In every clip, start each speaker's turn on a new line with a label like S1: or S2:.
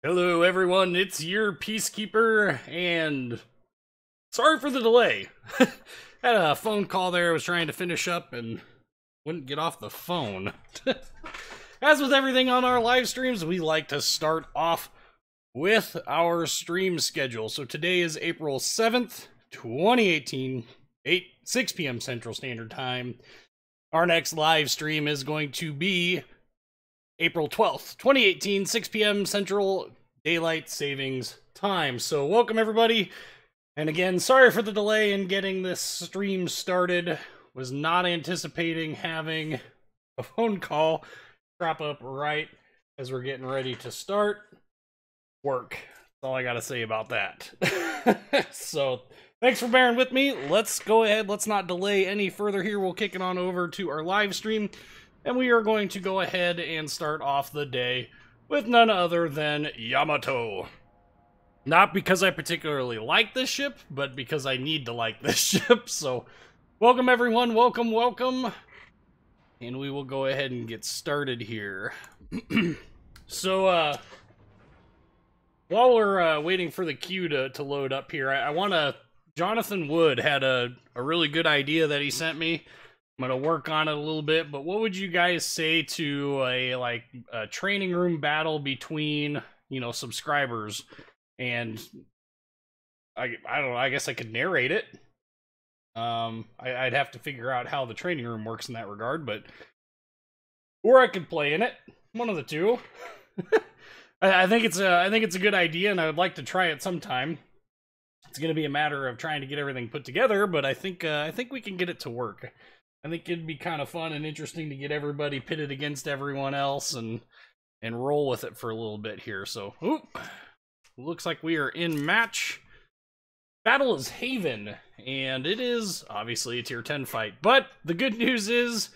S1: Hello everyone, it's UrPeaceKeeper, and sorry for the delay. Had a phone call there, I was trying to finish up and wouldn't get off the phone. As with everything on our live streams, we like to start off with our stream schedule. So today is April 7th, 2018, 6 p.m. Central Standard Time. Our next live stream is going to be April 12th, 2018, 6 p.m. Central Daylight Savings Time. So welcome everybody. And again, sorry for the delay in getting this stream started. Was not anticipating having a phone call crop up right as we're getting ready to start work. That's all I gotta say about that. So thanks for bearing with me. Let's go ahead. Let's not delay any further here. We'll kick it on over to our live stream. And we are going to go ahead and start off the day with none other than Yamato. Not because I particularly like this ship, but because I need to like this ship. So, welcome everyone, welcome, welcome. And we will go ahead and get started here. So, while we're waiting for the queue to load up here, I want to... Jonathan Wood had a really good idea that he sent me. I'm gonna work on it a little bit, but what would you guys say to a training room battle between, subscribers? And I don't know, I guess I could narrate it. I'd have to figure out how the training room works in that regard, but or I could play in it. One of the two. I think it's a good idea, and I would like to try it sometime. It's gonna be a matter of trying to get everything put together, but I think we can get it to work. I think it'd be kind of fun and interesting to get everybody pitted against everyone else and roll with it for a little bit here. So, looks like we are in match. Battle is Haven, and it is obviously a tier 10 fight. But the good news is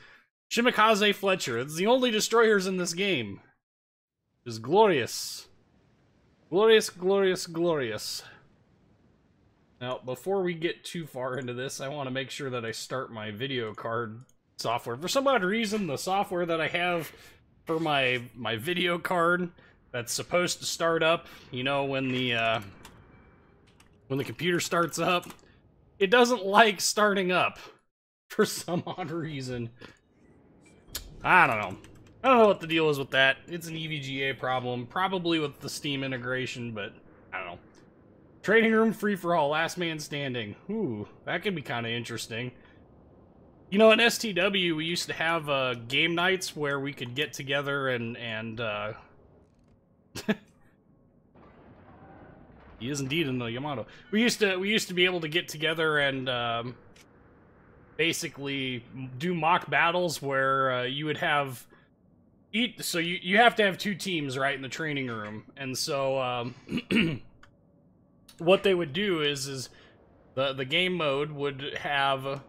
S1: Shimakaze Fletcher. It's the only destroyers in this game. It is glorious. Glorious, glorious, glorious. Now, before we get too far into this, I want to make sure that I start my video card software. For some odd reason, the software that I have for my video card that's supposed to start up, when the computer starts up, it doesn't like starting up for some odd reason. I don't know. I don't know what the deal is with that. It's an EVGA problem, probably with the Steam integration, but I don't know. Trading room free-for-all, last man standing. Ooh, that could be kind of interesting. In STW, we used to have game nights where we could get together and he is indeed in the Yamato. We used to be able to get together and basically do mock battles where you would have so you have to have two teams, right, in the training room. And so what they would do is the game mode would have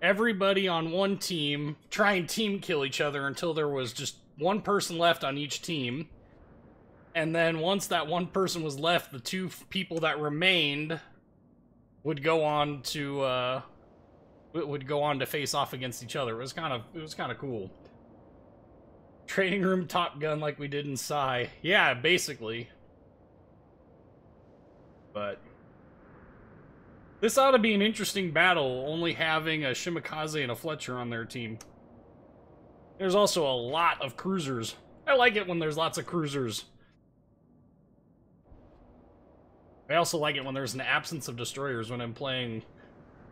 S1: everybody on one team try and team kill each other until there was just one person left on each team. And then once that one person was left, the two people that remained would go on to face off against each other. It was kind of cool. Training room Top Gun like we did in Psy. Yeah, basically. But this ought to be an interesting battle, only having a Shimakaze and a Fletcher on their team. There's also a lot of cruisers. I like it when there's lots of cruisers. I also like it when there's an absence of destroyers when I'm playing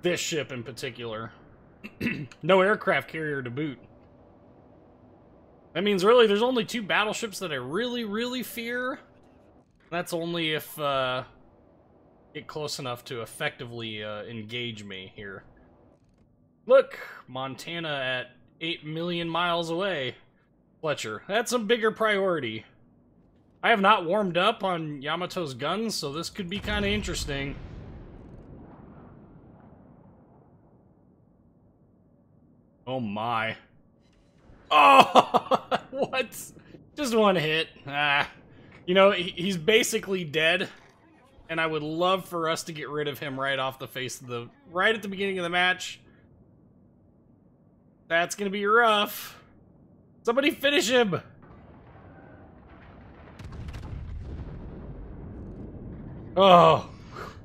S1: this ship in particular. No aircraft carrier to boot. That means really there's only two battleships that I really, really fear. That's only if get close enough to effectively engage me here. Look, Montana at 8 million miles away. Fletcher, that's a bigger priority. I have not warmed up on Yamato's guns, so this could be kind of interesting. Oh my. Oh, what? Just one hit. He's basically dead. And I would love for us to get rid of him right off the face of right at the beginning of the match. That's gonna be rough. Somebody finish him! Oh,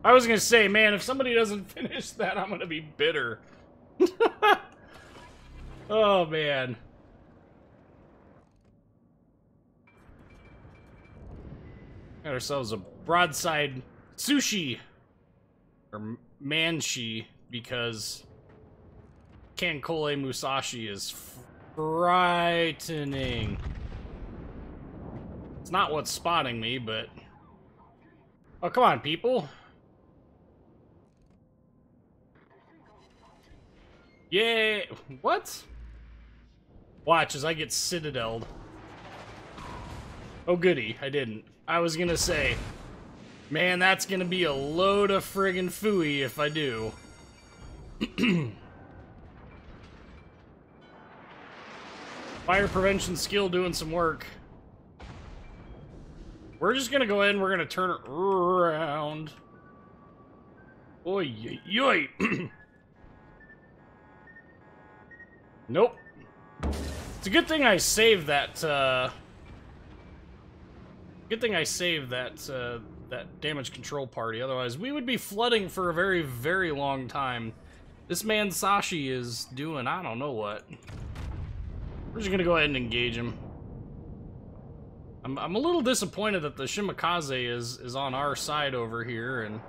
S1: I was gonna say, man, if somebody doesn't finish that, I'm gonna be bitter. Oh, man. Got ourselves a broadside sushi. Or manshi, because Kankole Musashi is frightening. It's not what's spotting me, but... Oh, come on, people. Yay! What? Watch as I get citadeled. Oh, goody. I didn't. I was gonna say... Man, that's gonna be a load of friggin' phooey if I do. Fire prevention skill doing some work. We're just gonna go ahead and we're gonna turn it around. Oy, yoy. Nope. It's a good thing I saved that, Good thing I saved that, that damage control party, otherwise we would be flooding for a very, very long time. This man Sashi is doing I don't know what. We're just gonna go ahead and engage him. I'm a little disappointed that the Shimakaze is on our side over here, and...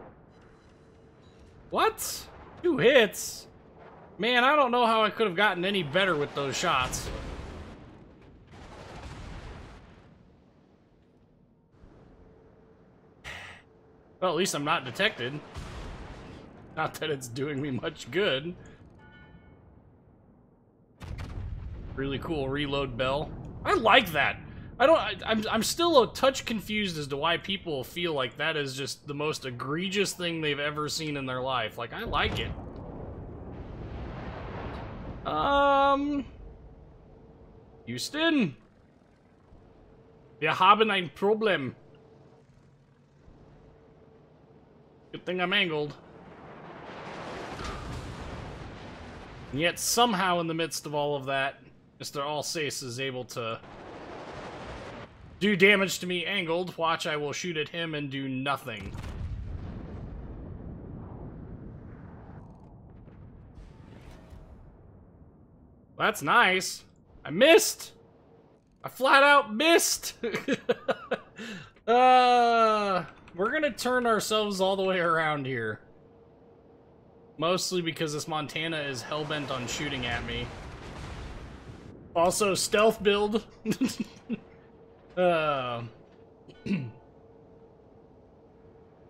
S1: What? 2 hits? Man, I don't know how I could have gotten any better with those shots. Well, at least I'm not detected. Not that it's doing me much good. Really cool reload bell. I like that. I'm still a touch confused as to why people feel like that is just the most egregious thing they've ever seen in their life. Like, I like it. Houston? Wir haben ein Problem. Good thing I'm angled. And yet, somehow in the midst of all of that, Mr. Alsace is able to do damage to me angled. Watch, I will shoot at him and do nothing. That's nice. I missed! I flat out missed! We're gonna turn ourselves all the way around here. Mostly because this Montana is hellbent on shooting at me. Also, stealth build. Training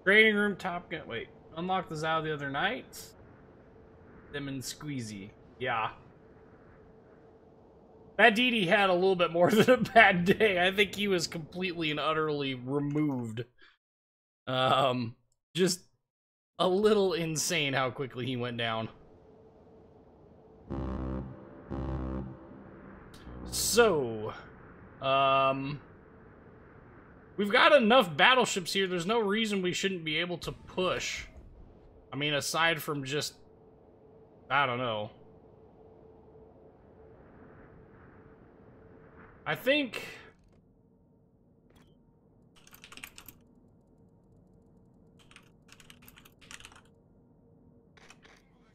S1: room Top Gun. Wait, unlocked the Zao the other night? Lemon Squeezy. Yeah. That DD had a little bit more than a bad day. I think he was completely and utterly removed. Just a little insane how quickly he went down. So, we've got enough battleships here. There's no reason we shouldn't be able to push. I mean, aside from just, I don't know. I think...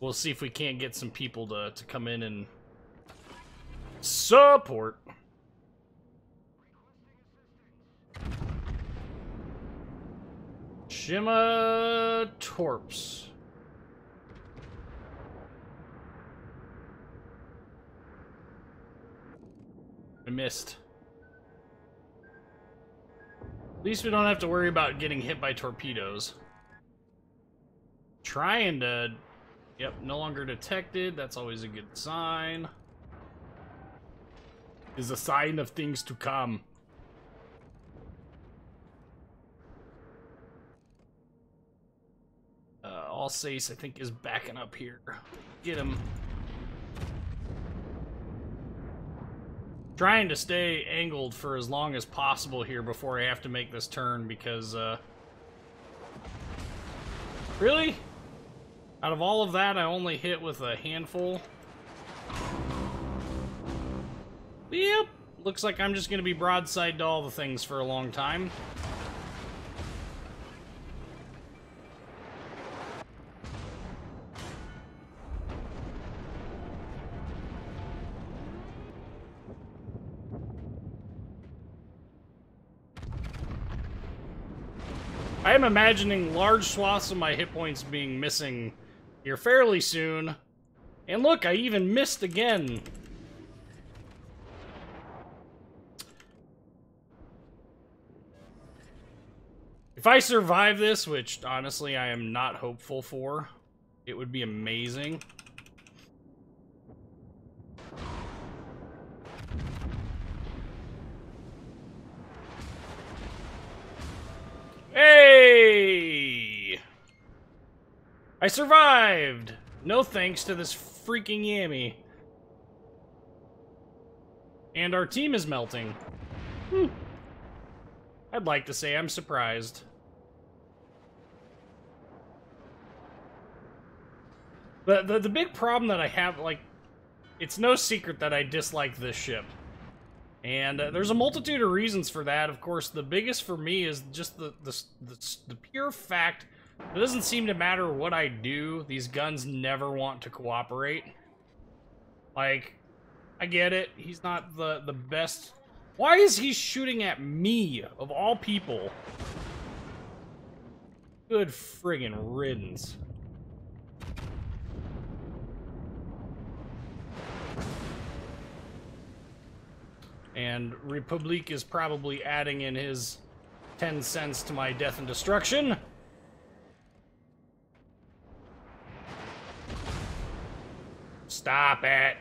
S1: We'll see if we can't get some people to come in and support. Shima Torps. I missed. At least we don't have to worry about getting hit by torpedoes. Trying to... Yep, no longer detected. That's always a good sign. Is a sign of things to come. Alsace, I think, is backing up here. Get him. Trying to stay angled for as long as possible here before I have to make this turn because, Really? Out of all of that, I only hit with a handful. Yep. Looks like I'm just gonna be broadside to all the things for a long time. I am imagining large swaths of my hit points being missing here fairly soon. And look, I even missed again. If I survive this, which honestly I am not hopeful for, it would be amazing. Hey! I survived! No thanks to this freaking Yami. And our team is melting. I'd like to say I'm surprised. The big problem that I have, like, it's no secret that I dislike this ship. And there's a multitude of reasons for that. Of course, the biggest for me is just the pure fact it doesn't seem to matter what I do, these guns never want to cooperate. Like, I get it, he's not the best. Why is he shooting at me, of all people? Good friggin' riddance. And Republique is probably adding in his 10 cents to my death and destruction. Stop it.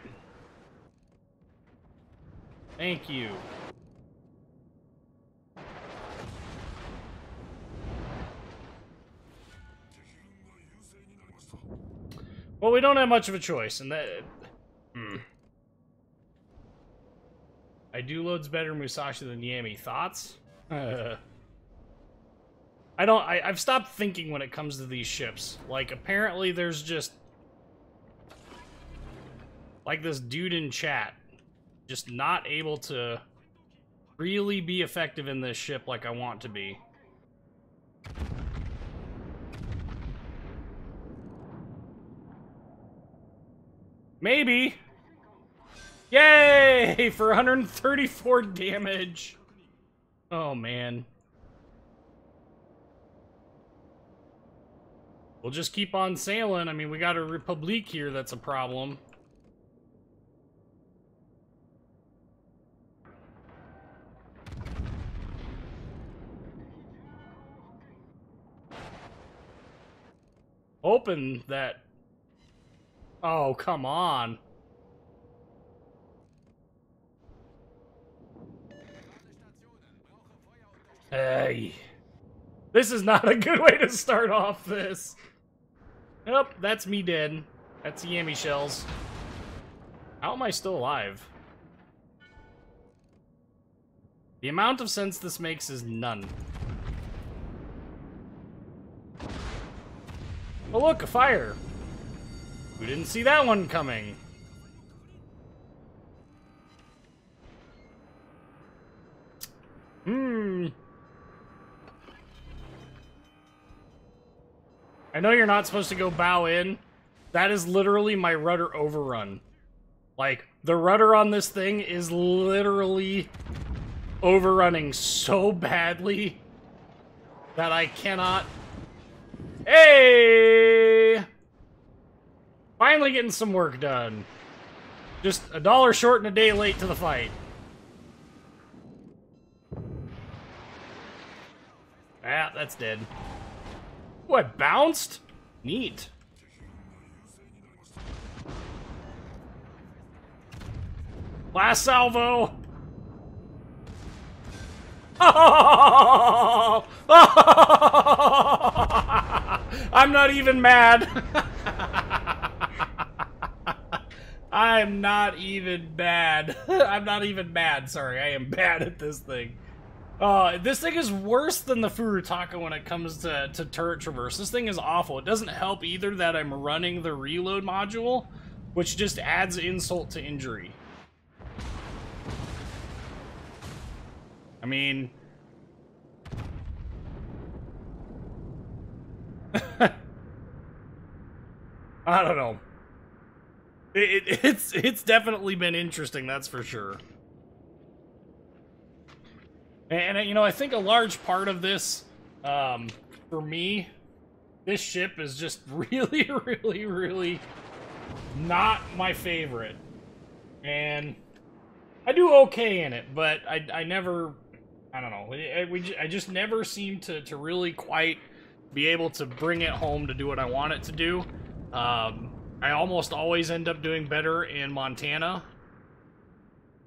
S1: Thank you. Well, we don't have much of a choice, and that... I do loads better Musashi than Yami. Thoughts? I've stopped thinking when it comes to these ships. Like, apparently there's just... like this dude in chat. Just not able to really be effective in this ship like I want to be. Maybe. Yay! For 134 damage. Oh, man. We'll just keep on sailing. I mean, we got a Republique here that's a problem. Hoping that... oh, come on. Hey. This is not a good way to start off this. Nope, that's me dead. That's Yami shells. How am I still alive? The amount of sense this makes is none. Oh look, a fire! We didn't see that one coming. I know you're not supposed to go bow in. That is literally my rudder overrun. Like, the rudder on this thing is literally overrunning so badly that I cannot... Hey! Finally getting some work done. Just $1 short and a day late to the fight. Ah, that's dead. Ooh, I bounced? Neat. Last salvo! Oh! I'm not even mad. I'm not even bad. I'm not even mad, sorry. I am bad at this thing. This thing is worse than the Furutaka when it comes to turret traverse. This thing is awful. It doesn't help either that I'm running the reload module, which just adds insult to injury. I mean... I don't know. It's definitely been interesting, that's for sure. And you know, I think a large part of this for me, this ship is just really, really, really not my favorite. And I do okay in it, but I never, I don't know, I just never seem to really quite be able to bring it home to do what I want it to do. I almost always end up doing better in Montana.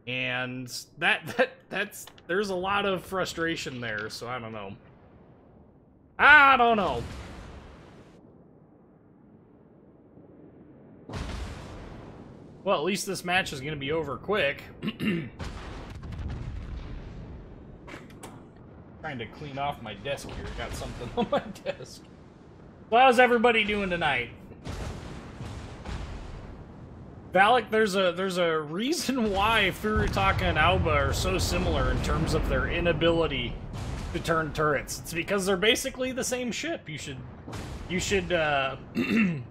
S1: And that's there's a lot of frustration there, so I don't know. I don't know. Well, at least this match is going to be over quick. Trying to clean off my desk here. Got something on my desk. So how's everybody doing tonight? Valak, there's a reason why Furutaka and Aoba are so similar in terms of their inability to turn turrets. It's because they're basically the same ship. You should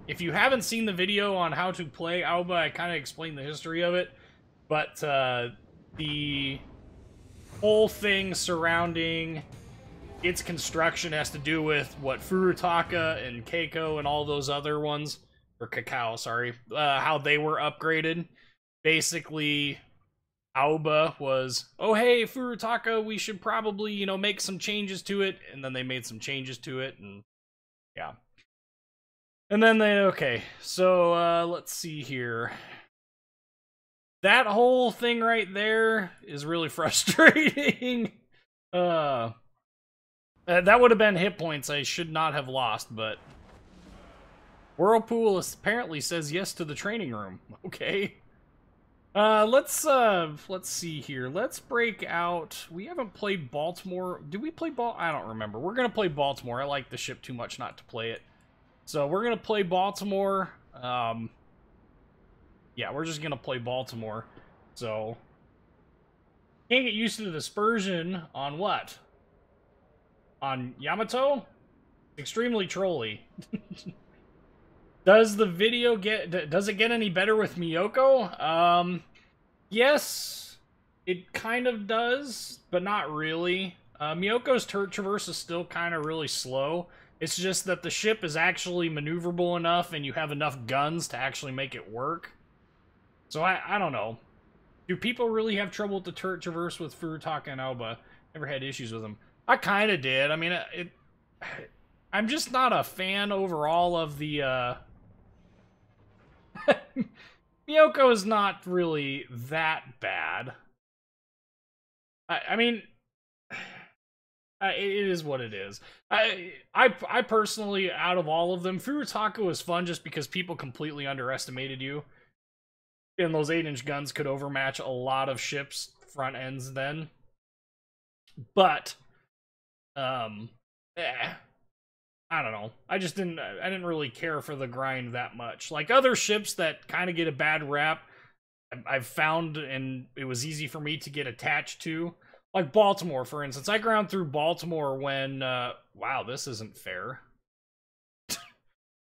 S1: if you haven't seen the video on how to play Aoba, I kind of explained the history of it, but the whole thing surrounding its construction has to do with what Furutaka and Keiko and all those other ones, or Kakao, sorry, how they were upgraded. Basically, Aoba was, oh hey, Furutaka, we should probably, you know, make some changes to it, and then they made some changes to it, and yeah. And then they, okay, so let's see here. That whole thing right there is really frustrating. That would have been hit points I should not have lost, but Whirlpool apparently says yes to the training room. Okay. Let's see here. Let's break out. We haven't played Baltimore. Did we play I don't remember. We're gonna play Baltimore. I like the ship too much not to play it. So we're gonna play Baltimore. Yeah, we're just gonna play Baltimore. So can't get used to the dispersion on what? On Yamato? Extremely trolly. Does the video does it get any better with Miyoko? Yes, it kind of does, but not really. Miyoko's turret traverse is still kind of really slow. It's just that the ship is actually maneuverable enough and you have enough guns to actually make it work. So I don't know. Do people really have trouble with the turret traverse with Furutaka and Aoba? Never had issues with them. I kind of did. I mean, I'm just not a fan overall of the, Miyoko is not really that bad. I mean, it is what it is. I personally, out of all of them, Furutaka was fun just because people completely underestimated you. And those 8-inch guns could overmatch a lot of ships' front ends then. But, I don't know. I didn't really care for the grind that much. Like other ships that kind of get a bad rap, I've found, and it was easy for me to get attached to. Like Baltimore, for instance. I ground through Baltimore when, wow, this isn't fair.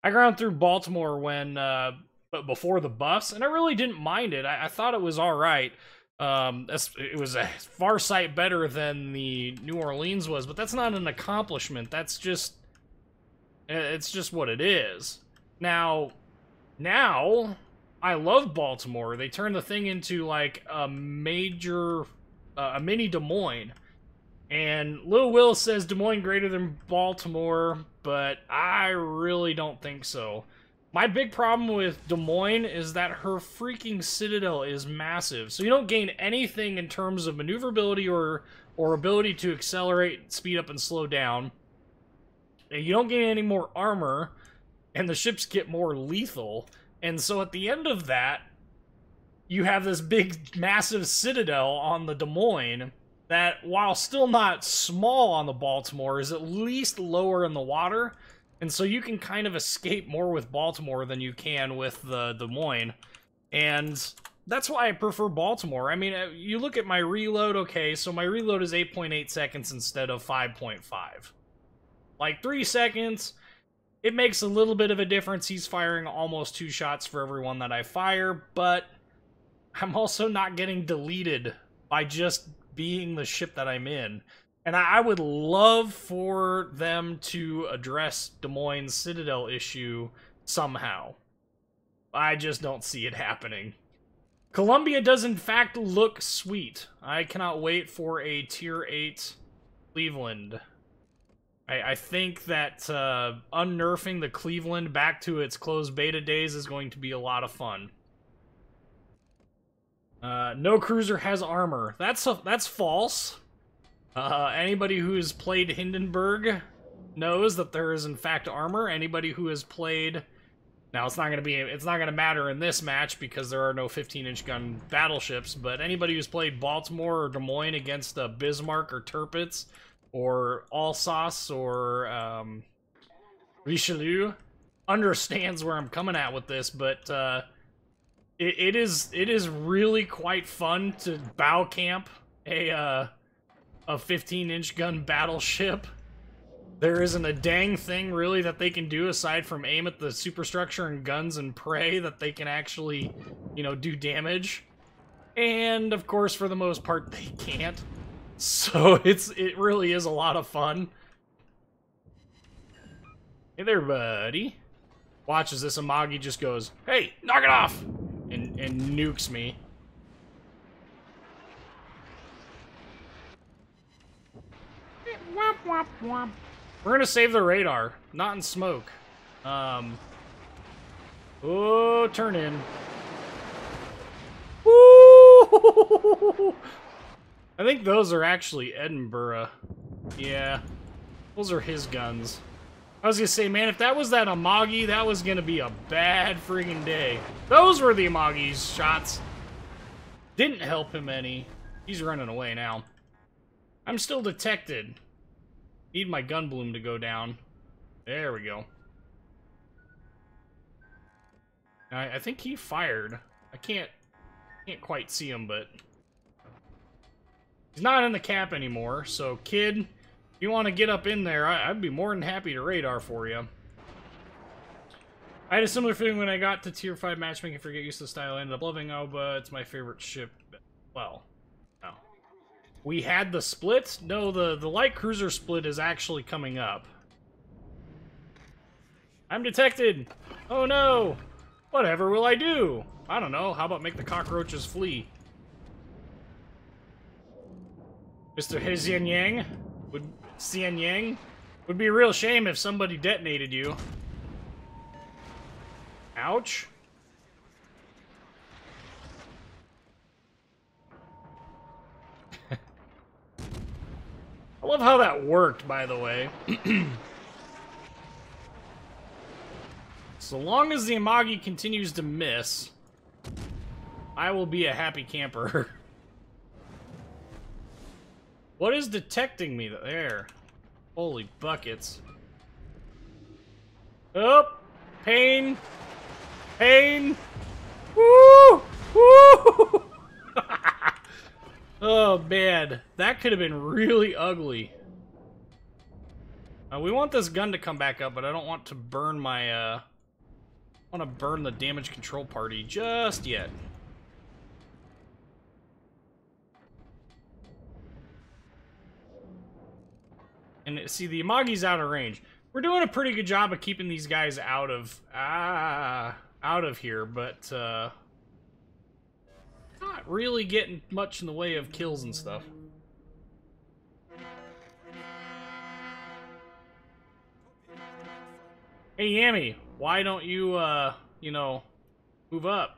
S1: I ground through Baltimore when, but before the buffs, and I really didn't mind it. I thought it was alright. It was a far sight better than the New Orleans was, but that's not an accomplishment. That's just, it's just what it is. Now, I love Baltimore. They turned the thing into like a major, a mini Des Moines. And Lil Will says Des Moines greater than Baltimore, but I really don't think so. My big problem with Des Moines is that her freaking citadel is massive. So you don't gain anything in terms of maneuverability or ability to accelerate, speed up, and slow down. And you don't gain any more armor, and the ships get more lethal. And so at the end of that, you have this big, massive citadel on the Des Moines that, while still not small on the Baltimore, is at least lower in the water. And so you can kind of escape more with Baltimore than you can with the Des Moines. And that's why I prefer Baltimore. I mean, you look at my reload, okay, so my reload is 8.8 seconds instead of 5.5. Like, 3 seconds, it makes a little bit of a difference. He's firing almost 2 shots for every one that I fire, but I'm also not getting deleted by just being the ship that I'm in. And I would love for them to address Des Moines' Citadel issue somehow. I just don't see it happening. Columbia does in fact look sweet. I cannot wait for a Tier 8 Cleveland. I think that unnerfing the Cleveland back to its closed beta days is going to be a lot of fun. No cruiser has armor. That's false. Anybody who has played Hindenburg knows that there is in fact armor. Anybody who has played... Now, it's not gonna matter in this match because there are no 15-inch gun battleships, but anybody who's played Baltimore or Des Moines against Bismarck or Tirpitz or Alsace or Richelieu understands where I'm coming at with this, but it is really quite fun to bow camp a 15-inch gun battleship. There isn't a dang thing, really, that they can do aside from aim at the superstructure and guns and pray that they can actually, you know, do damage. And, of course, for the most part, they can't. So, it really is a lot of fun. Hey there, buddy. Watch as this Amagi just goes, "Hey, knock it off!" And nukes me. Womp, womp, womp. We're gonna save the radar, not in smoke. Oh, turn in. Woo! I think those are actually Edinburgh. Yeah, those are his guns. I was gonna say, man, if that was that Amagi, that was gonna be a bad friggin' day. Those were the Amagi's shots. Didn't help him any. He's running away now. I'm still detected. Need my gun bloom to go down. There we go. I think he fired. I can't quite see him, but he's not in the cap anymore. So, kid, if you want to get up in there, I'd be more than happy to radar for you. I had a similar feeling when I got to Tier 5 matchmaking for Get Used to the Style. I ended up loving Oba. It's my favorite ship. Well, no. We had the split? No, the light cruiser split is actually coming up. I'm detected! Oh no! Whatever will I do? I don't know. How about make the cockroaches flee? Mr. Xian Yang? Xian Yang? Would be a real shame if somebody detonated you. Ouch. I love how that worked, by the way. So long as the Amagi continues to miss, I will be a happy camper. What is detecting me there? Holy buckets. Oh! Pain! Pain! Woo! Woo! Oh, man. That could have been really ugly. We want this gun to come back up, but I don't want to burn my, I want to burn the damage control party just yet. And see, the Amagi's out of range. We're doing a pretty good job of keeping these guys out of here, but not really getting much in the way of kills and stuff. Hey, Yami, why don't you, you know, move up?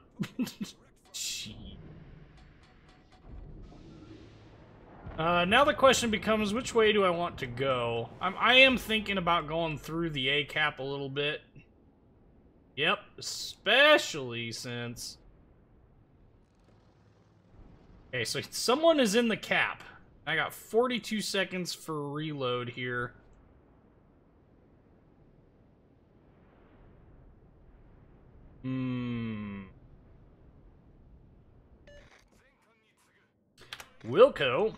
S1: Gee. Now the question becomes, which way do I want to go? I am thinking about going through the A cap a little bit. Yep, especially since... Okay, so someone is in the cap. I got 42 seconds for reload here. Wilco?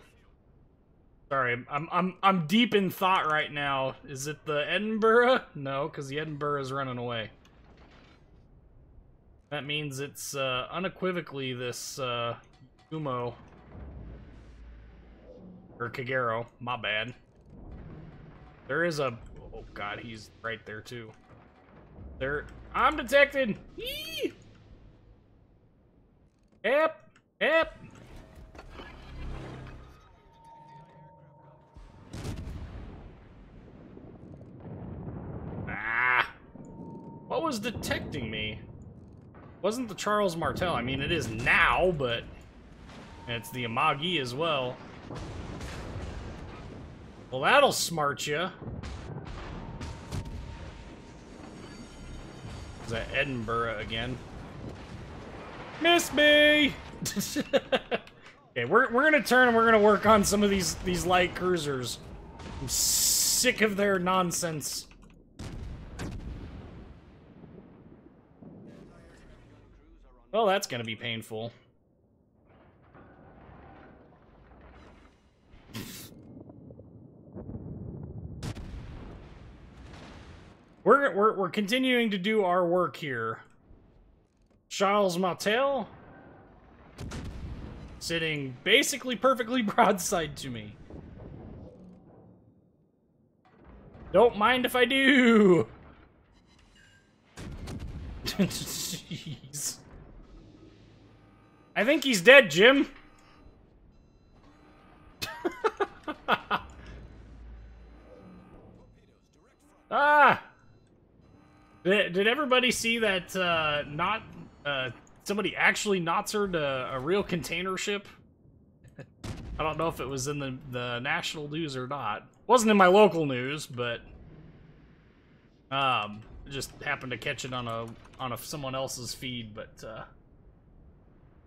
S1: Sorry, I'm deep in thought right now. Is it the Edinburgh? No, because the Edinburgh is running away. That means it's unequivocally this Umo. Or Kagero, my bad. There is a... Oh god, he's right there too. There... I'm detected! Yee! Yep! Yep! Ah! What was detecting me? Wasn't the Charles Martel. I mean, it is now, but... it's the Amagi as well. Well, that'll smart you. Is that Edinburgh again? Miss me! Okay, we're gonna turn and we're gonna work on some of these light cruisers. I'm sick of their nonsense. Well, that's gonna be painful. We're continuing to do our work here. Charles Martel sitting basically perfectly broadside to me. Don't mind if I do. Jeez. I think he's dead, Jim. Ah! Did everybody see that, somebody actually Naziered a real container ship? I don't know if it was in the national news or not. Wasn't in my local news, but, just happened to catch it on someone else's feed, but,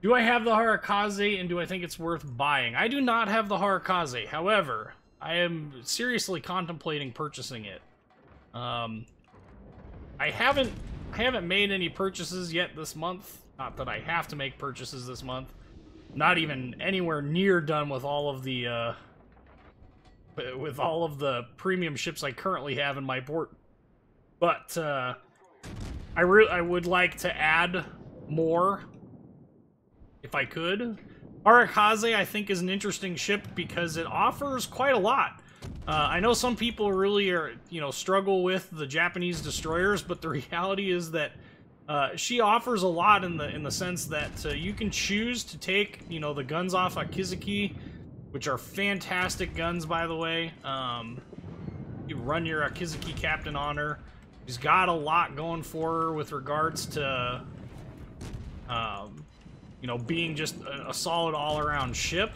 S1: do I have the Harakaze, and do I think it's worth buying? I do not have the Harakaze. However, I am seriously contemplating purchasing it. I haven't made any purchases yet this month. Not that I have to make purchases this month. Not even anywhere near done with all of the premium ships I currently have in my port. But I would like to add more if I could. Arakaze, I think, is an interesting ship because it offers quite a lot. I know some people really struggle with the Japanese destroyers, but the reality is that she offers a lot in the sense that you can choose to take, the guns off Akatsuki, which are fantastic guns, by the way. You run your Akatsuki captain on her. She's got a lot going for her with regards to, being just a solid all-around ship.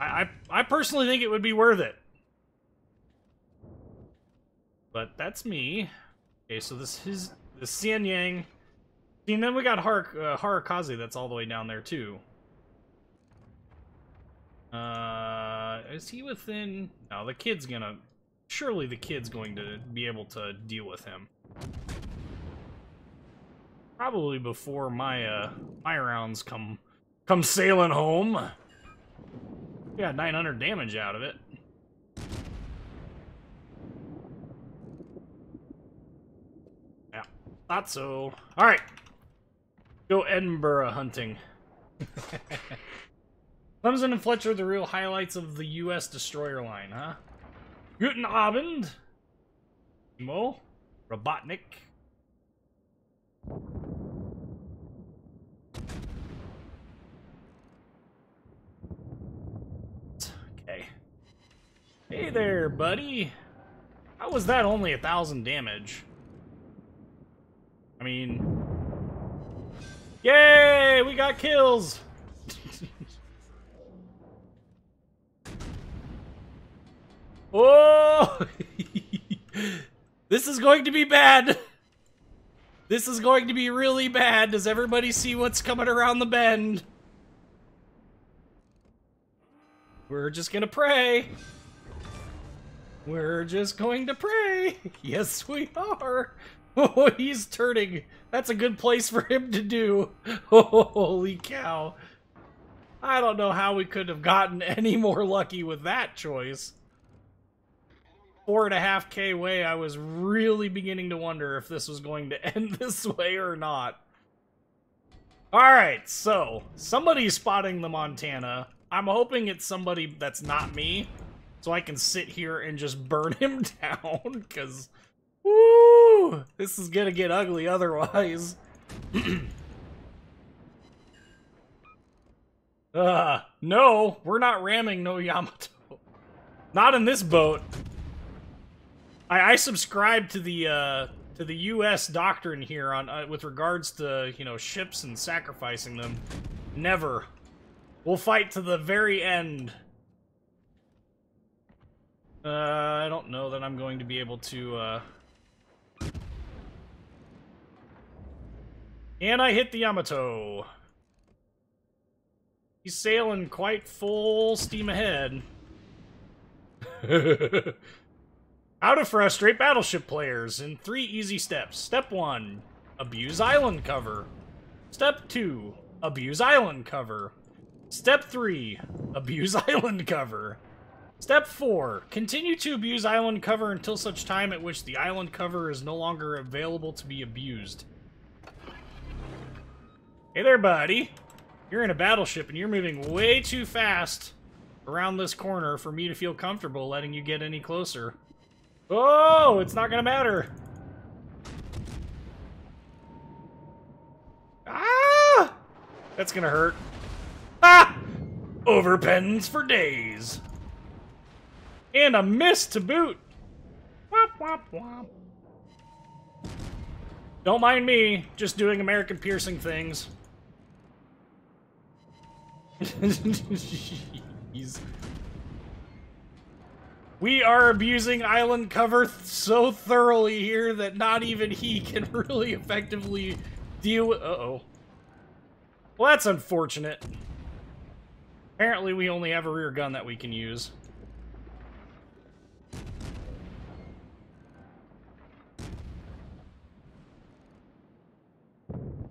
S1: I personally think it would be worth it. But that's me. Okay, so this is the Xianyang. And then we got Harakaze that's all the way down there, too. Is he within... No, the kid's gonna... Surely the kid's going to be able to deal with him. Probably before my rounds come sailing home. Got 900 damage out of it. Yeah, thought so. Alright. Go Edinburgh hunting. Clemson and Fletcher, the real highlights of the U.S. destroyer line, huh? Guten Abend. Mo. Robotnik. Okay. Hey there, buddy. How was that only 1,000 damage? I mean... Yay! We got kills! Oh! This is going to be bad! This is going to be really bad. Does everybody see what's coming around the bend? We're just gonna pray. We're just going to pray. Yes, we are. Oh, he's turning. That's a good place for him to do. Oh, holy cow. I don't know how we could have gotten any more lucky with that choice. 4.5K way, I was really beginning to wonder if this was going to end this way or not. Alright, so, somebody's spotting the Montana.
S2: I'm hoping it's somebody that's not me, so I can sit here and just burn him down, because, woo, this is gonna get ugly otherwise. No, we're not ramming no Yamato. Not in this boat. I subscribe to the U.S. doctrine here on with regards to, you know, ships and sacrificing them. Never. We'll fight to the very end. I don't know that I'm going to be able to, And I hit the Yamato. He's sailing quite full steam ahead. How to frustrate battleship players in 3 easy steps. Step 1, abuse island cover. Step 2, abuse island cover. Step 3, abuse island cover. Step 4, continue to abuse island cover until such time at which the island cover is no longer available to be abused. Hey there, buddy. You're in a battleship and you're moving way too fast around this corner for me to feel comfortable letting you get any closer. Oh, it's not gonna matter. Ah! That's gonna hurt. Ah! Overpens for days. And a miss to boot. Womp, womp, womp. Don't mind me, just doing American piercing things. Jeez. We are abusing island cover so thoroughly here that not even he can really effectively deal with... Uh-oh. Well, that's unfortunate. Apparently, we only have a rear gun that we can use.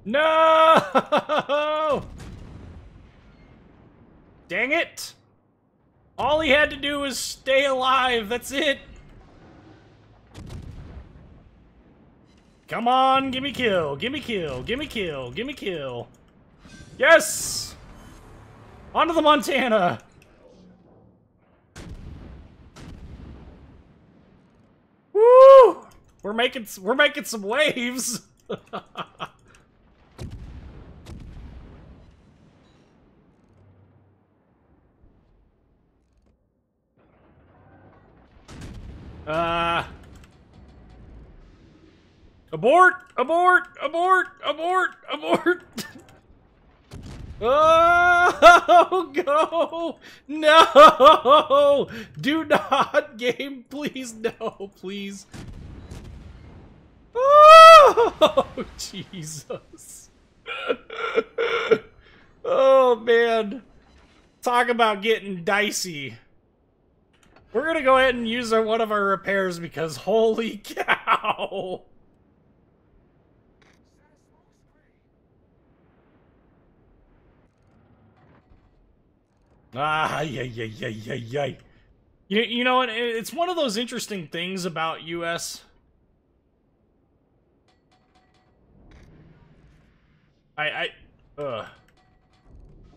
S2: No! Dang it! All he had to do was stay alive, that's it! Come on, gimme kill, gimme kill, gimme kill, gimme kill. Yes! Onto the Montana! Woo! We're making some waves! Abort! Abort! Abort! Abort! Abort! Oh, go! No! Do not, game, please, no, please. Oh, Jesus. Oh, man. Talk about getting dicey. We're gonna go ahead and use one of our repairs because holy cow! Ah, yay. You know what? It's one of those interesting things about US.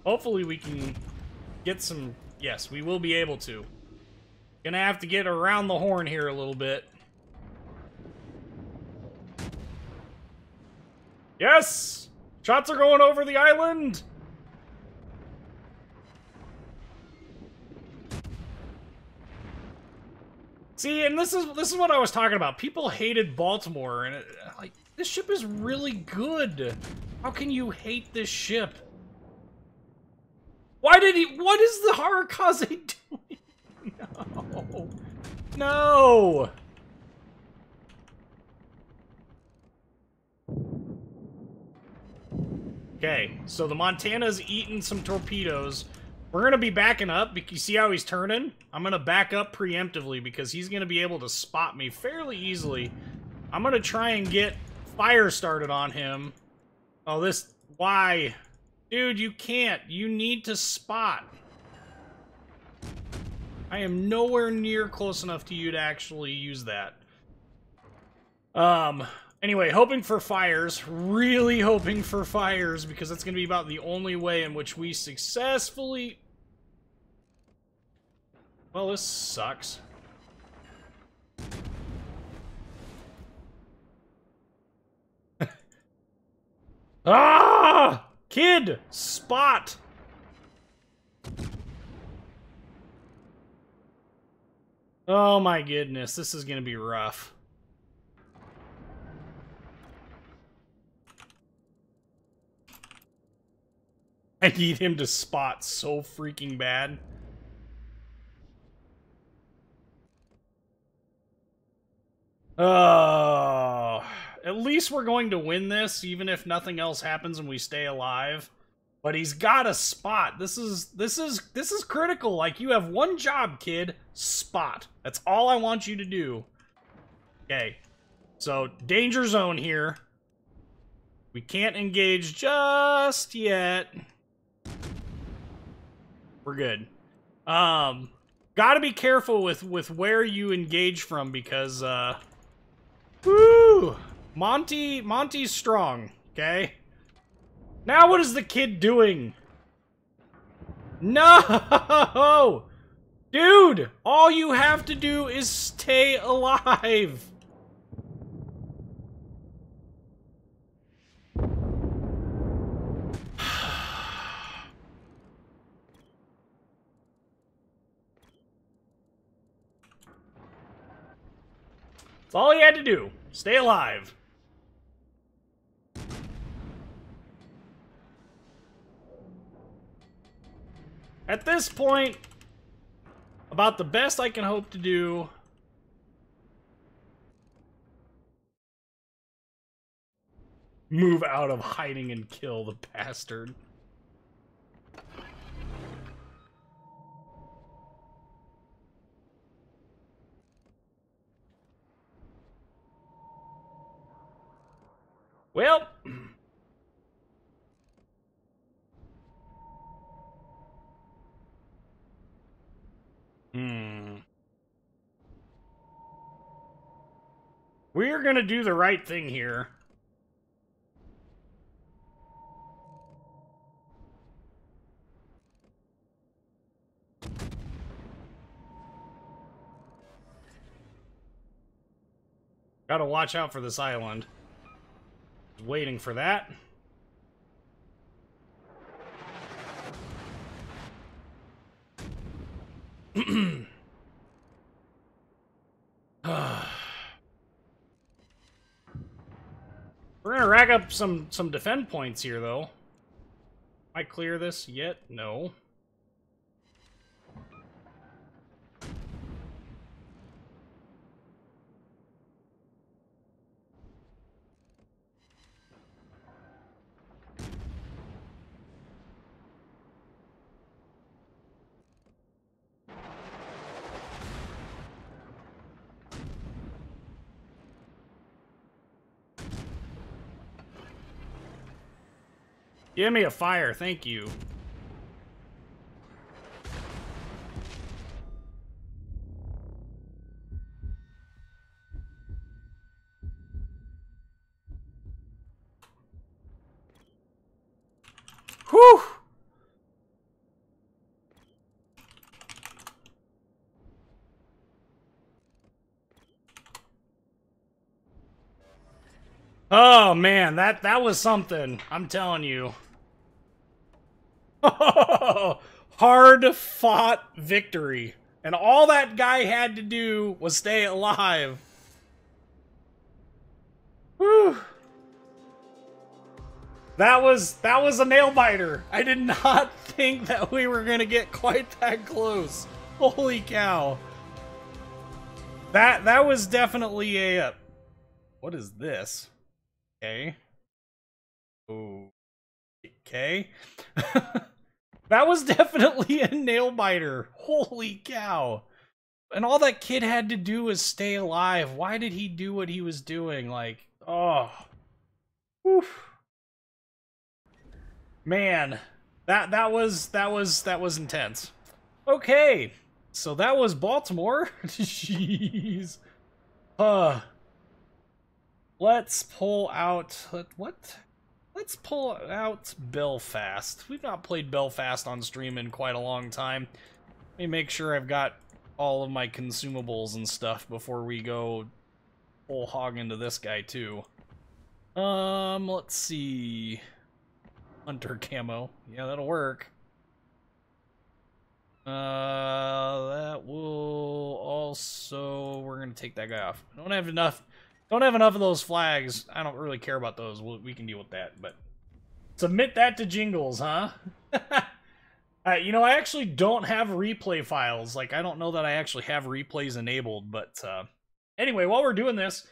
S2: Hopefully we can get some... Yes, we will be able to. Gonna have to get around the horn here a little bit. Yes! Shots are going over the island! See, and this is what I was talking about. People hated Baltimore, and like, this ship is really good. How can you hate this ship? Why did he... What is the Harakaze doing? No. No! Okay, so the Montana's eating some torpedoes. We're gonna be backing up, because you see how he's turning? I'm gonna back up preemptively, because he's gonna be able to spot me fairly easily. I'm gonna try and get fire started on him. Oh, this... Why? Dude, you can't. You need to spot. I am nowhere near close enough to you to actually use that. Anyway, hoping for fires. Really hoping for fires, because that's going to be about the only way in which we successfully... Well, this sucks. Ah! Kid! Spot! Oh my goodness, this is gonna be rough. I need him to spot so freaking bad. Oh, at least we're going to win this, even if nothing else happens and we stay alive. But he's got a spot. This is critical. Like, you have one job, kid. Spot. That's all I want you to do. Okay. So, danger zone here. We can't engage just yet. We're good. Gotta be careful with where you engage from because, woo! Monty's strong, okay? Now what is the kid doing? No! Dude! All you have to do is stay alive! That's all he had to do. Stay alive. At this point, about the best I can hope to do. Move out of hiding and kill the bastard. Well, we're gonna do the right thing here. Gotta watch out for this island. Waiting for that. We're gonna rack up some defend points here, though. I clear this yet? No. Give me a fire, thank you. Whew! Oh man, that was something. I'm telling you. Hard fought victory. And all that guy had to do was stay alive. Whew. That was a nail biter. I did not think that we were gonna get quite that close. Holy cow. That was definitely a what is this? Okay. Oh. Okay. That was definitely a nail biter. Holy cow. And all that kid had to do was stay alive. Why did he do what he was doing? Like, oh. Oof. Man, that was intense. Okay. So that was Baltimore. Jeez. Let's pull out what? Let's pull out Belfast. We've not played Belfast on stream in quite a long time. Let me make sure I've got
S1: all of my consumables and stuff before we go whole hog into this guy too. Let's see. Hunter camo. Yeah, that'll work. That will also... We're gonna take that guy off. I don't have enough of those flags. I don't really care about those. We can deal with that, but... Submit that to Jingles, huh? You know, I actually don't have replay files. Like, I don't know that I actually have replays enabled, but, anyway, while we're doing this,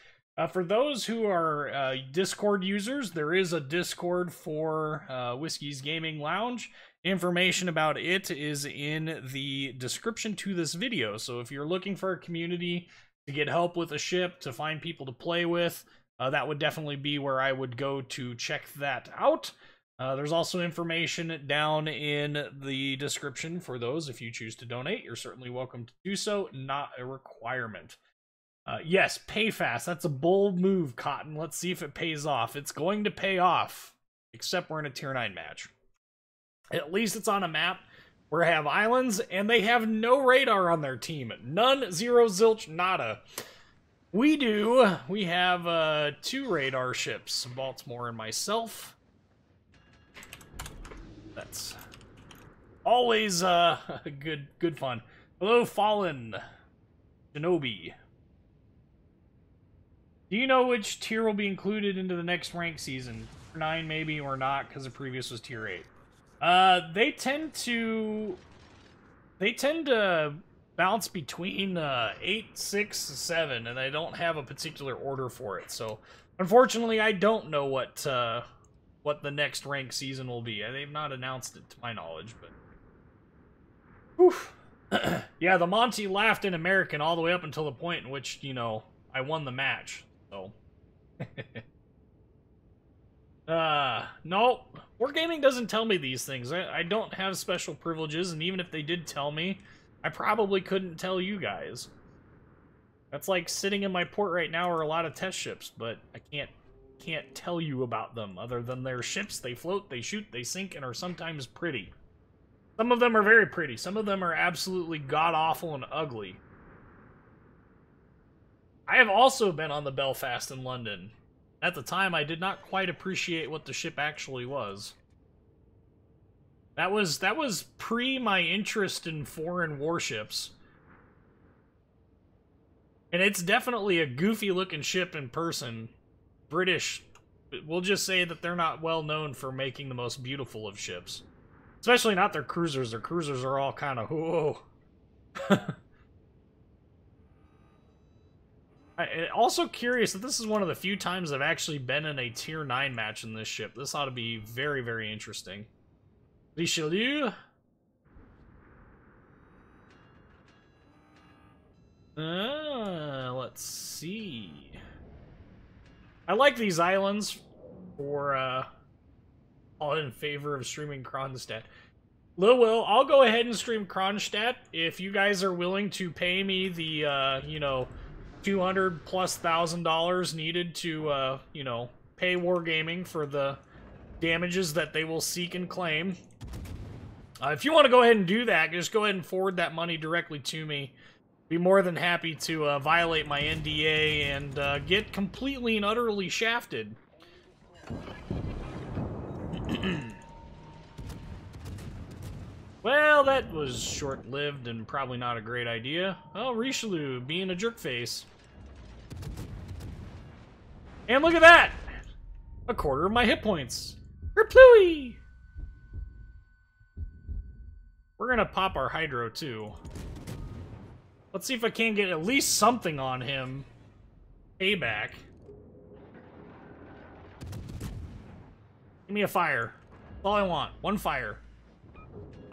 S1: for those who are Discord users, there is a Discord for Whiskey's Gaming Lounge. Information about it is in the description to this video. So if you're looking for a community to get help with a ship, to find people to play with, that would definitely be where I would go to check that out. There's also information down in the description for those. If you choose to donate, you're certainly welcome to do so. Not a requirement. Yes, pay fast. That's a bold move, Cotton. Let's see if it pays off. It's going to pay off, except we're in a tier 9 match. At least it's on a map where I have islands, and they have no radar on their team. None, zero, zilch, nada. We do. We have 2 radar ships, Baltimore and myself. That's always good fun. Hello, Fallen Shinobi. Do you know which tier will be included into the next rank season? Tier 9 maybe, or not, because the previous was tier 8. They tend to bounce between 8, 6, 7, and I don't have a particular order for it. So, unfortunately, I don't know what the next rank season will be. They've not announced it to my knowledge, but... Oof. Yeah, the Monty laughed in American all the way up until the point in which, you know, I won the match, so... no. Wargaming doesn't tell me these things. I don't have special privileges, and even if they did tell me, I probably couldn't tell you guys. That's like sitting in my port right now are a lot of test ships, but I can't tell you about them other than they're ships. They float, they shoot, they sink, and are sometimes pretty. Some of them are very pretty. Some of them are absolutely god-awful and ugly. I have also been on the Belfast in London. At the time, I did not quite appreciate what the ship actually was. That was pre my interest in foreign warships. And it's definitely a goofy-looking ship in person. British, we'll just say that they're not well known for making the most beautiful of ships. Especially not their cruisers. Their cruisers are all kind of, whoa. Also curious that this is one of the few times I've actually been in a tier 9 match in this ship. This ought to be very, very interesting. Richelieu. Let's see. I like these islands for, all in favor of streaming Kronstadt. Lil Will, I'll go ahead and stream Kronstadt if you guys are willing to pay me the, you know, $200,000+ needed to, you know, pay Wargaming for the damages that they will seek and claim. If you want to go ahead and do that, just go ahead and forward that money directly to me. Be more than happy to violate my NDA and get completely and utterly shafted. Well, that was short-lived and probably not a great idea. Oh, Richelieu being a jerkface. And look at that! A quarter of my hit points. Kerplooey! We're gonna pop our Hydro, too. Let's see if I can get at least something on him. Payback. Give me a fire. That's all I want. One fire.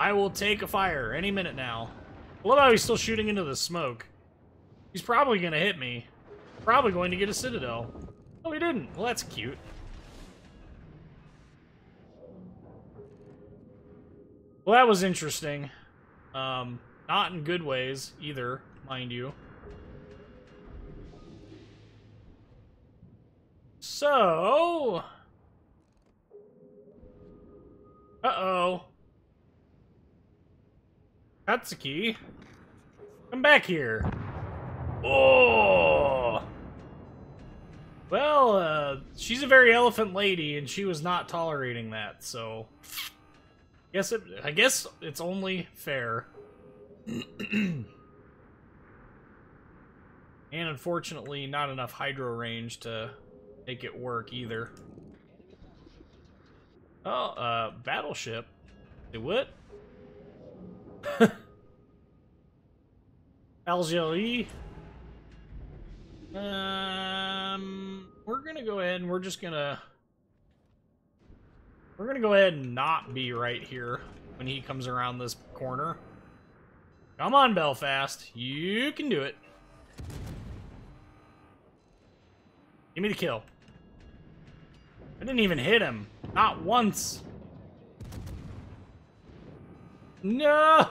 S1: I will take a fire any minute now. I love how he's still shooting into the smoke. He's probably gonna hit me. Probably going to get a Citadel. Oh, he didn't. Well, that's cute. Well, that was interesting. Not in good ways, either, mind you. So... Uh-oh. Akatsuki.
S2: Come back here. Oh! Well, she's a very elephant lady, and she was not tolerating that, so... I guess it's only fair. And unfortunately, not enough hydro range to make it work either. Oh, battleship. Say what? Algérie. We're gonna go ahead and we're gonna go ahead and not be right here when he comes around this corner. Come on, Belfast. You can do it. Give me the kill. I didn't even hit him. Not once. No!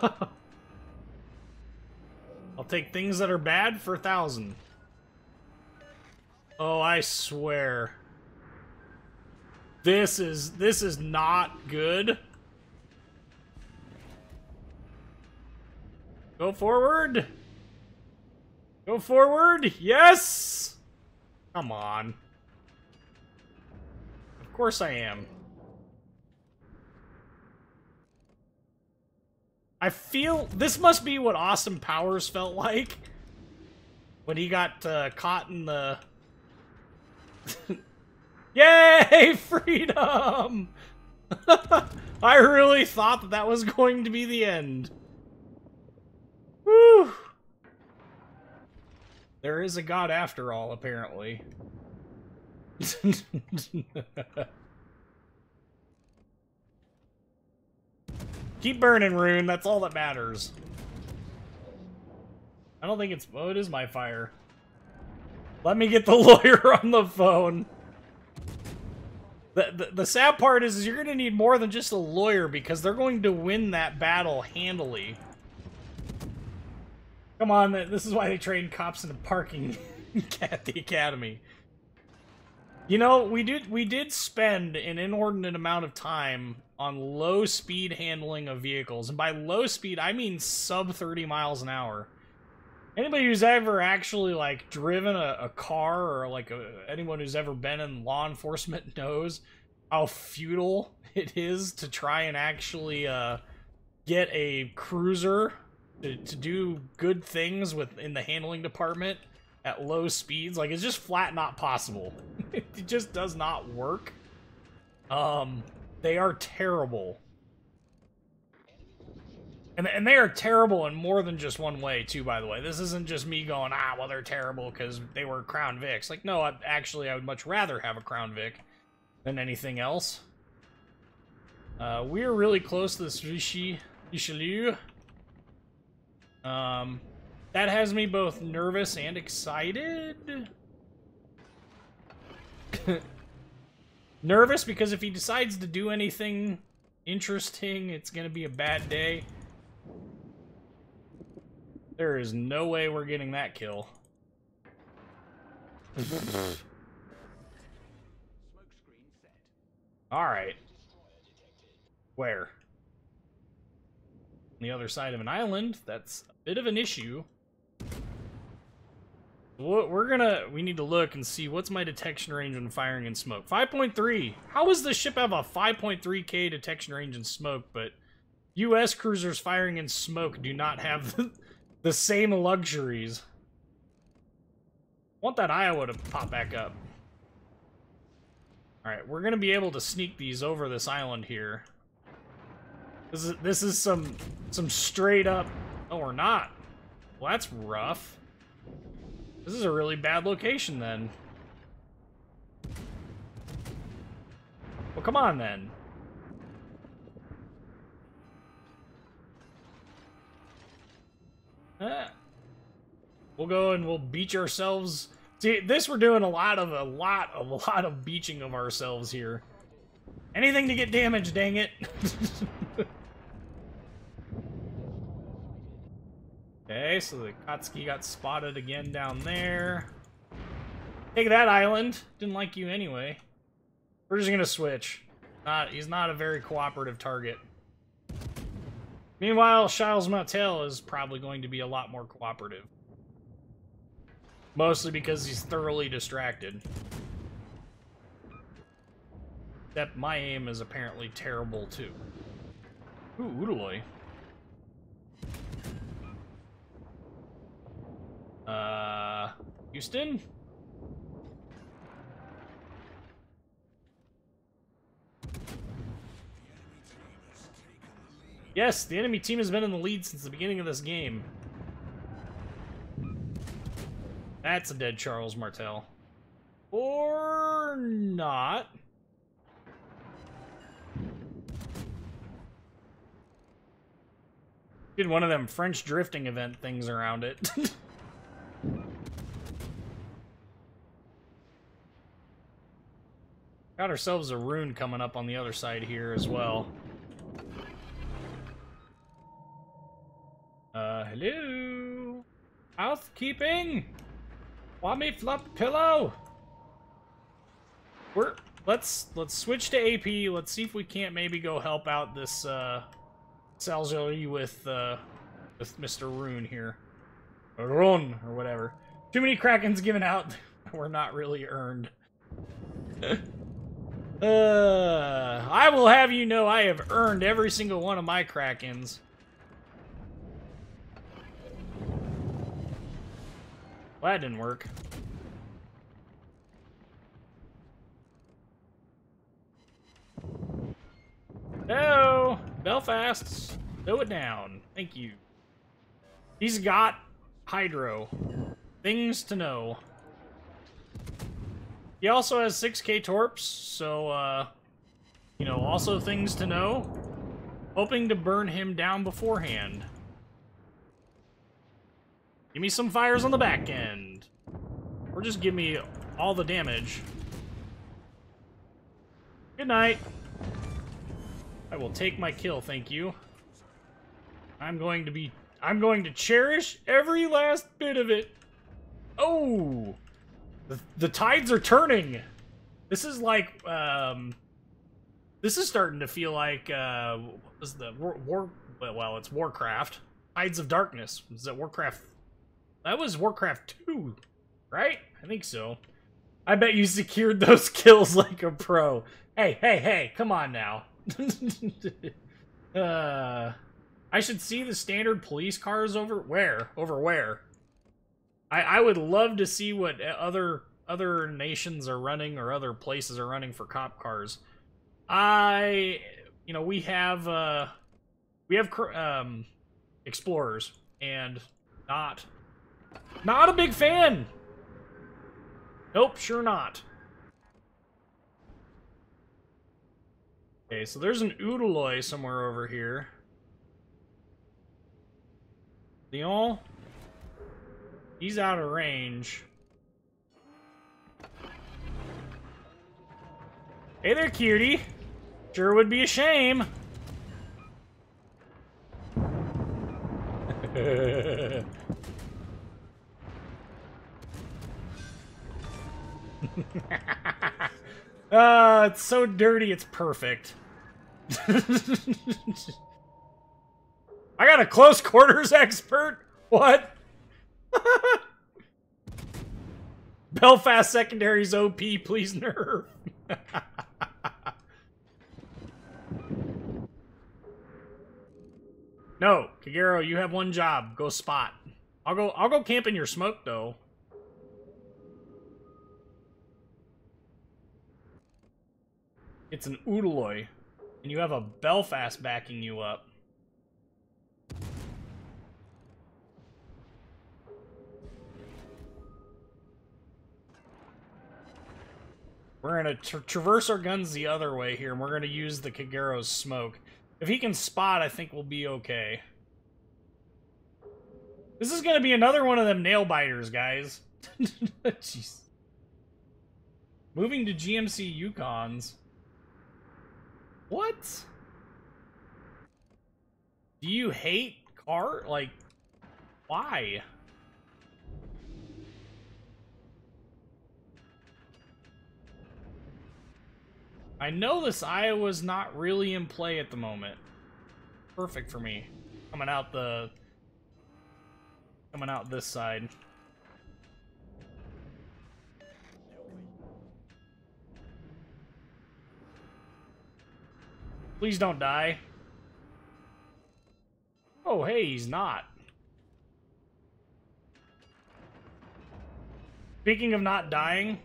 S2: I'll take things that are bad for 1,000. Oh, I swear. This is not good. Go forward. Go forward. Yes! Come on. Of course I am. I feel this must be what Austin Powers felt like when he got caught in the... Yay! Freedom! I really thought that that was going to be the end. Whew! There is a god after all, apparently. Keep burning, Rune. That's all that matters. I don't think it's... Oh, it is my fire. Let me get the lawyer on the phone. The sad part is you're going to need more than just a lawyer because they're going to win that battle handily. Come on, this is why they train cops in the parking at the academy. You know, we did spend an inordinate amount of time on low speed handling of vehicles. And by low speed, I mean sub 30 miles an hour. Anybody who's ever actually, like, driven a car, or, like, anyone who's ever been in law enforcement knows how futile it is to try and actually get a cruiser to do good things in the handling department at low speeds. Like, it's just flat not possible. It just does not work. They are terrible. And they are terrible in more than just one way, too, by the way. This isn't just me going, well, they're terrible because they were Crown Vics. Like, no, I would much rather have a Crown Vic than anything else. We're really close to this Richelieu. That has me both nervous and excited. Nervous because if he decides to do anything interesting, it's gonna be a bad day. There is no way we're getting that kill. Alright. Where? On the other side of an island, that's a bit of an issue. We need to look and see what's my detection range when firing in smoke. 5.3. How does the ship have a 5.3K detection range in smoke, but U.S. cruisers firing in smoke do not have the same luxuries? I want that Iowa to pop back up. Alright, we're gonna be able to sneak these over this island here. This is some straight up... Oh, we're not. Well, that's rough. This is a really bad location, then. Well, come on, then. We'll go and we'll beach ourselves. See, this we're doing a lot of beaching of ourselves here. Anything to get damaged, dang it. Okay, so the Akatsuki got spotted again down there. Take that island. Didn't like you anyway. We're just gonna switch. He's not a very cooperative target. Meanwhile, Charles Martel is probably going to be a lot more cooperative. Mostly because he's thoroughly distracted. Except my aim is apparently terrible, too. Ooh, Udaloy. Houston? Yes, the enemy team has been in the lead since the beginning of this game. That's a dead Charles Martel. Or not. Did one of them French drifting event things around it. Got ourselves a rune coming up on the other side here as well. Hello? Housekeeping? Wami flop pillow? Let's switch to AP. Let's see if we can't maybe go help out this Salzili with Mr. Rune here. Rune or whatever. Too many Krakens given out were not really earned. I will have you know I have earned every single one of my Krakens. Well, that didn't work. No! Belfast! Slow it down. Thank you. He's got Hydro. Things to know. He also has 6k torps, so, you know, also things to know. Hoping to burn him down beforehand. Give me some fires on the back end. Or just give me all the damage. Good night. I will take my kill, thank you. I'm going to cherish every last bit of it. Oh! The tides are turning! This is like, this is starting to feel like, what was the, well, it's Warcraft. Tides of Darkness. Was that Warcraft? That was Warcraft 2, right? I think so. I bet you secured those kills like a pro. Hey, come on now. I should see the standard police cars over where? Over where? I would love to see what other nations are running or other places are running for cop cars. You know, we have explorers and not a big fan. Nope, sure not. Okay, so there's an Udaloy somewhere over here. Leon? He's out of range. Hey there, cutie. Sure would be a shame. It's so dirty, it's perfect. I got a close quarters expert? What? Belfast secondary's OP, please nerf. No, Kagero, you have one job. Go spot. I'll go camp in your smoke though. It's an Udaloy, and you have a Belfast backing you up. We're gonna traverse our guns the other way here, and we're gonna use the Kagero's smoke. If he can spot, I think we'll be okay. This is gonna be another one of them nail biters, guys. Jeez. Moving to GMC Yukons. What? Do you hate car? Like, why? I know this Iowa's not really in play at the moment. Perfect for me. Coming out this side. Please don't die. Oh, hey, he's not. Speaking of not dying,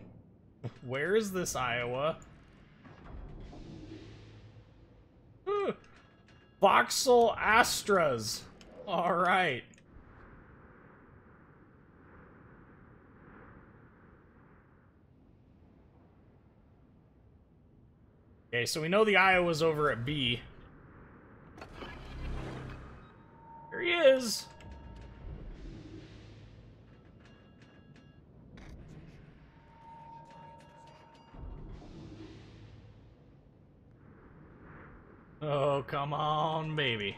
S2: where is this Iowa? Voxel Astras. All right. Okay, so we know the Iowa's over at B. There he is. Oh, come on, baby.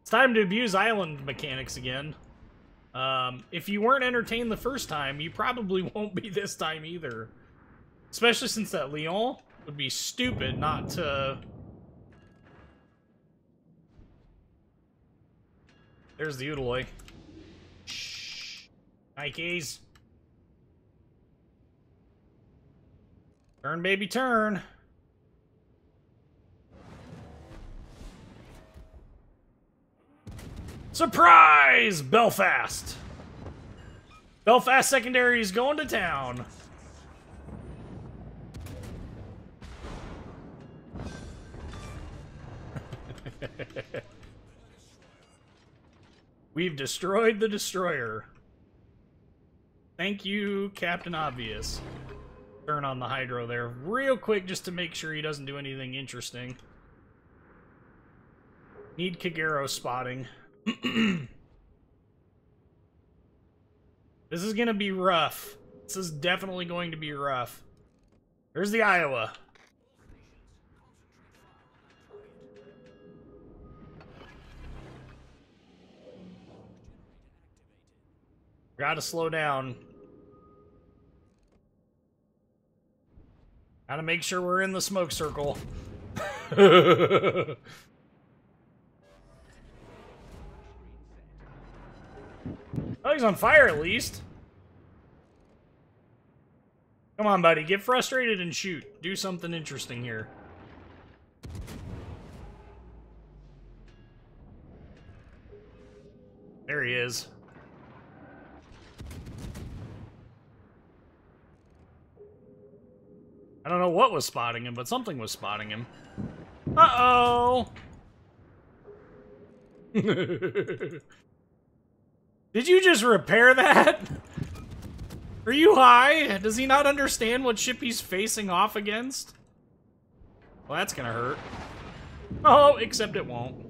S2: It's time to abuse island mechanics again. If you weren't entertained the first time, you probably won't be this time either. Especially since that Lyon would be stupid not to... There's the Udaloy. Shh. Nikes. Turn, baby, turn. Surprise! Belfast! Belfast secondary is going to town. We've destroyed the destroyer. Thank you, Captain Obvious. Turn on the hydro there real quick just to make sure he doesn't do anything interesting. Need Kagero spotting. This is gonna be rough. This is definitely going to be rough. There's the Iowa. Gotta slow down. Gotta make sure we're in the smoke circle. Oh, he's on fire at least. Come on, buddy. Get frustrated and shoot. Do something interesting here. There he is. I don't know what was spotting him, but something was spotting him. Uh-oh! Did you just repair that? Are you high? Does he not understand what ship he's facing off against? Well, that's gonna hurt. Oh, except it won't.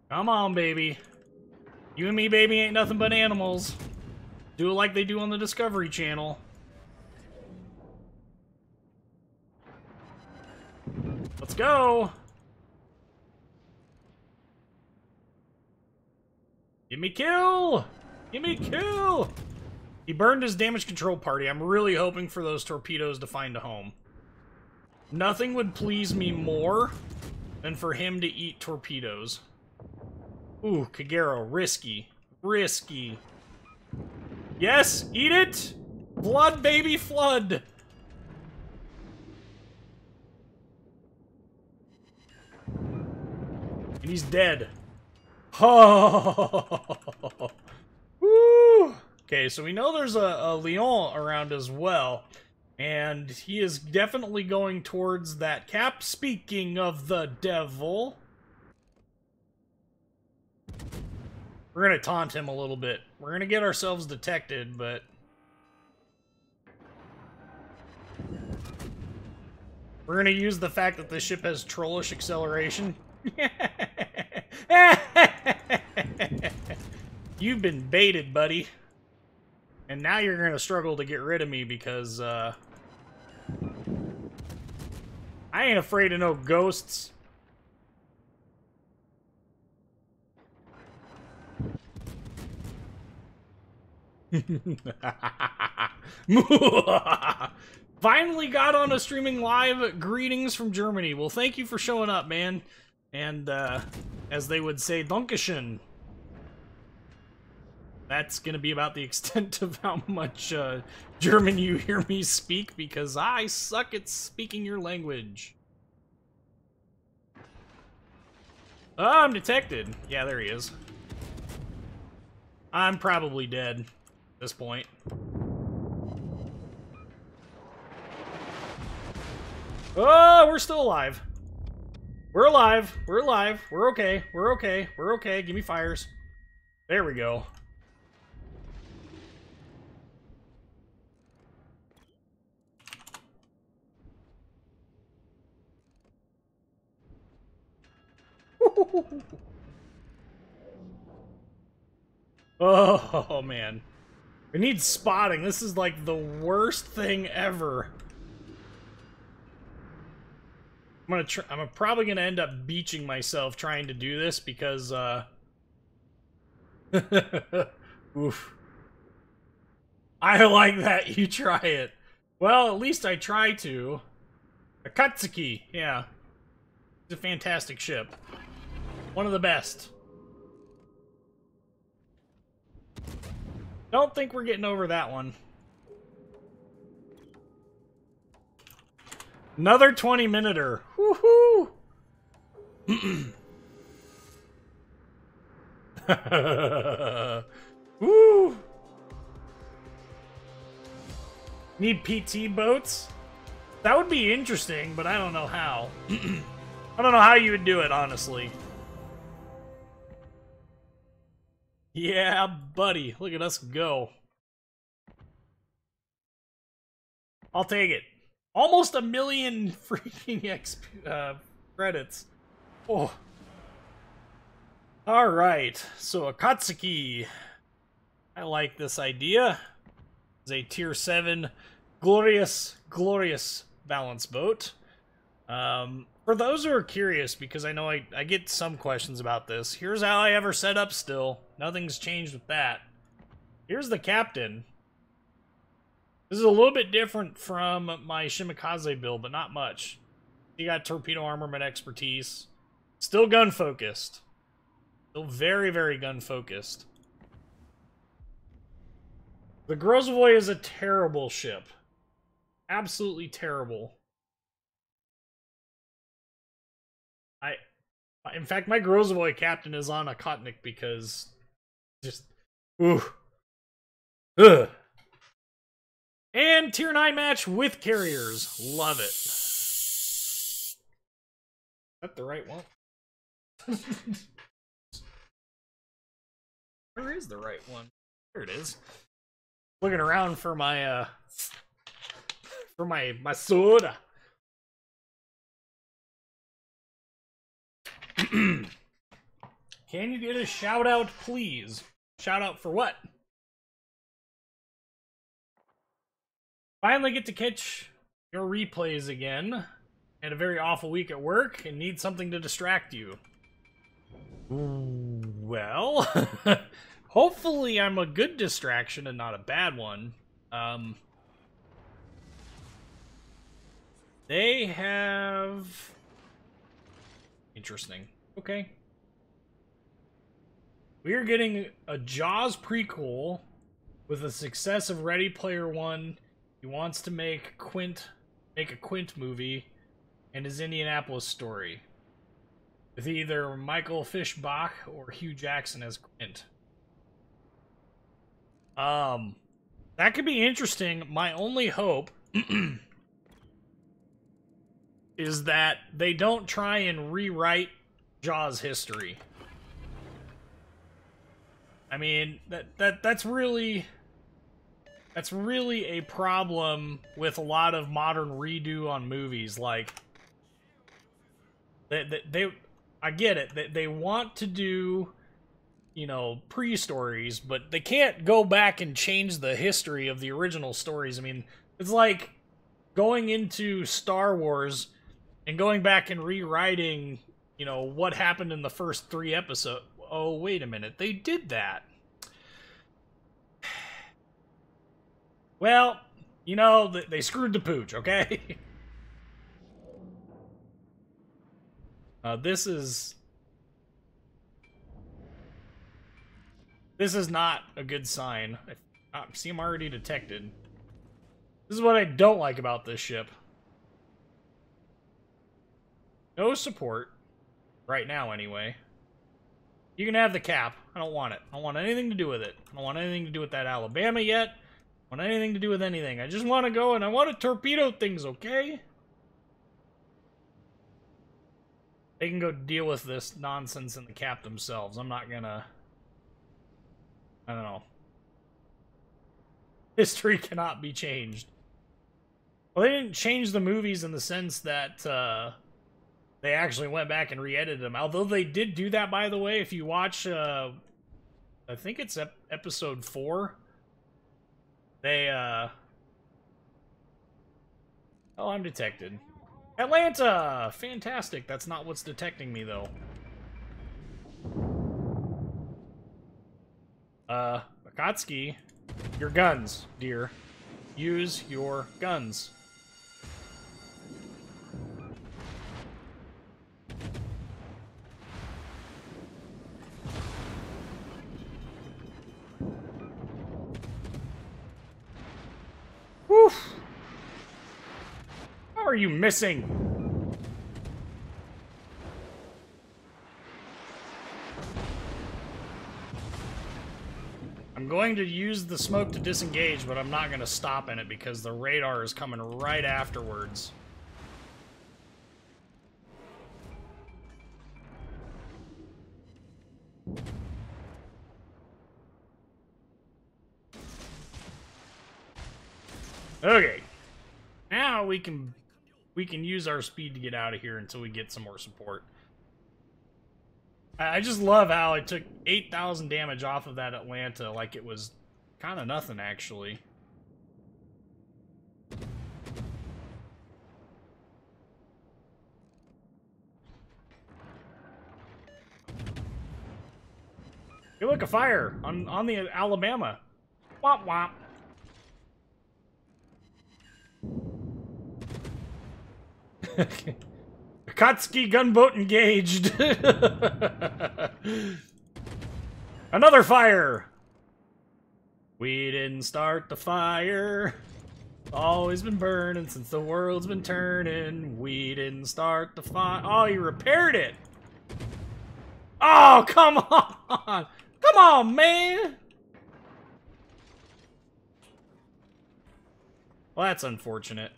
S2: Come on, baby. You and me, baby, ain't nothing but animals. Do it like they do on the Discovery Channel. Let's go! Give me kill! Give me kill! He burned his damage control party. I'm really hoping for those torpedoes to find a home. Nothing would please me more than for him to eat torpedoes. Ooh, Kagero, risky. Risky. Yes, eat it! Flood, baby, flood! And he's dead. Oh! Woo! Okay, so we know there's a Lyon around as well. And he is definitely going towards that cap. Speaking of the devil... We're gonna taunt him a little bit. We're gonna get ourselves detected, but... We're gonna use the fact that this ship has trollish acceleration. You've been baited, buddy. And now you're gonna struggle to get rid of me because, I ain't afraid of no ghosts. Finally got on a streaming live. Greetings from Germany. Well, thank you for showing up, man. And, as they would say, Dankeschön. That's gonna be about the extent of how much, German you hear me speak, because I suck at speaking your language. Oh, I'm detected. Yeah, there he is. I'm probably dead at this point. Oh, we're still alive. We're alive. We're alive. We're okay. We're okay. We're okay. Give me fires. There we go. Oh, man. We need spotting. This is like the worst thing ever. I'm probably gonna end up beaching myself trying to do this because, oof. I like that you try it. Well, at least I try to. Akatsuki, yeah. It's a fantastic ship. One of the best. Don't think we're getting over that one. Another 20-minuter. Woohoo! Woo! Need PT boats? That would be interesting, but I don't know how. I don't know how you would do it, honestly. Yeah, buddy. Look at us go. I'll take it. Almost 1 million freaking credits. Oh. Alright, so Akatsuki. I like this idea. It's a tier 7 glorious balance boat. For those who are curious, because I know I get some questions about this, here's how I ever set up still. Nothing's changed with that. Here's the captain. This is a little bit different from my Shimikaze build, but not much. You got torpedo armament expertise. Still gun-focused. Still very, very gun-focused. The Grozavoy is a terrible ship. Absolutely terrible. In fact, my Grozavoy captain is on Akatsuki because... just... ooh. Ugh. And tier 9 match with carriers. Love it. Is that the right one? Where is the right one? There it is. Looking around for my my soda. Can you get a shout out, please? Shout out for what? Finally get to catch your replays again. Had a very awful week at work and need something to distract you. Well, hopefully I'm a good distraction and not a bad one. They have... interesting. Okay. We are getting a Jaws prequel with the success of Ready Player One. He wants to make a Quint movie and his Indianapolis story with either Michael Fischbach or Hugh Jackson as Quint. That could be interesting. My only hope is that they don't try and rewrite Jaws history. I mean, that's really a problem with a lot of modern redo on movies. Like, I get it. They want to do, you know, pre-stories, but they can't go back and change the history of the original stories. I mean, it's like going into Star Wars and going back and rewriting, you know, what happened in the first 3 episodes. Oh, wait a minute. They did that. Well, you know, they screwed the pooch, okay? This is not a good sign. See, I'm already detected. This is what I don't like about this ship. No support. Right now, anyway. You can have the cap. I don't want it. I don't want anything to do with it. I don't want anything to do with that Alabama yet. I don't want anything to do with anything. I just want to go and I want to torpedo things, okay? They can go deal with this nonsense in the cap themselves. I'm not gonna... I don't know. History cannot be changed. Well, they didn't change the movies in the sense that they actually went back and re-edited them. Although they did do that, by the way. If you watch, I think it's episode 4. They, Oh, I'm detected. Atlanta! Fantastic. That's not what's detecting me, though. Akatsuki, your guns, dear. Use your guns. Woof! How are you missing? I'm going to use the smoke to disengage, but I'm not going to stop in it because the radar is coming right afterwards. Okay. Now we can use our speed to get out of here until we get some more support. I just love how I took 8,000 damage off of that Atlanta like it was kind of nothing, actually. Hey, look, a fire on the Alabama. Womp womp. Akatsuki gunboat engaged. Another fire. We didn't start the fire. Always been burning since the world's been turning. We didn't start the fire. Oh, you repaired it. Oh, come on. Come on, man. Well, that's unfortunate.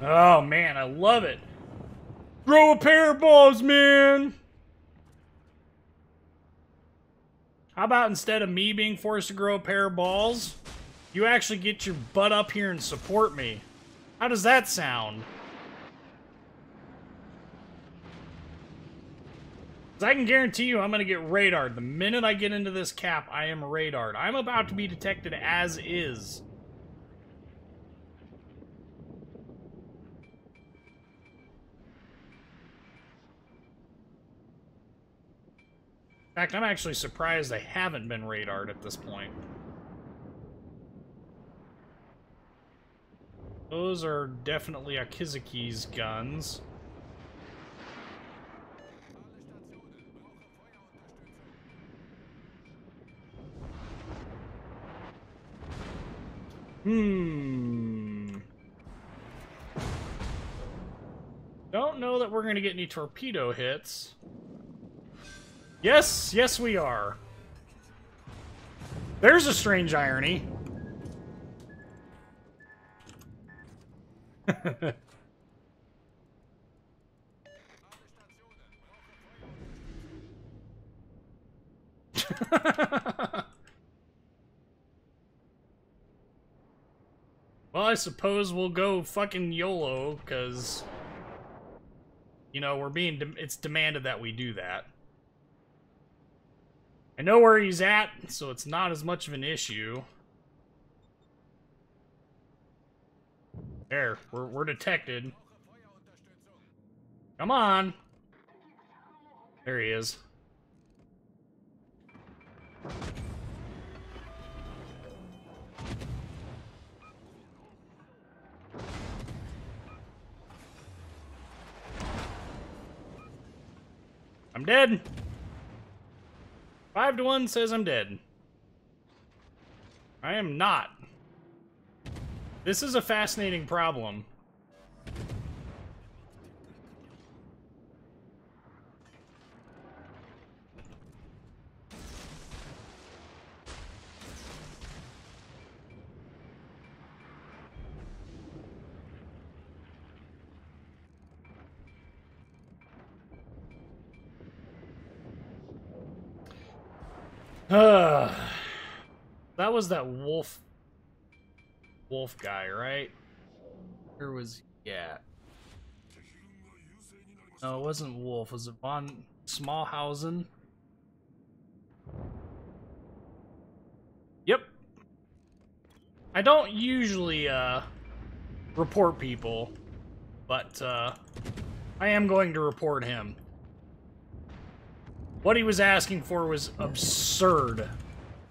S2: Oh, man, I love it. Throw a pair of balls, man. How about instead of me being forced to grow a pair of balls, you actually get your butt up here and support me? How does that sound? 'Cause I can guarantee you I'm going to get radared. The minute I get into this cap, I am radared. I'm about to be detected as is. In fact, I'm actually surprised I haven't been radared at this point. Those are definitely Akatsuki's guns. Don't know that we're going to get any torpedo hits. Yes, yes we are. There's a strange irony. I suppose we'll go fucking YOLO, because, you know, it's demanded that we do that. I know where he's at, so it's not as much of an issue. There, we're detected. Come on. There he is. I'm dead. 5-1 says I'm dead. I am not. This is a fascinating problem. That was that wolf guy, right? Where was he at? No, it wasn't Wolf. Was it von Smallhausen? Yep. I don't usually report people, but I am going to report him. What he was asking for was absurd,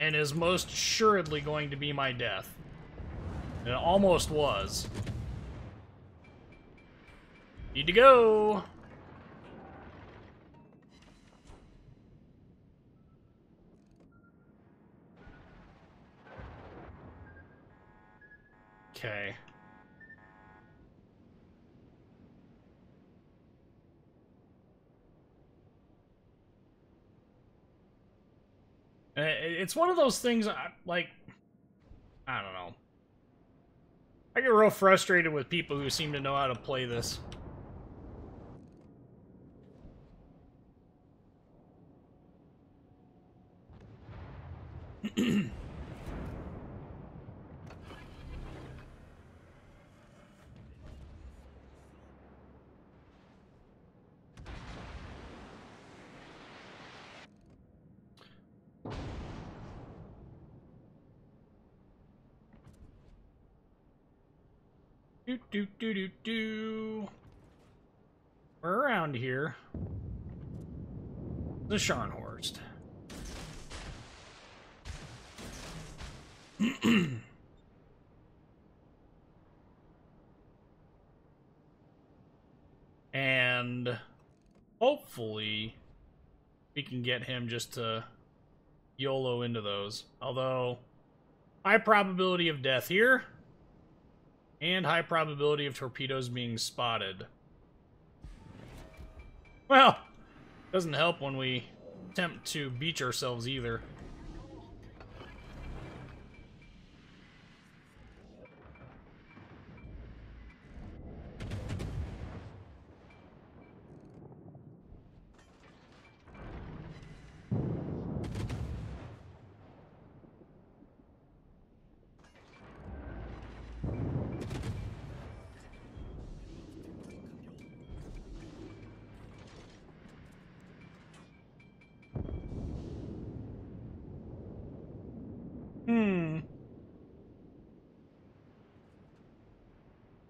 S2: and is most assuredly going to be my death. And it almost was. Need to go! Okay. It's one of those things, like, I don't know. I get real frustrated with people who seem to know how to play this. We're around here. The Scharnhorst. And hopefully we can get him just to YOLO into those. Although, high probability of death here. And high probability of torpedoes being spotted. Well, doesn't help when we attempt to beach ourselves either.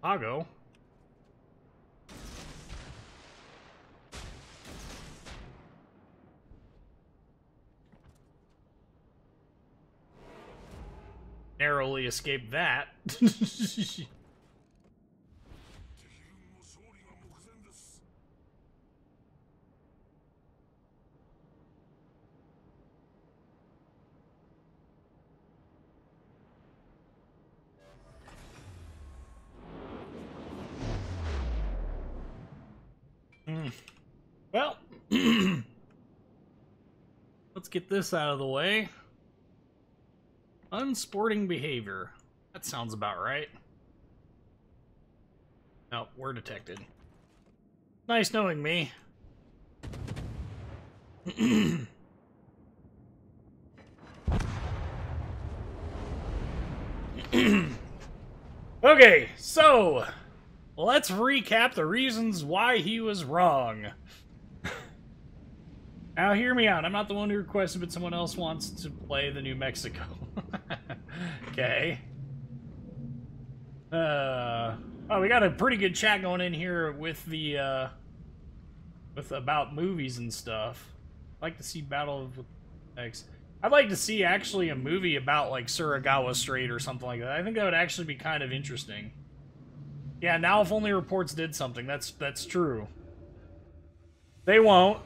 S2: I'll go. Narrowly escaped that. Well, let's get this out of the way. Unsporting behavior. That sounds about right. Nope, we're detected. Nice knowing me. Okay, so let's recap the reasons why he was wrong. Now, hear me out. I'm not the one who requested, but someone else wants to play the New Mexico. Okay. Oh, we got a pretty good chat going in here with the, with about movies and stuff. I'd like to see Battle of X. I'd like to see, actually, a movie about, like, Suragawa Strait or something like that. I think that would actually be kind of interesting. Yeah, now if only reports did something. That's true. They won't,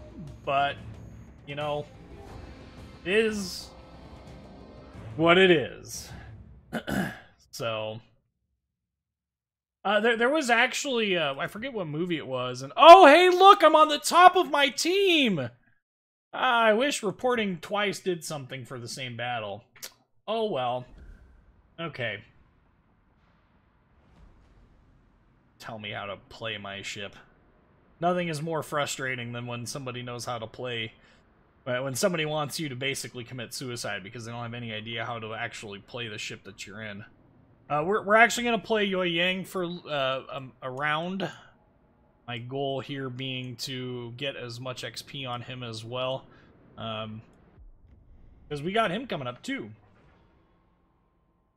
S2: but, you know, it is what it is. So, there was actually, I forget what movie it was, and oh, hey, look, I'm on the top of my team! I wish reporting twice did something for the same battle. Oh, well. Okay. Tell me how to play my ship. Nothing is more frustrating than when somebody knows how to play. When somebody wants you to basically commit suicide because they don't have any idea how to actually play the ship that you're in. We're actually going to play Yoi Yang for a round. My goal here being to get as much XP on him as well. Because we got him coming up too.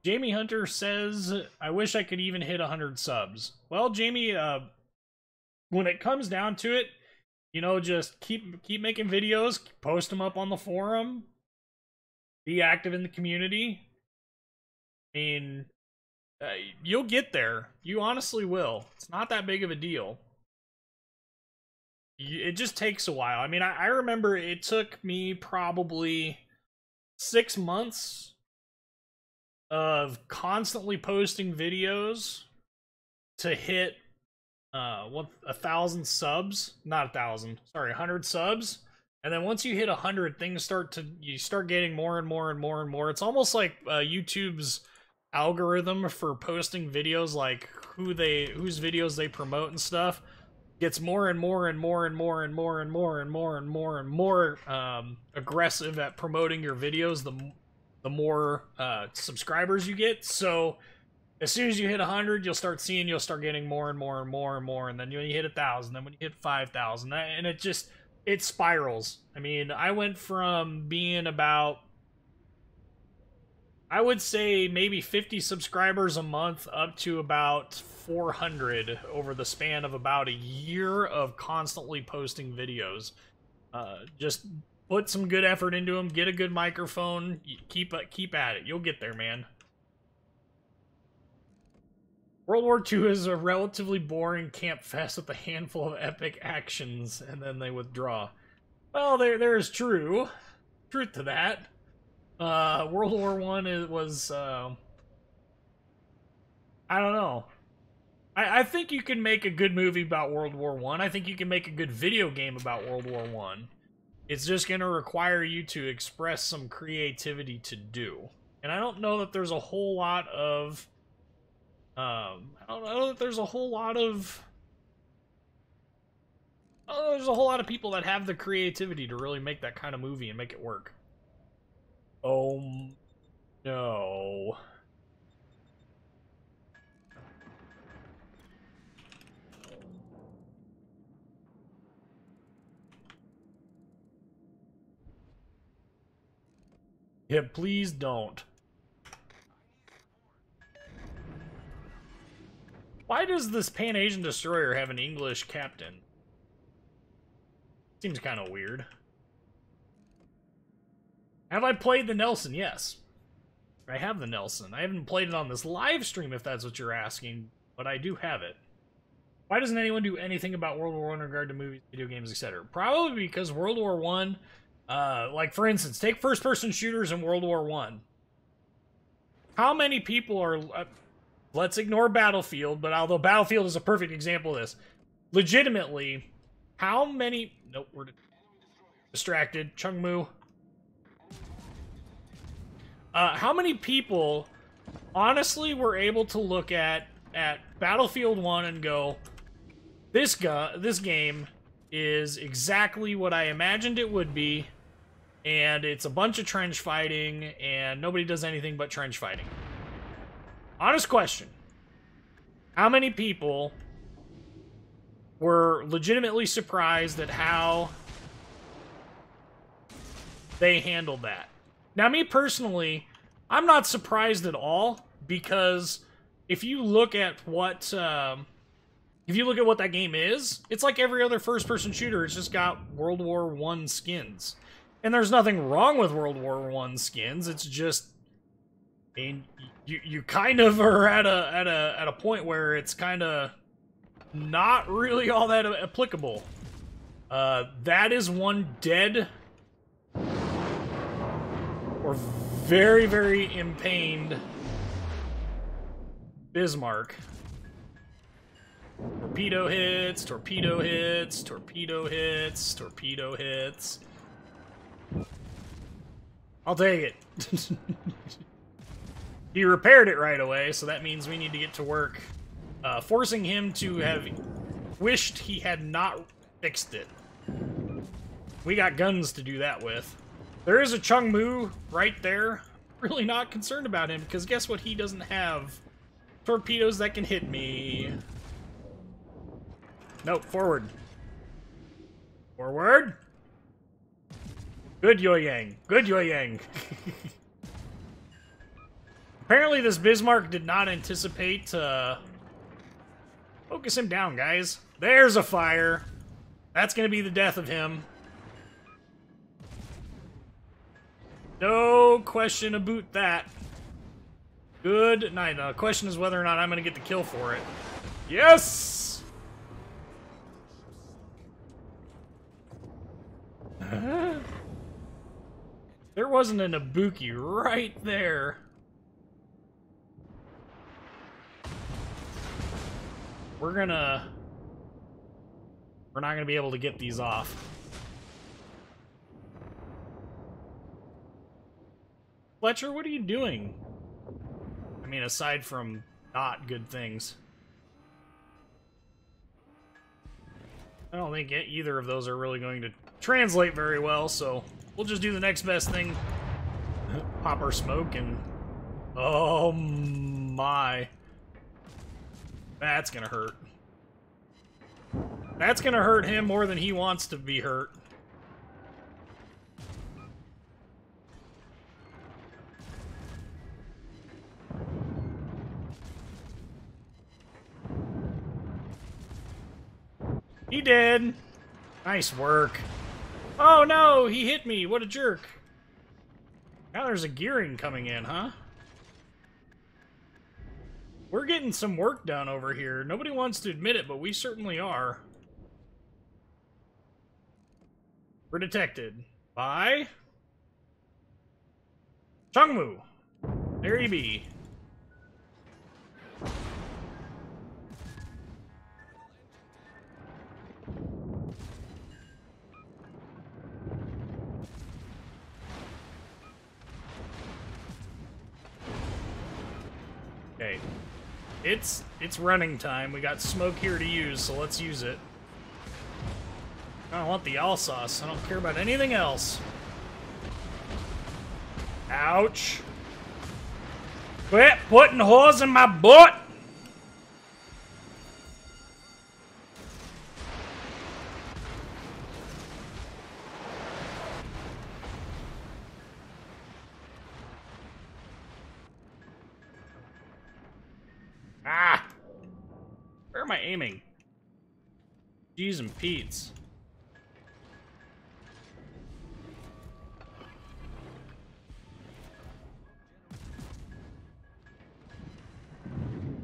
S2: Jamie Hunter says, I wish I could even hit 100 subs. Well, Jamie, when it comes down to it, you know, just keep making videos, post them up on the forum, be active in the community. I mean, you'll get there. You honestly will. It's not that big of a deal. It just takes a while. I mean, I remember it took me probably 6 months of constantly posting videos to hit 1,000 subs. Not 1,000. Sorry, 100 subs. And then once you hit 100, things you start getting more and more and more and more. It's almost like YouTube's algorithm for posting videos, like whose videos they promote and stuff, gets more and more and more and more and more and more and more and more and more aggressive at promoting your videos the more subscribers you get. So as soon as you hit 100, you'll start getting more and more and more and more, and then when you hit 1,000, then when you hit 5,000, and it spirals. I mean, I went from being about, I would say, maybe 50 subscribers a month up to about 400 over the span of about a year of constantly posting videos. Just put some good effort into them, get a good microphone, keep at it. You'll get there, man. World War II is a relatively boring camp fest with a handful of epic actions, and then they withdraw. Well, there's truth to that. World War I was, I don't know. I think you can make a good movie about World War I. I think you can make a good video game about World War I. It's just going to require you to express some creativity to do. And I don't know that there's a whole lot of... there's a whole lot of people that have the creativity to really make that kind of movie and make it work. Oh, no. Yeah, please don't. Why does this Pan-Asian destroyer have an English captain? Seems kind of weird. Have I played the Nelson? Yes. I have the Nelson. I haven't played it on this live stream, if that's what you're asking, but I do have it. Why doesn't anyone do anything about World War I in regard to movies, video games, etc.? Probably because World War I, like, for instance, take first-person shooters in World War I. How many people are... let's ignore Battlefield, but although Battlefield is a perfect example of this, legitimately, how many... Nope, we're distracted. Chungmu. How many people honestly were able to look at Battlefield 1 and go, this game is exactly what I imagined it would be, and it's a bunch of trench fighting, and nobody does anything but trench fighting? Honest question. How many people were legitimately surprised at how they handled that? Now, me personally, I'm not surprised at all, because if you look at what that game is, it's like every other first-person shooter. It's just got World War I skins. And there's nothing wrong with World War I skins. It's just, I mean, you kind of are at a point where it's kind of not really all that applicable. That is one dead or very, very impained Bismarck. Torpedo hits, torpedo hits, torpedo hits, torpedo hits. I'll take it. He repaired it right away, so that means we need to get to work forcing him to have wished he had not fixed it. We got guns to do that with. There is a Chungmu right there. Really not concerned about him, because guess what? He doesn't have torpedoes that can hit me. Nope, forward. Forward. Good Yoyang. Good Yoyang. Apparently this Bismarck did not anticipate, focus him down, guys. There's a fire. That's gonna be the death of him. No question about that. Good night. The question is whether or not I'm gonna get the kill for it. Yes! There wasn't an Ibuki right there. We're not gonna be able to get these off. Fletcher, what are you doing? I mean, aside from not good things. I don't think either of those are really going to translate very well, so we'll just do the next best thing. Pop our smoke and... Oh my. That's gonna hurt. That's gonna hurt him more than he wants to be hurt. He did. Nice work. Oh no, he hit me. What a jerk. Now there's a gearing coming in, huh? We're getting some work done over here. Nobody wants to admit it, but we certainly are. We're detected by Chungmu. There he be. Okay. It's running time. We got smoke here to use, so let's use it. I don't want the Alsace. I don't care about anything else. Ouch. Quit putting holes in my butt! Ah! Where am I aiming? G's and Pete's.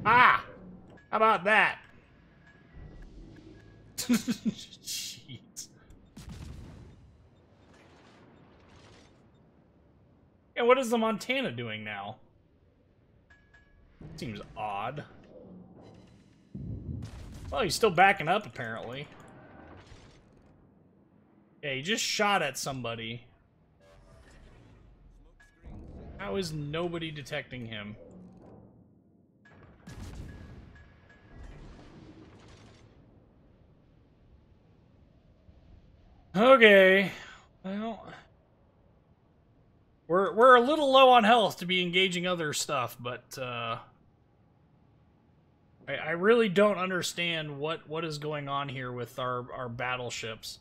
S2: Ah! How about that? Jeez. Yeah, what is the Montana doing now? Seems odd. Well, he's still backing up, apparently. Yeah, he just shot at somebody. How is nobody detecting him? Okay, well, we're a little low on health to be engaging other stuff, but I really don't understand what is going on here with our battleships.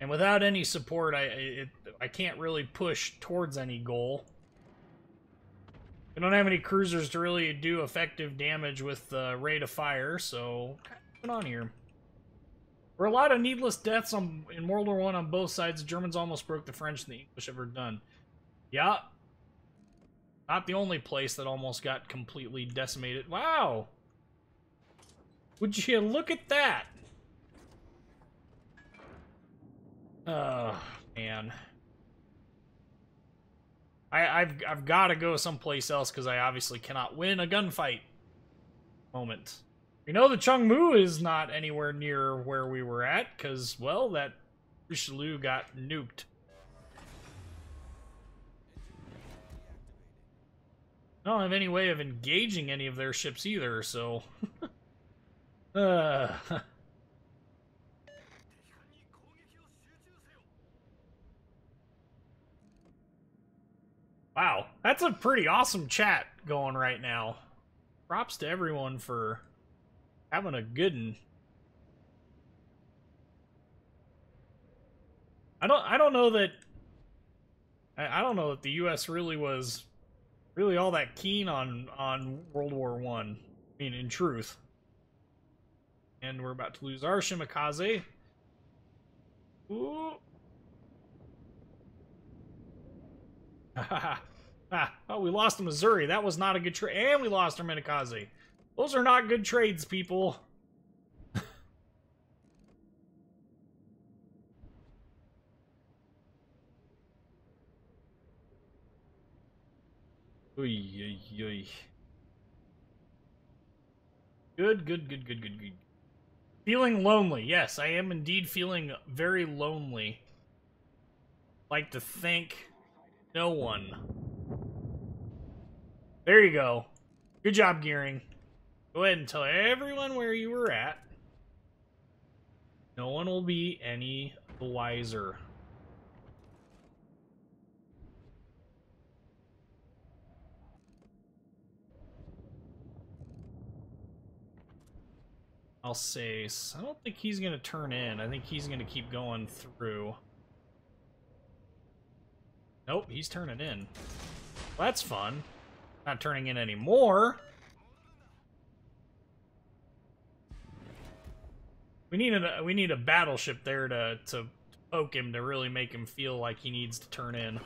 S2: And without any support, I can't really push towards any goal. We don't have any cruisers to really do effective damage with the rate of fire, so what's going on here? There were a lot of needless deaths in World War I on both sides. The Germans almost broke the French and the English ever done. Yeah. Not the only place that almost got completely decimated. Wow! Would you look at that? Oh, man. I've got to go someplace else because I obviously cannot win a gunfight. Moment. We know the Chungmu is not anywhere near where we were at because, well, that Richelieu got nuked. I don't have any way of engaging any of their ships either, so... Wow, that's a pretty awesome chat going right now. Props to everyone for having a good one. I don't know that the US really was all that keen on World War I. I mean, in truth. And we're about to lose our Shimakaze. Ooh. Oh, we lost the Missouri. That was not a good trade. And we lost our Minakaze. Those are not good trades, people. Oy, oy, oy. Good. Feeling lonely. Yes, I am indeed feeling very lonely. Like to thank no one. There you go. Good job, Gearing. Go ahead and tell everyone where you were at. No one will be any the wiser. I'll say, I don't think he's going to turn in. I think he's going to keep going through. Nope, he's turning in. Well, that's fun. Not turning in anymore. We need a battleship there to poke him, to really make him feel like he needs to turn in.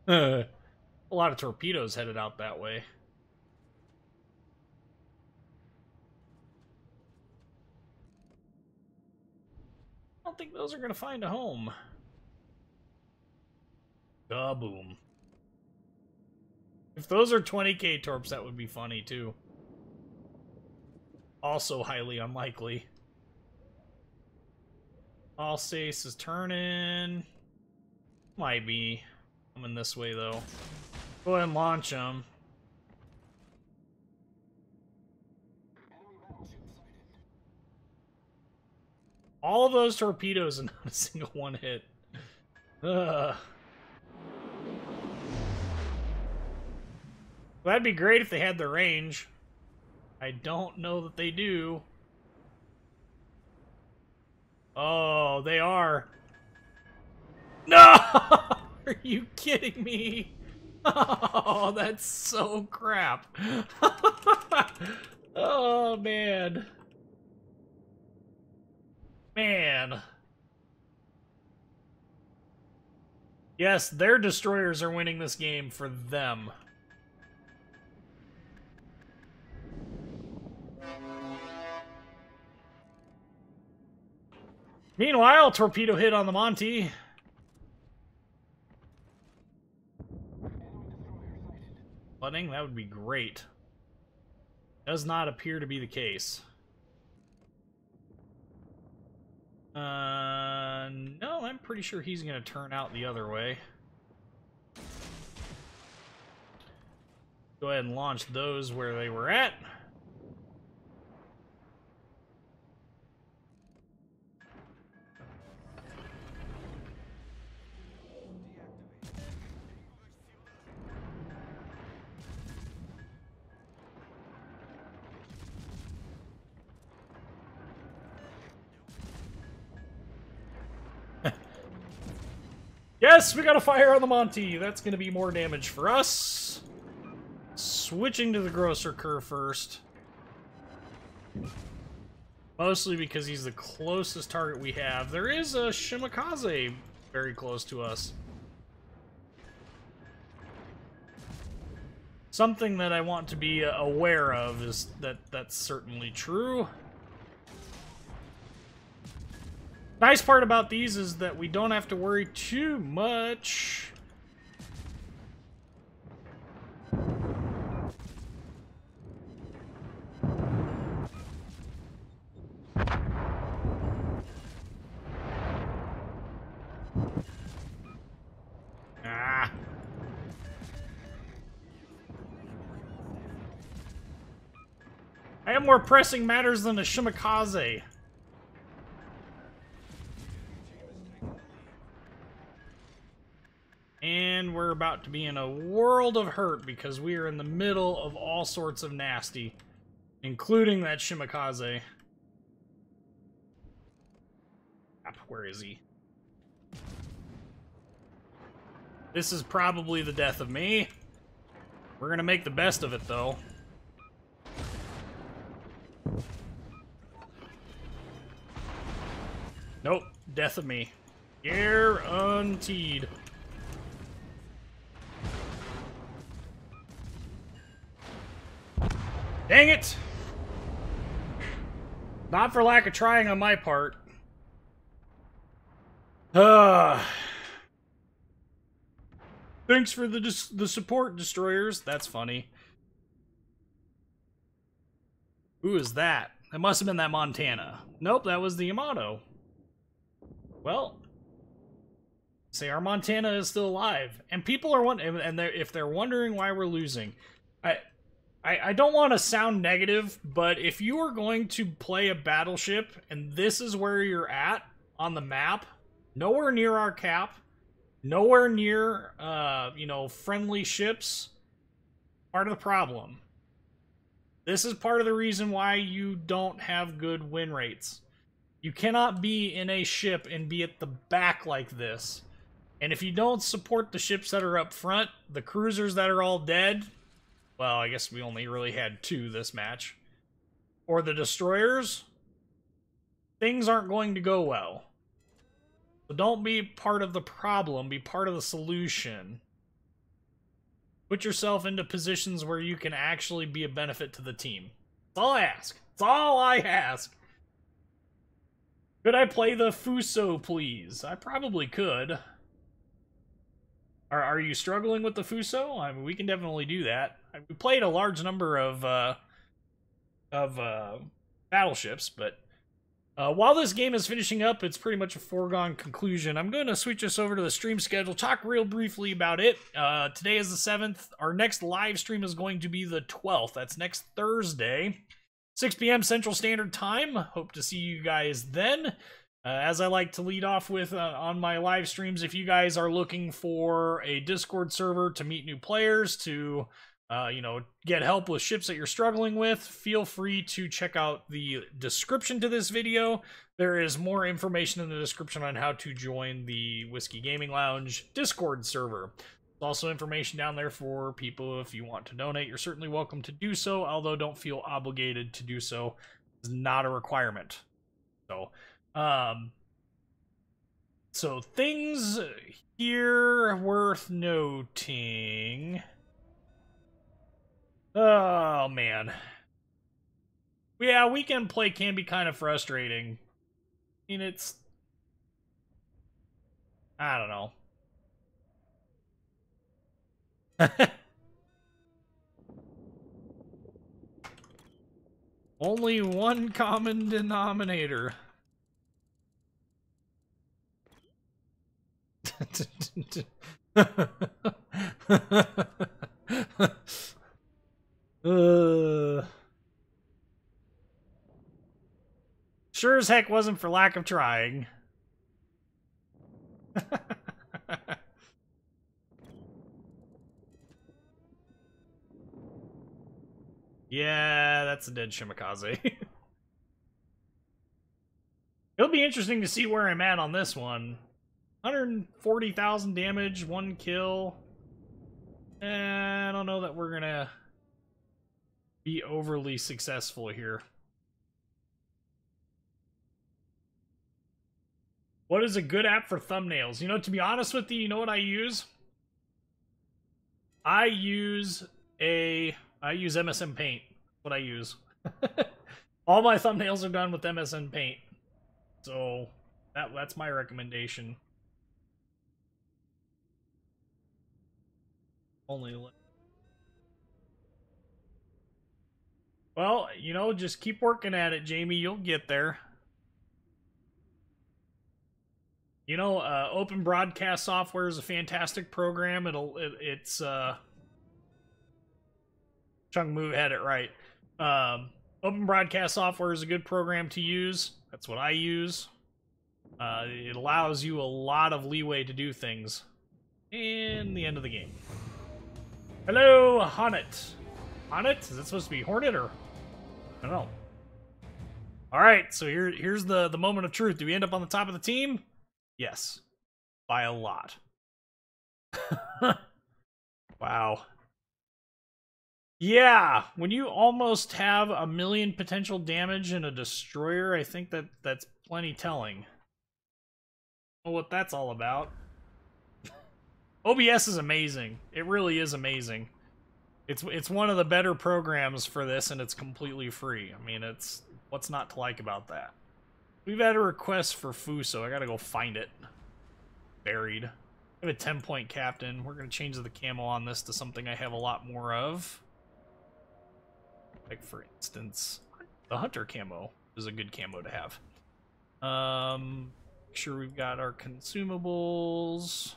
S2: A lot of torpedoes headed out that way. I don't think those are going to find a home. Kaboom. If those are 20k torps, that would be funny, too. Also highly unlikely. Alsace is turning. Might be coming this way, though. Go ahead and launch them. All of those torpedoes and not a single one hit. Ugh. That'd be great if they had the range. I don't know that they do. Oh, they are. No! Are you kidding me? Oh, that's so crap. Oh, man. Man. Yes, their destroyers are winning this game for them. Meanwhile, torpedo hit on the Monty. Flooding? That would be great. Does not appear to be the case. No, I'm pretty sure he's going to turn out the other way. Go ahead and launch those where they were at. Yes, we got a fire on the Monty. That's going to be more damage for us. Switching to the Grosser Kerr first. Mostly because he's the closest target we have. There is a Shimakaze very close to us. Something that I want to be aware of is that that's certainly true. Nice part about these is that we don't have to worry too much. Ah. I have more pressing matters than a Shimakaze. And we're about to be in a world of hurt because we are in the middle of all sorts of nasty, including that Shimakaze. Where is he? This is probably the death of me. We're gonna make the best of it, though. Nope, death of me. Guaranteed. Dang it! Not for lack of trying on my part. Thanks for the support, destroyers. That's funny. Who is that? It must have been that Montana. Nope, that was the Yamato. Well, say our Montana is still alive, and people are wondering, and if they're wondering why we're losing, I don't want to sound negative, but if you are going to play a battleship and this is where you're at on the map, nowhere near our cap, nowhere near, you know, friendly ships, part of the problem. This is part of the reason why you don't have good win rates. You cannot be in a ship and be at the back like this. And if you don't support the ships that are up front, the cruisers that are all dead, well, I guess we only really had 2 this match, or the destroyers, things aren't going to go well. So don't be part of the problem, be part of the solution. Put yourself into positions where you can actually be a benefit to the team. That's all I ask. That's all I ask. Could I play the Fuso, please? I probably could. Are you struggling with the Fuso? I mean, we can definitely do that. We played a large number of battleships, but while this game is finishing up, it's pretty much a foregone conclusion. I'm going to switch us over to the stream schedule, talk real briefly about it. Today is the 7th. Our next live stream is going to be the 12th. That's next Thursday, 6 p.m. Central Standard Time. Hope to see you guys then. As I like to lead off with on my live streams, if you guys are looking for a Discord server to meet new players, to you know, get help with ships that you're struggling with, feel free to check out the description to this video. There is more information in the description on how to join the Whiskey Gaming Lounge Discord server. There's also information down there for people if you want to donate. You're certainly welcome to do so, although don't feel obligated to do so. It's not a requirement. So things here worth noting. Oh, man. Yeah, weekend play can be kind of frustrating. I mean, it's... I don't know. Only one common denominator. Sure as heck wasn't for lack of trying. Yeah, that's a dead Shimakaze. It'll be interesting to see where I'm at on this one. 140,000 damage, 1 kill. I don't know that we're gonna be overly successful here. What is a good app for thumbnails? You know, to be honest with you, you know what I use? I use MSN Paint. What I use. All my thumbnails are done with MSN Paint. So that's my recommendation. Well, you know, just keep working at it, Jamie. You'll get there. You know, Open Broadcast Software is a fantastic program. It's Chung Moo had it right. Open Broadcast Software is a good program to use. That's what I use. It allows you a lot of leeway to do things. And the end of the game. Hello, Honnet. Honnet? Is it supposed to be Hornet or? I don't know. Alright, so here's the moment of truth. Do we end up on the top of the team? Yes. By a lot. Wow. Yeah, when you almost have 1 million potential damage in a destroyer, I think that's plenty telling. I don't know what that's all about. OBS is amazing. It really is amazing. It's one of the better programs for this, and it's completely free. I mean, it's what's not to like about that. We've had a request for Fuso. I gotta go find it. Buried. I have a 10-point captain. We're gonna change the camo on this to something I have a lot more of. Like, for instance, the Hunter camo is a good camo to have. Make sure we've got our consumables.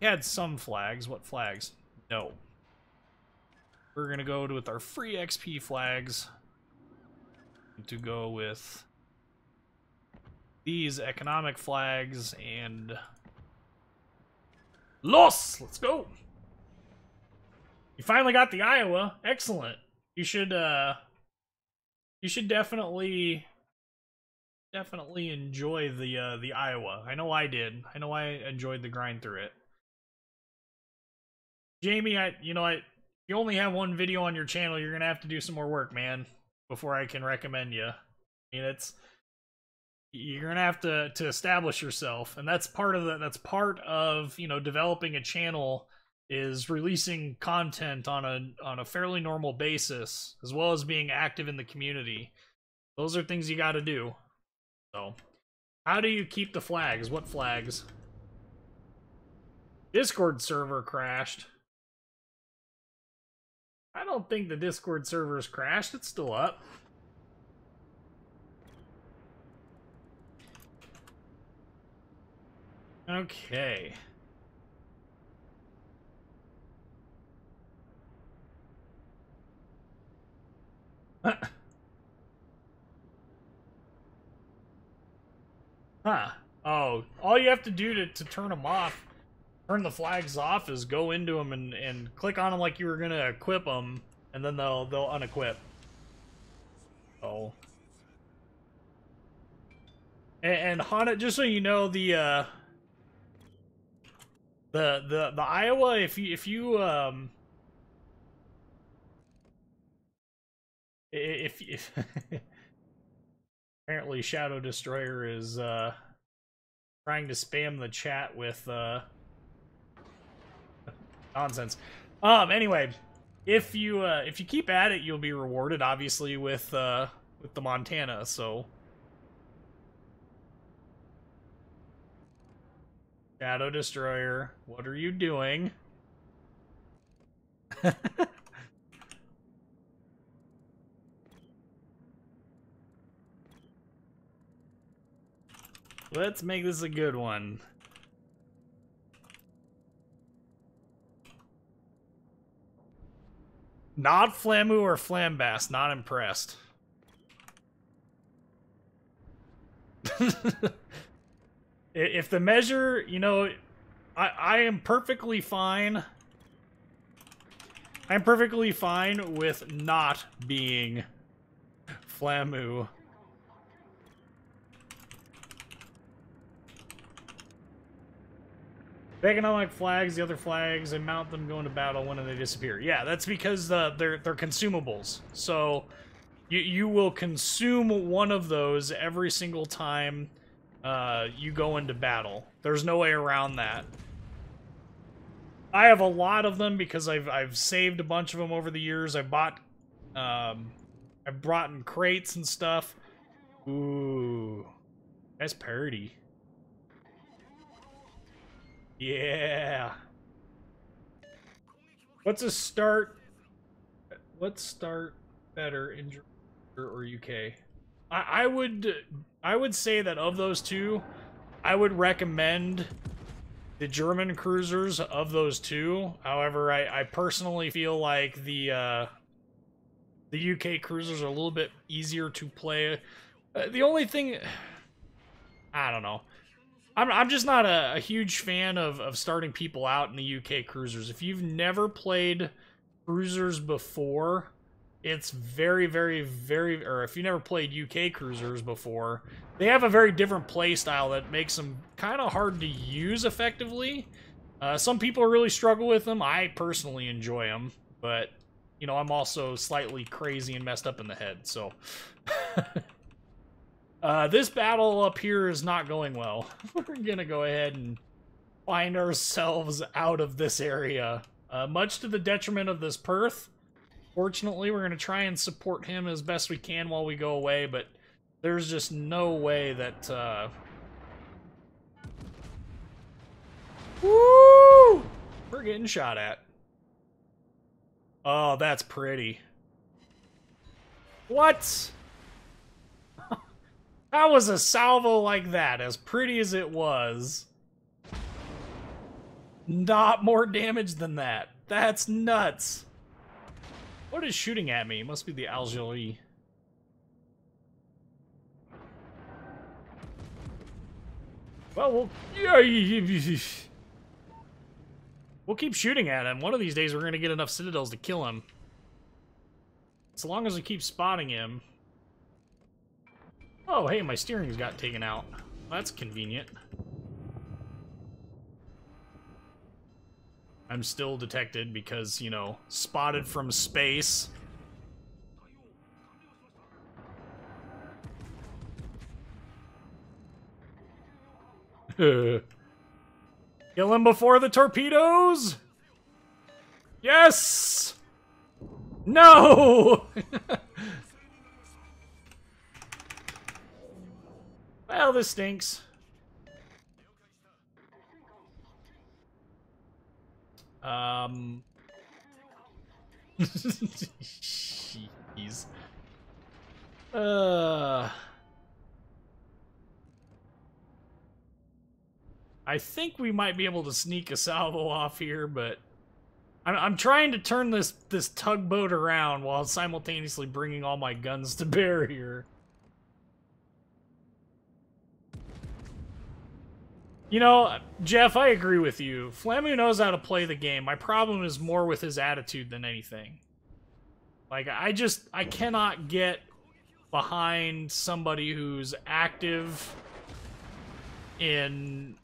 S2: We had some flags. What flags? No. We're gonna go with our free XP flags. To go with these economic flags and Los! Let's go! You finally got the Iowa. Excellent. You should definitely enjoy the Iowa. I know I did. I know I enjoyed the grind through it. Jamie, you only have one video on your channel. You're gonna have to do some more work, man, before I can recommend you. I mean, you're gonna have to establish yourself, and that's part of you know, developing a channel, is releasing content on a fairly normal basis, as well as being active in the community. Those are things you got to do. So, how do you keep the flags? What flags? Discord server crashed. I don't think the Discord server's crashed. It's still up. Okay. Huh. Oh, all you have to do to turn them off, turn the flags off, is go into them and click on them like you were gonna equip them, and then they'll unequip. Oh. And Hana, just so you know, the Iowa, if apparently Shadow Destroyer is trying to spam the chat with nonsense. Anyway, if you keep at it, you'll be rewarded, obviously, with the Montana. So, Shadow Destroyer, what are you doing? Let's make this a good one. Not Flamu or Flambast, not impressed. If the measure, you know, I am perfectly fine. I'm perfectly fine with not being Flamu. They can unlock flags, the other flags, and mount them, go into battle when they disappear. Yeah, that's because they're consumables. So you will consume one of those every single time you go into battle. There's no way around that. I have a lot of them because I've saved a bunch of them over the years. I've brought in crates and stuff. Ooh, that's parody. Yeah. Let's start better in Germany or UK. I would say that of those two, I would recommend the German cruisers of those two. However, I personally feel like the UK cruisers are a little bit easier to play. The only thing, I don't know. I'm just not a huge fan of starting people out in the UK cruisers. If you've never played cruisers before, it's very, very, very... Or if you never played UK cruisers before, they have a very different play style that makes them kind of hard to use effectively. Some people really struggle with them. I personally enjoy them, but, you know, I'm also slightly crazy and messed up in the head, so... This battle up here is not going well. We're gonna go ahead and find ourselves out of this area. Much to the detriment of this Perth. Fortunately, we're gonna try and support him as best we can while we go away, but there's just no way that, Woo! We're getting shot at. Oh, that's pretty. What? How was a salvo like that, as pretty as it was, not more damage than that? That's nuts. What is shooting at me? It must be the Algérie. Well, we'll keep shooting at him. One of these days we're going to get enough citadels to kill him. So long as we keep spotting him. Oh, hey, my steering's got taken out. That's convenient. I'm still detected because, you know, spotted from space. Kill him before the torpedoes! Yes! No! Well, this stinks. Jeez. I think we might be able to sneak a salvo off here, but I'm trying to turn this tugboat around while simultaneously bringing all my guns to bear here. You know, Jeff, I agree with you. Flamu knows how to play the game. My problem is more with his attitude than anything. Like, I cannot get behind somebody who's active in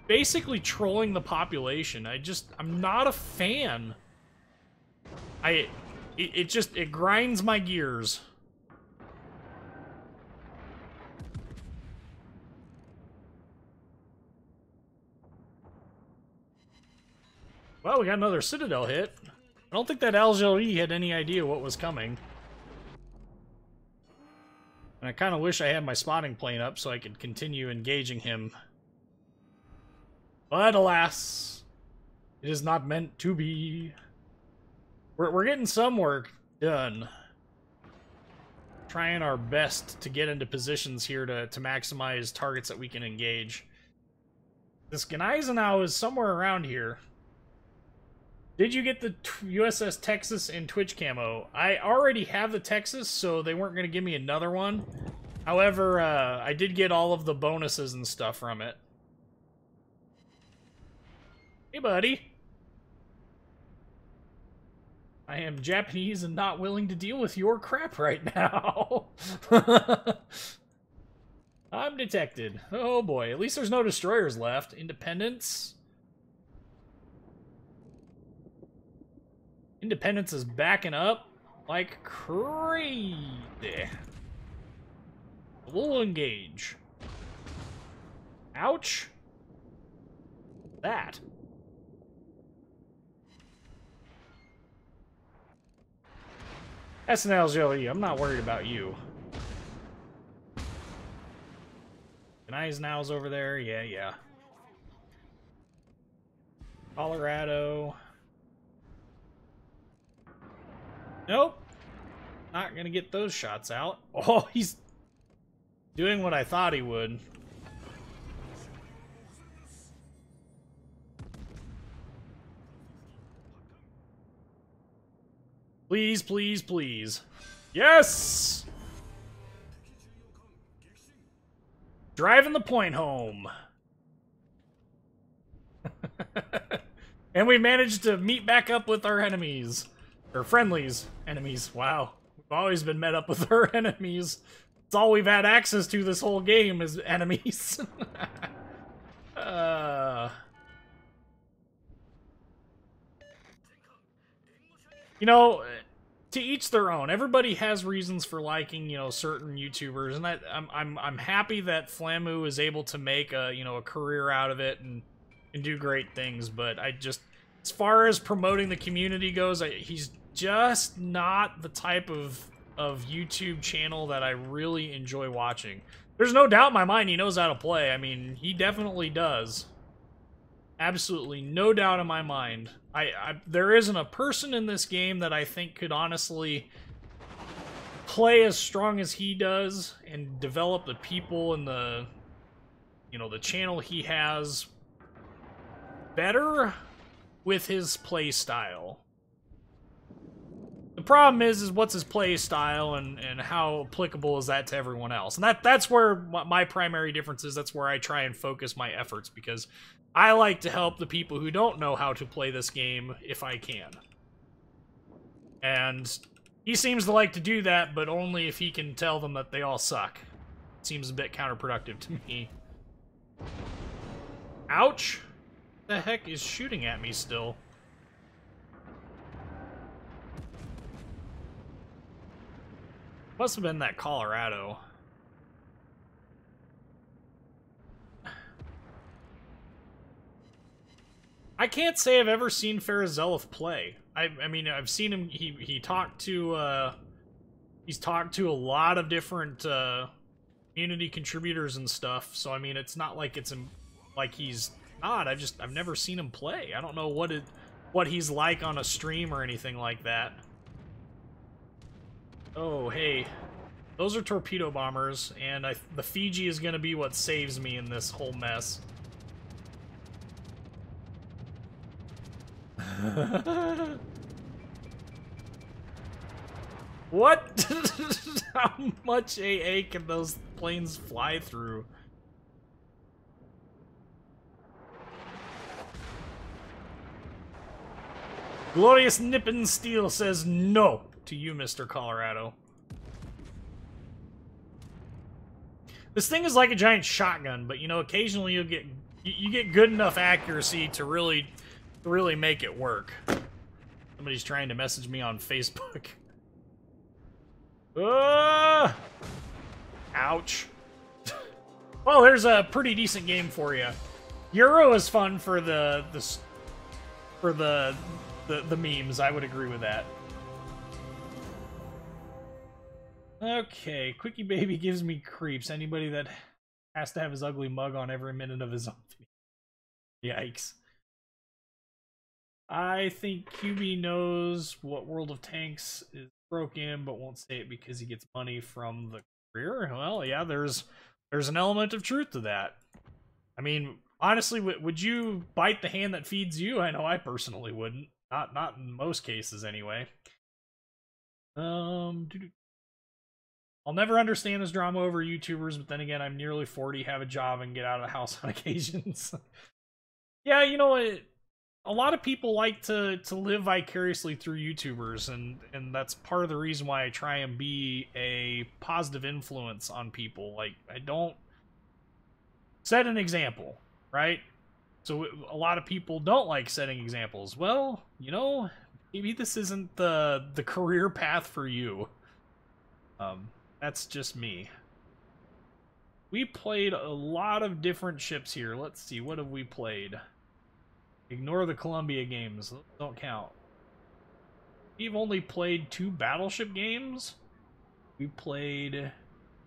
S2: basically trolling the population. I'm not a fan. It grinds my gears. Well, we got another Citadel hit. I don't think that Algérie had any idea what was coming. And I kind of wish I had my spotting plane up so I could continue engaging him. But alas, it is not meant to be. We're getting some work done. Trying our best to get into positions here to maximize targets that we can engage. This Gneisenau is somewhere around here. Did you get the USS Texas in Twitch camo? I already have the Texas, so they weren't going to give me another one. However, I did get all of the bonuses and stuff from it. Hey, buddy. I am Japanese and not willing to deal with your crap right now. I'm detected. Oh boy, at least there's no destroyers left. Independence. Independence is backing up like crazy. We'll engage. Ouch. That. SNL's I'm not worried about you. Eisenhower's over there. Yeah. Colorado. Nope. Not gonna get those shots out. Oh, he's doing what I thought he would. Please, please, please. Yes! Driving the point home. And we managed to meet back up with our enemies. Or friendlies. Enemies. Wow. We've always been met up with our enemies. It's all we've had access to this whole game is enemies. You know, to each their own. Everybody has reasons for liking, you know, certain YouTubers, and I'm happy that Flamu is able to make a, you know, a career out of it and do great things. But I just, as far as promoting the community goes, he's just not the type of YouTube channel that I really enjoy watching. There's no doubt in my mind he knows how to play. I mean, he definitely does. Absolutely no doubt in my mind. There isn't a person in this game that I think could honestly play as strong as he does and develop the people and the, you know, the channel he has better with his play style. The problem is what's his play style and how applicable is that to everyone else? And that's where my primary difference is. That's where I try and focus my efforts, because I like to help the people who don't know how to play this game if I can. And he seems to like to do that, but only if he can tell them that they all suck. It seems a bit counterproductive to me. Ouch! What the heck is shooting at me still? Must have been that Colorado. I can't say I've ever seen Farazelov play. I mean, I've seen him. He talked to. He's talked to a lot of different community contributors and stuff. So I mean, it's not like it's like he's not. I've never seen him play. I don't know what he's like on a stream or anything like that. Oh, hey. Those are torpedo bombers, and the Fiji is going to be what saves me in this whole mess. What? How much AA can those planes fly through? Glorious Nippon Steel says no to you, Mr. Colorado. This thing is like a giant shotgun, but you know, occasionally you get good enough accuracy to really make it work. Somebody's trying to message me on Facebook. Ouch. Well, there's a pretty decent game for you. Euro is fun for the memes. I would agree with that. Okay, Quickie Baby gives me creeps. Anybody that has to have his ugly mug on every minute of his own. Yikes. I think QB knows what World of Tanks is broken, but won't say it because he gets money from the career. Well, yeah, there's an element of truth to that. I mean, honestly, would you bite the hand that feeds you? I know I personally wouldn't. Not in most cases, anyway. I'll never understand this drama over YouTubers, but then again, I'm nearly 40, have a job, and get out of the house on occasions. Yeah, you know, a lot of people like to live vicariously through YouTubers, and that's part of the reason why I try and be a positive influence on people. Like, I don't set an example, right? So a lot of people don't like setting examples. Well, you know, maybe this isn't the career path for you. That's just me. We played a lot of different ships here. Let's see, what have we played? Ignore the Columbia games. Those don't count. We've only played 2 battleship games. We played...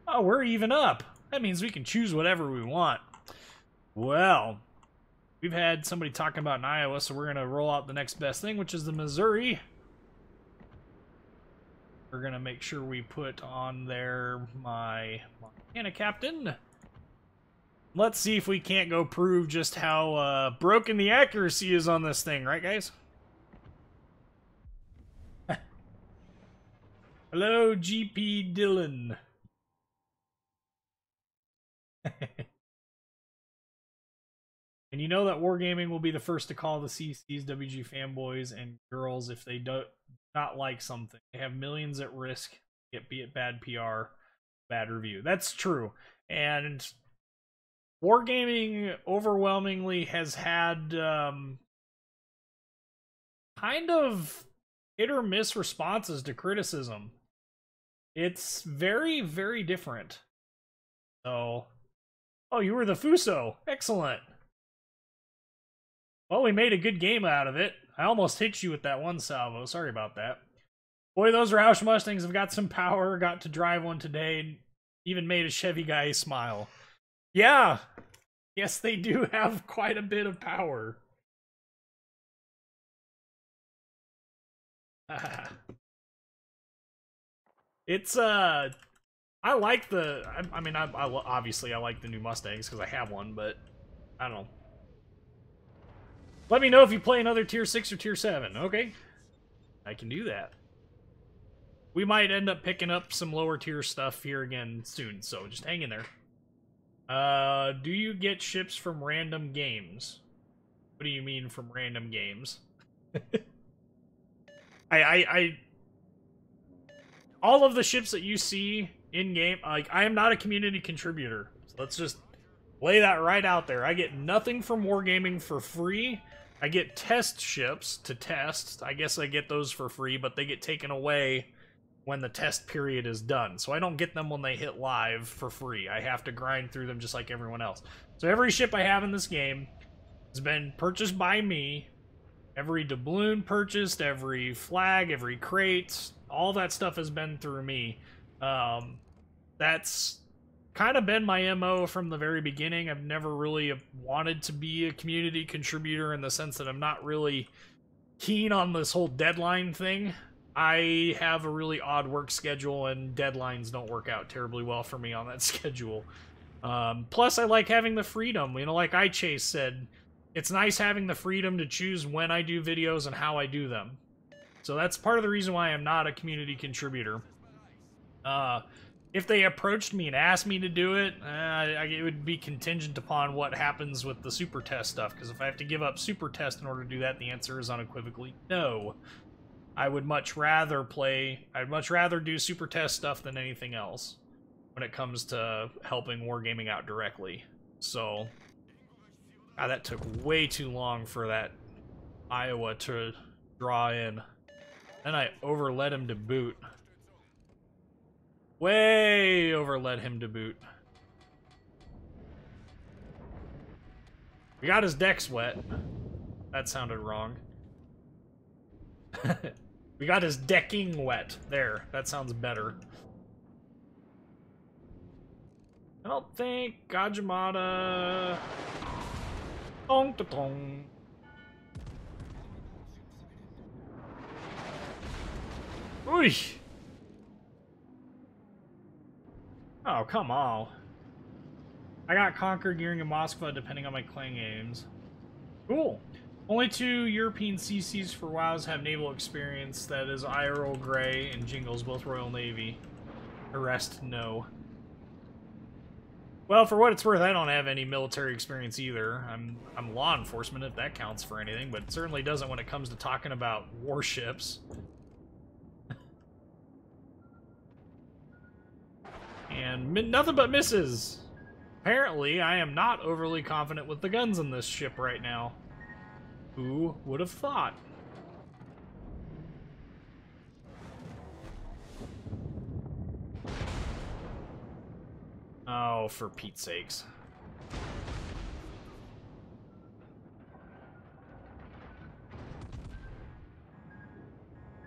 S2: Oh, we're even up. That means we can choose whatever we want. Well, we've had somebody talking about in Iowa, so we're going to roll out the next best thing, which is the Missouri. We're going to make sure we put on there my Montana captain. Let's see if we can't go prove just how broken the accuracy is on this thing, right, guys? Hello, GP Dylan. And you know that Wargaming will be the first to call the CC's WG fanboys and girls if they do not like something. They have millions at risk, be it bad PR, bad review. That's true. And Wargaming overwhelmingly has had kind of hit or miss responses to criticism. It's very, very different. So, oh, you were the Fuso. Excellent. Well, we made a good game out of it. I almost hit you with that one salvo. Sorry about that. Boy, those Roush Mustangs have got some power. Got to drive one today. Even made a Chevy guy smile. Yeah. Yes, they do have quite a bit of power. It's, I like the, I mean, obviously I like the new Mustangs because I have one, but I don't know. Let me know if you play another Tier 6 or Tier 7, okay? I can do that. We might end up picking up some lower tier stuff here again soon, so just hang in there. Do you get ships from random games? What do you mean from random games? All of the ships that you see in-game, like, I am not a community contributor. So let's just lay that right out there. I get nothing from Wargaming for free. I get test ships to test. I guess I get those for free, but they get taken away when the test period is done. So I don't get them when they hit live for free. I have to grind through them just like everyone else. So every ship I have in this game has been purchased by me. Every doubloon purchased, every flag, every crate, all that stuff has been through me. That's kind of been my MO from the very beginning. I've never really wanted to be a community contributor in the sense that I'm not really keen on this whole deadline thing. I have a really odd work schedule, and deadlines don't work out terribly well for me on that schedule. Plus, I like having the freedom. You know, like iChase said, it's nice having the freedom to choose when I do videos and how I do them. So that's part of the reason why I'm not a community contributor. If they approached me and asked me to do it, it would be contingent upon what happens with the super test stuff. Because if I have to give up super test in order to do that, the answer is unequivocally no. I would much rather do super test stuff than anything else when it comes to helping Wargaming out directly. So, that took way too long for that Iowa to draw in. Then I overled him to boot. Way overled him to boot. We got his decks wet. That sounded wrong. We got his decking wet. There, that sounds better. I don't think Gajimata... Tong-ta-tong. Ooh. Oh, come on. I got Conquer, Gearing, and Moskva depending on my clan games. Cool. Only 2 European CCs for WoWs have naval experience. That is Earl Grey and Jingles, both Royal Navy. The rest, no. Well, for what it's worth, I don't have any military experience either. I'm law enforcement, if that counts for anything, but it certainly doesn't when it comes to talking about warships. And nothing but misses. Apparently, I am not overly confident with the guns in this ship right now. Who would have thought? Oh, for Pete's sakes.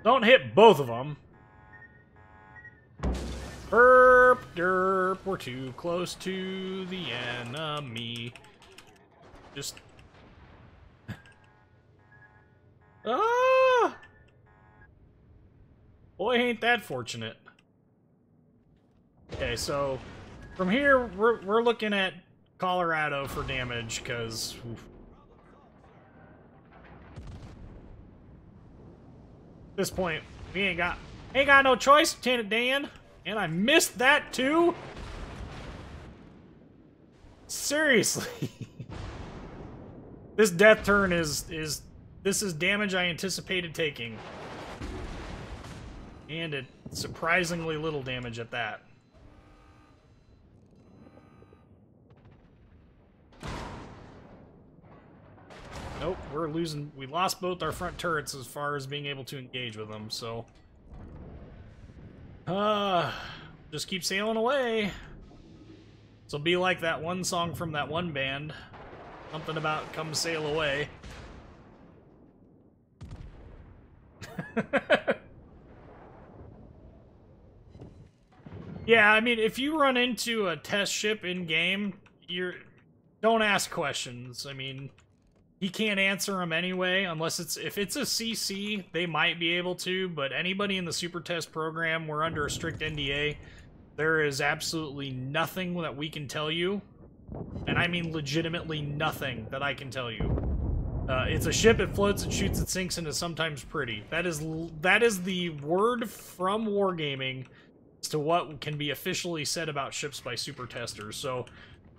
S2: Don't hit both of them. Burp, derp, we're too close to the enemy. Just... Ah! Boy, ain't that fortunate. Okay, so from here, we're looking at Colorado for damage, because... At this point, we ain't got no choice, Lieutenant Dan. And I missed that too? Seriously. This death turn is damage I anticipated taking. And it's surprisingly little damage at that. Nope, we're losing. We lost both our front turrets as far as being able to engage with them, so... just keep sailing away. This will be like that one song from that one band. Something about come sail away. Yeah, I mean, if you run into a test ship in-game, don't ask questions. I mean, he can't answer them anyway, unless if it's a CC, they might be able to, but anybody in the Super Test program, we're under a strict NDA. There is absolutely nothing that we can tell you, and I mean legitimately nothing that I can tell you. It's a ship, it floats, it shoots, it sinks, and is sometimes pretty. That is the word from Wargaming as to what can be officially said about ships by super testers. So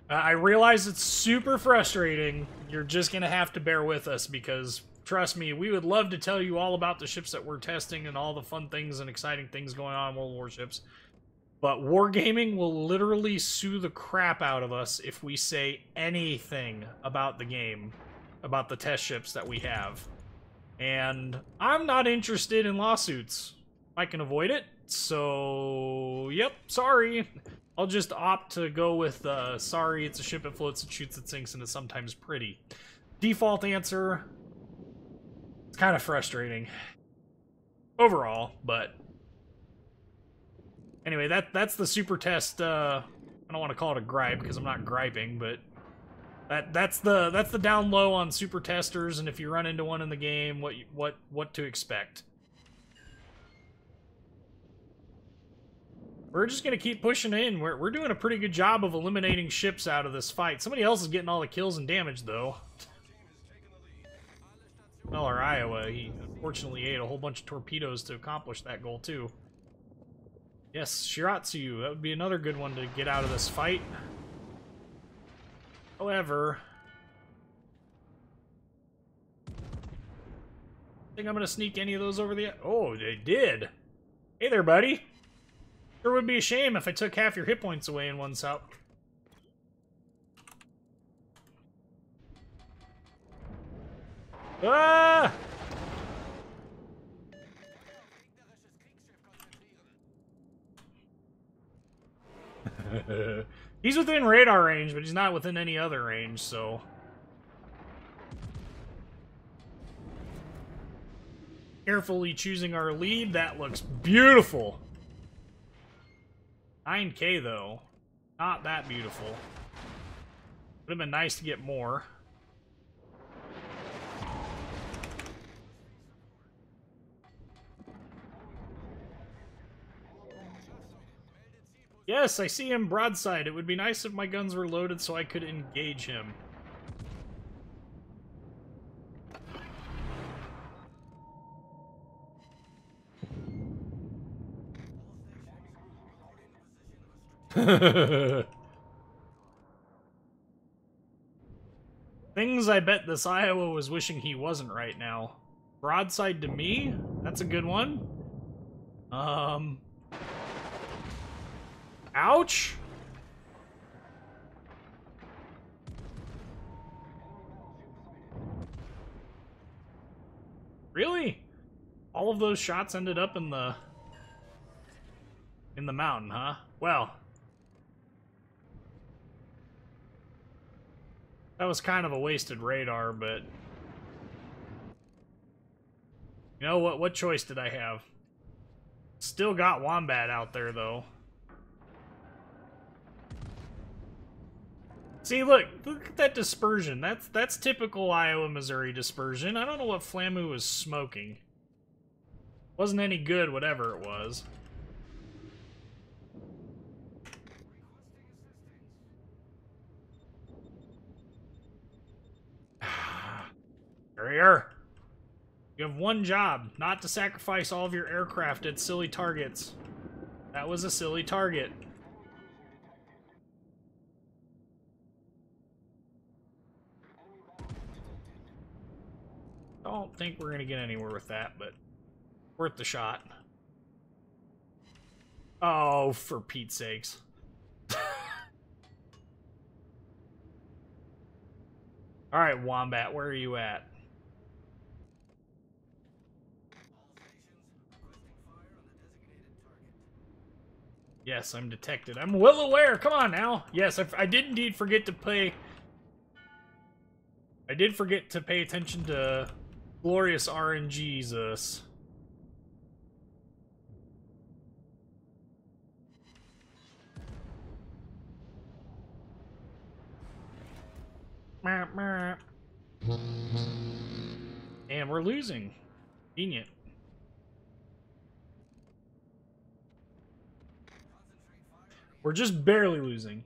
S2: I realize it's super frustrating. You're just gonna have to bear with us because, trust me, we would love to tell you all about the ships that we're testing and all the fun things and exciting things going on in World of Warships. But Wargaming will literally sue the crap out of us if we say anything about the game, about the test ships that we have. And I'm not interested in lawsuits. I can avoid it, so yep, sorry. I'll just opt to go with, sorry, it's a ship, it floats, it shoots, it sinks, and is sometimes pretty. Default answer, it's kind of frustrating. Overall, but... Anyway, that's the super test, I don't want to call it a gripe, because I'm not griping, but... That's the down low on super testers, and if you run into one in the game, what to expect. We're just gonna keep pushing in. We're doing a pretty good job of eliminating ships out of this fight. Somebody else is getting all the kills and damage, though. Well, our Iowa, he unfortunately ate a whole bunch of torpedoes to accomplish that goal, too. Yes, Shiratsu, that would be another good one to get out of this fight. However... think I'm gonna sneak any of those over the... Oh, they did! Hey there, buddy! Sure would be a shame if I took half your hit points away in one shot. Ah! He's within radar range, but he's not within any other range, so... Carefully choosing our lead, that looks beautiful! 9K, though. Not that beautiful. Would have been nice to get more. Yes, I see him broadside. It would be nice if my guns were loaded so I could engage him. Things I bet this Iowa was wishing he wasn't right now. Broadside to me? That's a good one. Ouch! Really? All of those shots ended up in the mountain, huh? Well, That was kind of a wasted radar, but... You know what? What choice did I have? Still got Wombat out there, though. See, look at that dispersion. That's typical Iowa, Missouri dispersion. I don't know what Flamu was smoking. Wasn't any good, whatever it was. Carrier! You have one job, not to sacrifice all of your aircraft at silly targets. That was a silly target. Don't think we're gonna get anywhere with that, but worth the shot. Oh, for Pete's sakes. Alright, Wombat, where are you at? Yes, I'm detected. I'm well aware. Come on now. Yes, I did indeed forget to pay... I did forget to pay attention to glorious RNG's. And we're losing. Convenient. We're just barely losing.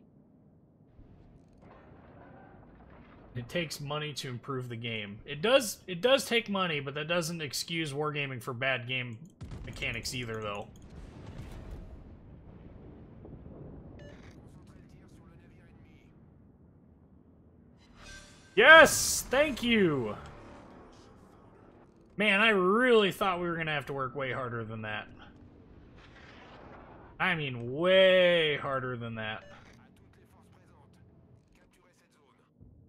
S2: It takes money to improve the game. It does take money, but that doesn't excuse wargaming for bad game mechanics either, though. Yes! Thank you! Man, I really thought we were gonna have to work way harder than that. I mean, way harder than that.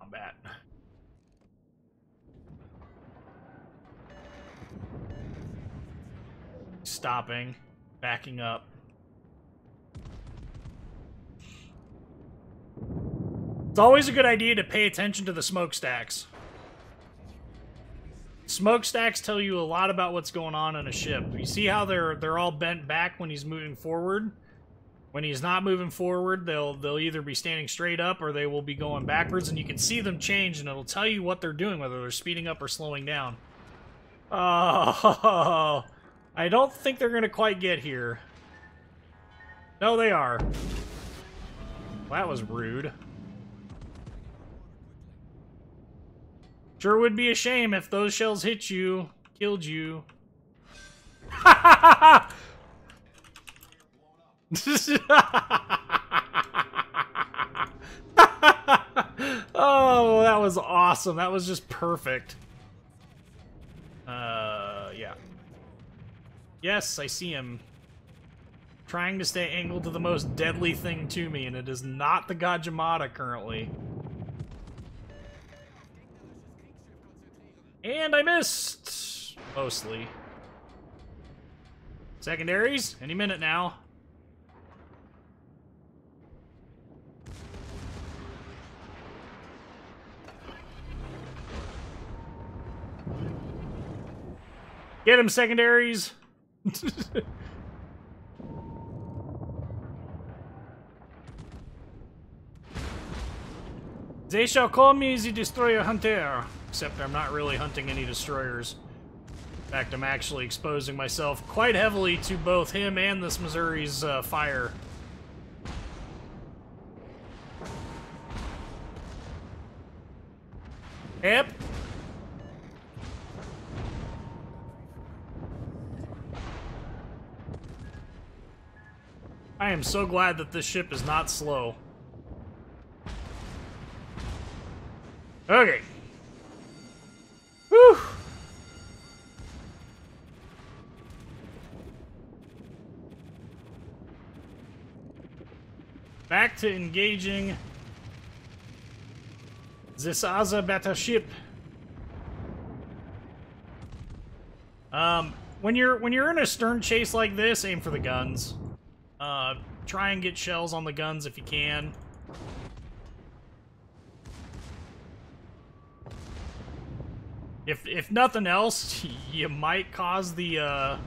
S2: Combat. Stopping. Backing up. It's always a good idea to pay attention to the smokestacks. Smokestacks tell you a lot about what's going on in a ship. You see how they're all bent back when he's moving forward? When he's not moving forward, they'll either be standing straight up or they will be going backwards, and you can see them change, and it'll tell you what they're doing, whether they're speeding up or slowing down. Oh, I don't think they're gonna quite get here. No, they are. Well, that was rude. Sure would be a shame if those shells hit you, killed you. Oh, that was awesome. That was just perfect. Yeah. Yes, I see him. Trying to stay angled to the most deadly thing to me, and it is not the god Yamato currently. And I missed! Mostly. Secondaries? Any minute now. Get him, secondaries! They shall call me the Destroyer Hunter. Except I'm not really hunting any destroyers. In fact, I'm actually exposing myself quite heavily to both him and this Missouri's fire. Yep. I am so glad that this ship is not slow. Okay. Whew. Back to engaging this other battleship. When you're in a stern chase like this, aim for the guns. Try and get shells on the guns if you can. If nothing else, you might cause the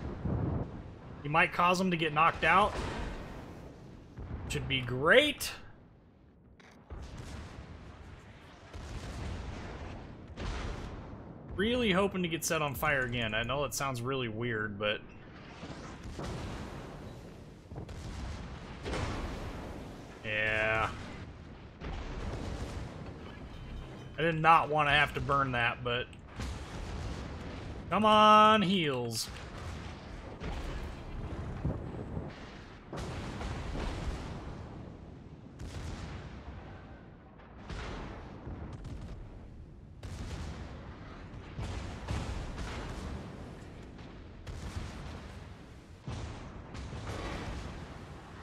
S2: you might cause them to get knocked out. Should be great. Really hoping to get set on fire again. I know it sounds really weird, but yeah. I did not want to have to burn that, but come on, heals.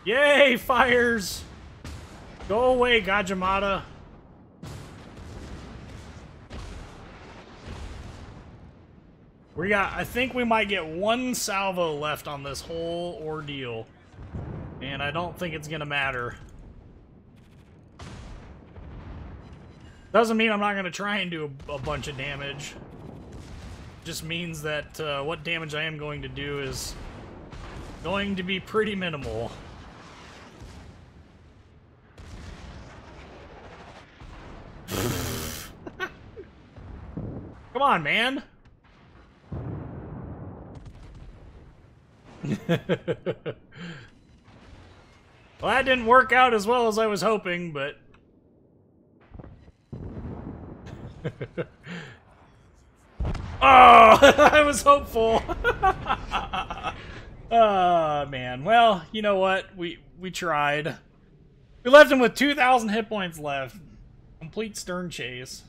S2: Yay, fires! Go away, Gajimata. We got, I think we might get one salvo left on this whole ordeal. And I don't think it's gonna matter. Doesn't mean I'm not gonna try and do a bunch of damage. Just means that what damage I am going to do is going to be pretty minimal. Come on, man. Well, that didn't work out as well as I was hoping, but oh, I was hopeful. Oh, man. Well, you know what? We tried. We left him with 2,000 hit points left. Complete stern chase.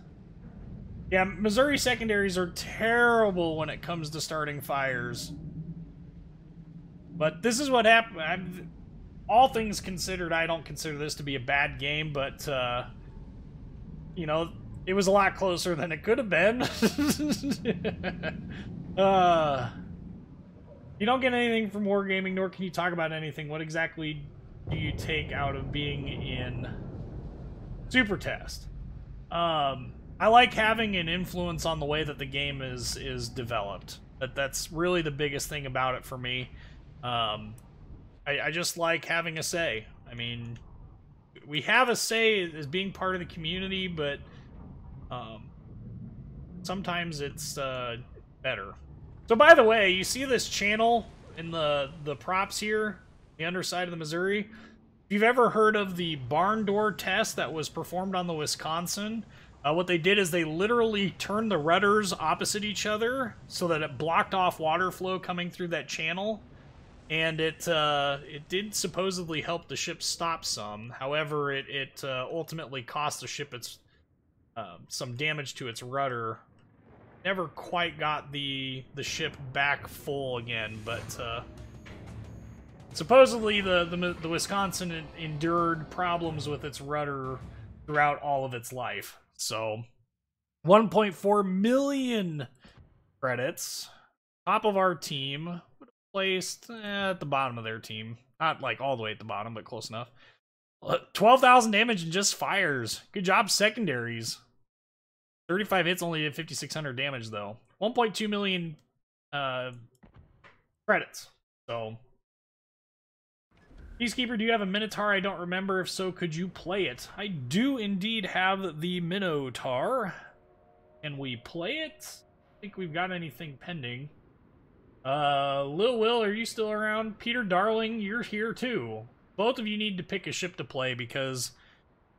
S2: Yeah, Missouri secondaries are terrible when it comes to starting fires. But this is what happened. All things considered, I don't consider this to be a bad game, but, you know, it was a lot closer than it could have been. You don't get anything from Wargaming, nor can you talk about anything. What exactly do you take out of being in Super Test? I like having an influence on the way that the game is developed. That's really the biggest thing about it for me. I just like having a say. I mean, we have a say as being part of the community, but sometimes it's better. So, by the way, you see this channel in the props here, the underside of the Missouri? If you've ever heard of the barn door test that was performed on the Wisconsin, what they did is they literally turned the rudders opposite each other so that it blocked off water flow coming through that channel. And it did supposedly help the ship stop some. However, it ultimately cost the ship some damage to its rudder. Never quite got the ship back full again, but supposedly the Wisconsin endured problems with its rudder throughout all of its life. So 1.4 million credits. Top of our team. Placed at the bottom of their team. Not like all the way at the bottom, but close enough. 12,000 damage in just fires. Good job, secondaries. 35 hits only did 5,600 damage, though. 1.2 million credits. So, Peacekeeper, do you have a Minotaur? I don't remember. If so, could you play it? I do indeed have the Minotaur. Can we play it? I think we've got anything pending. Lil Will, are you still around? Peter Darling, you're here too. Both of you need to pick a ship to play because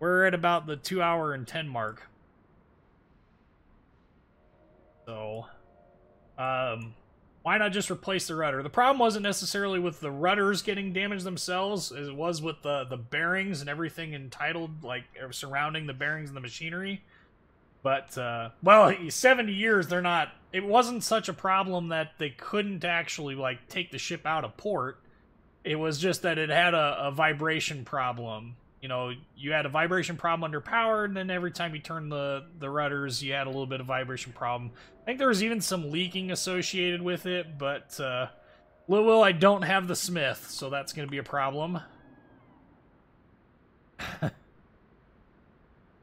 S2: we're at about the 2 hour and 10 mark. So, why not just replace the rudder? The problem wasn't necessarily with the rudders getting damaged themselves, as it was with the bearings and everything entitled, like, surrounding the bearings and the machinery. But, well, 70 years, they're not... It wasn't such a problem that they couldn't actually, like, take the ship out of port. It was just that it had a vibration problem. You know, you had a vibration problem under power, and then every time you turned the rudders, you had a little bit of vibration problem. I think there was even some leaking associated with it, but, Lil Will, I don't have the Smith, so that's going to be a problem.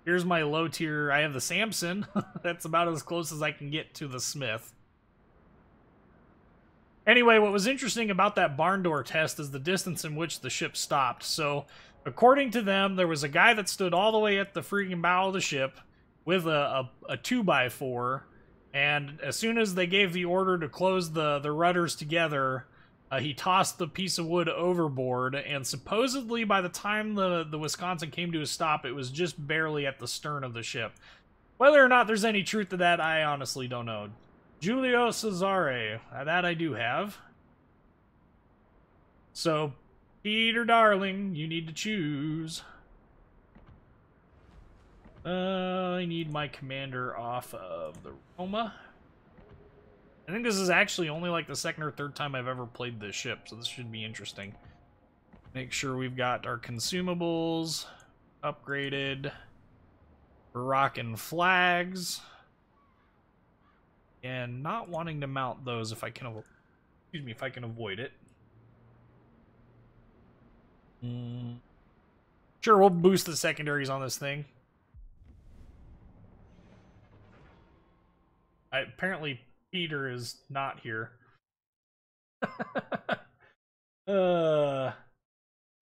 S2: Here's my low tier. I have the Samson. That's about as close as I can get to the Smith. Anyway, what was interesting about that barn door test is the distance in which the ship stopped. So, according to them, there was a guy that stood all the way at the freaking bow of the ship with a 2x4, and as soon as they gave the order to close the rudders together, he tossed the piece of wood overboard, and supposedly by the time the Wisconsin came to a stop, it was just barely at the stern of the ship. Whether or not there's any truth to that, I honestly don't know. Giulio Cesare, that I do have. So, Peter darling, you need to choose. I need my commander off of the Roma. I think this is actually only like the second or third time I've ever played this ship, so this should be interesting. Make sure we've got our consumables upgraded. We're rocking flags. And not wanting to mount those if I can, if I can avoid it. Sure, we'll boost the secondaries on this thing. Apparently, Peter is not here. Go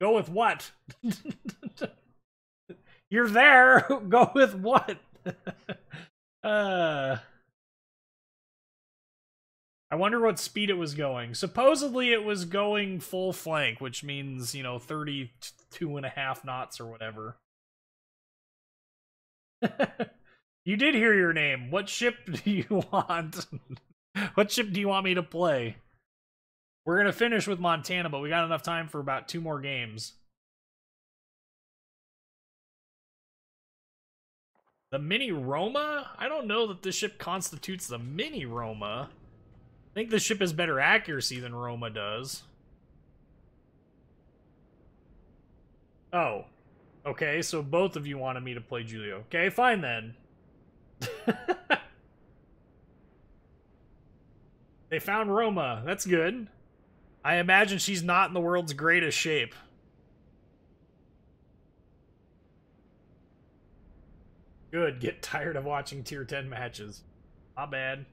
S2: with what? You're there. Go with what? I wonder what speed it was going. Supposedly it was going full flank, which means, you know, 32.5 knots or whatever. You did hear your name. What ship do you want? What ship do you want me to play? We're going to finish with Montana, but we got enough time for about 2 more games. The Mini Roma? I don't know that this ship constitutes the Mini Roma. I think this ship has better accuracy than Roma does. Oh. Okay, so both of you wanted me to play Giulio. Okay, fine then. They found Roma. That's good. I imagine she's not in the world's greatest shape. Good. Get tired of watching tier 10 matches. Not bad.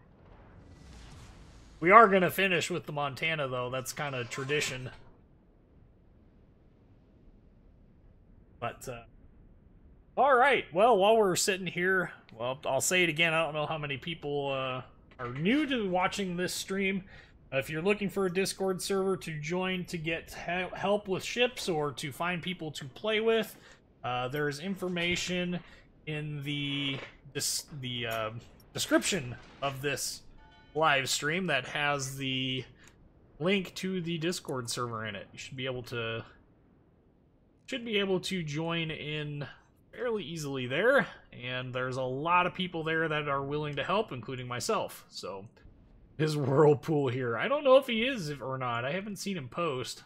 S2: We are going to finish with the Montana, though. That's kind of tradition. But, alright. Well, while we're sitting here, well, I'll say it again. I don't know how many people are new to watching this stream. If you're looking for a Discord server to join to get help with ships or to find people to play with, there's information in the description of this live stream that has the link to the Discord server in it. You should be able to join in fairly easily there, and there's a lot of people there that are willing to help, including myself. So his whirlpool here, I don't know if he is or not. I haven't seen him post.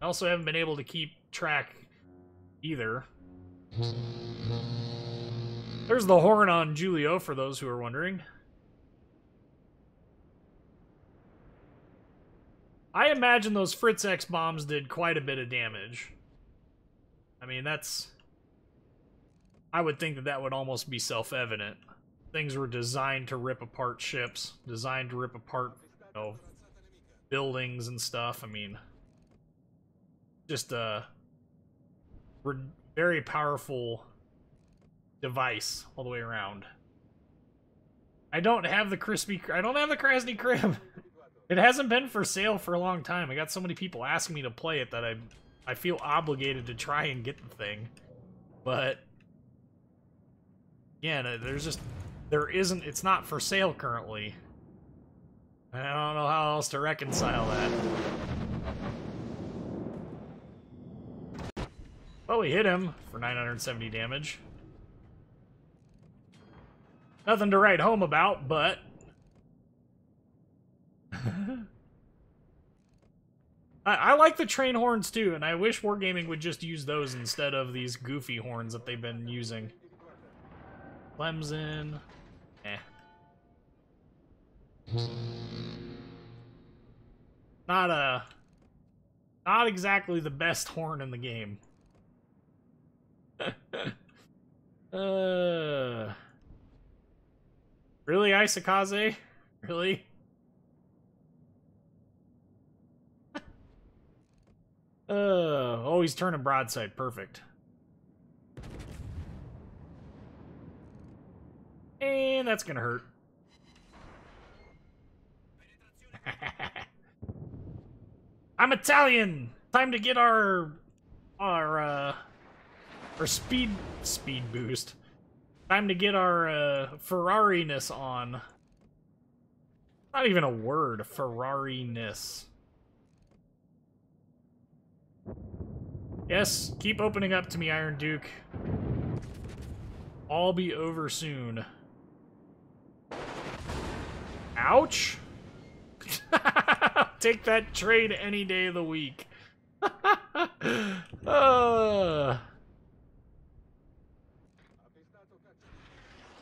S2: I also haven't been able to keep track either. There's the horn on Giulio, for those who are wondering. I imagine those Fritz X bombs did quite a bit of damage. I mean, I would think that would almost be self-evident. Things were designed to rip apart ships, designed to rip apart, you know, buildings and stuff. I mean, just a very powerful device all the way around. I don't have the Krasny Krib. It hasn't been for sale for a long time. I got so many people asking me to play it that I feel obligated to try and get the thing. But yeah, it's not for sale currently. I don't know how else to reconcile that. Well, we hit him for 970 damage. Nothing to write home about, but I like the train horns too, and I wish Wargaming would just use those instead of these goofy horns that they've been using. Clemson. Not exactly the best horn in the game. Really, Isakaze? Really? Oh, he's turning broadside. Perfect. And that's gonna hurt. I'm Italian! Time to get our speed boost. Time to get our Ferrari-ness on. Not even a word, Ferrari-ness. Yes, keep opening up to me, Iron Duke. All be over soon. Ouch! Take that trade any day of the week.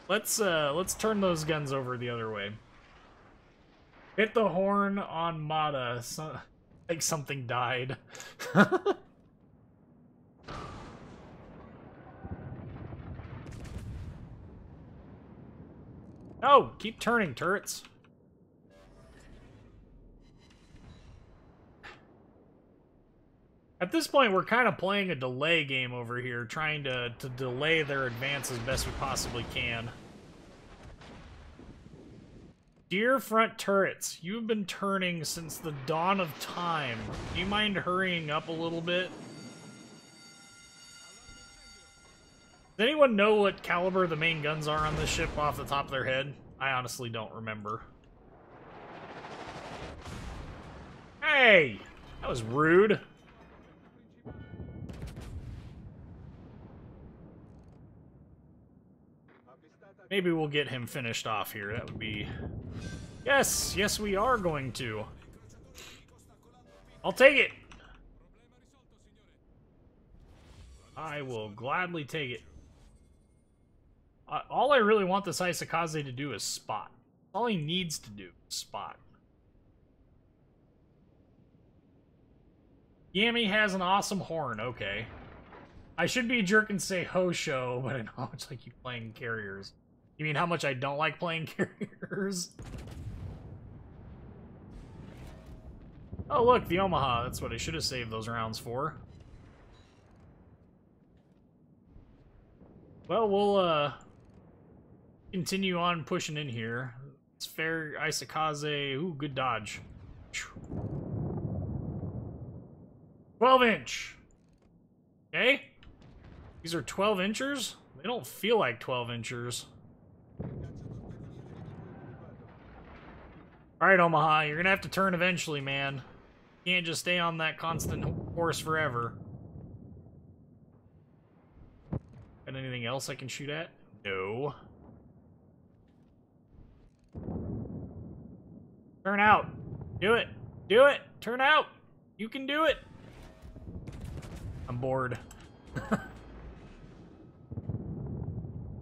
S2: Let's turn those guns over the other way. Hit the horn on Mata. Like something died. Oh, keep turning, turrets. At this point, we're kind of playing a delay game over here, trying to delay their advance as best we possibly can. Dear front turrets, you've been turning since the dawn of time. Do you mind hurrying up a little bit? Does anyone know what caliber the main guns are on this ship off the top of their head? I honestly don't remember. Hey! That was rude. Maybe we'll get him finished off here. That would be... Yes! Yes, we are going to. I'll take it! I will gladly take it. All I really want this Isakaze to do is spot. All he needs to do is spot. Yami has an awesome horn, okay. I should be a jerk and say Hosho, but I know how much I keep playing carriers. You mean how much I don't like playing carriers? Oh look, the Omaha. That's what I should have saved those rounds for. Well, we'll continue on pushing in here. It's fair, Isakaze. Ooh, good dodge. 12-inch. Okay. These are 12-inchers? They don't feel like 12-inchers. Alright, Omaha, you're gonna have to turn eventually, man. You can't just stay on that constant course forever. Got anything else I can shoot at? No. Turn out. Do it. Do it. Turn out. You can do it. I'm bored.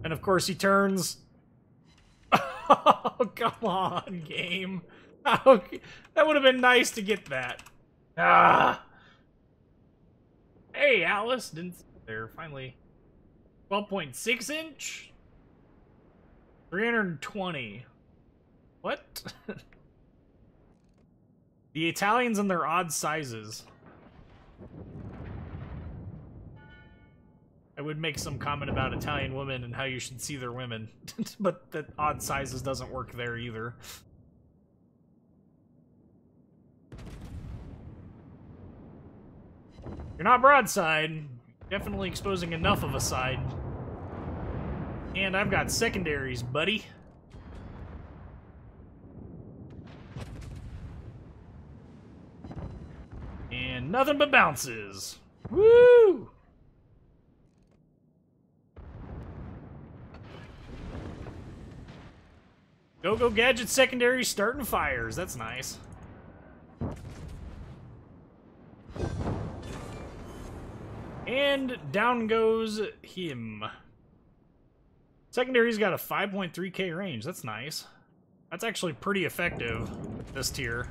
S2: And of course he turns. Oh, come on, game. Oh, that would have been nice to get that. Ah. Hey, Alice. Didn't see it there. Finally. 12.6 inch? 320. What? The Italians and their odd sizes. I would make some comment about Italian women and how you should see their women, but that odd sizes doesn't work there either. You're not broadside. Definitely exposing enough of a side. And I've got secondaries, buddy. And nothing but bounces. Woo! Go Gadget secondary starting fires. That's nice. And down goes him. Secondary's got a 5.3k range. That's nice. That's actually pretty effective with this tier.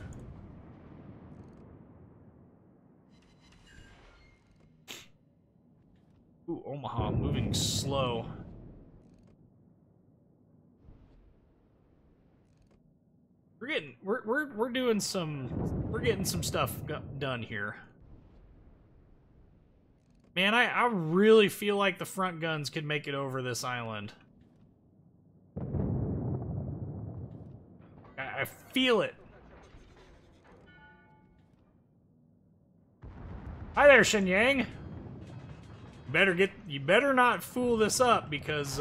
S2: Ooh, Omaha moving slow. we're doing some, we're getting some stuff done here. Man, I really feel like the front guns could make it over this island. I feel it. Hi there, Shenyang. You better not fool this up because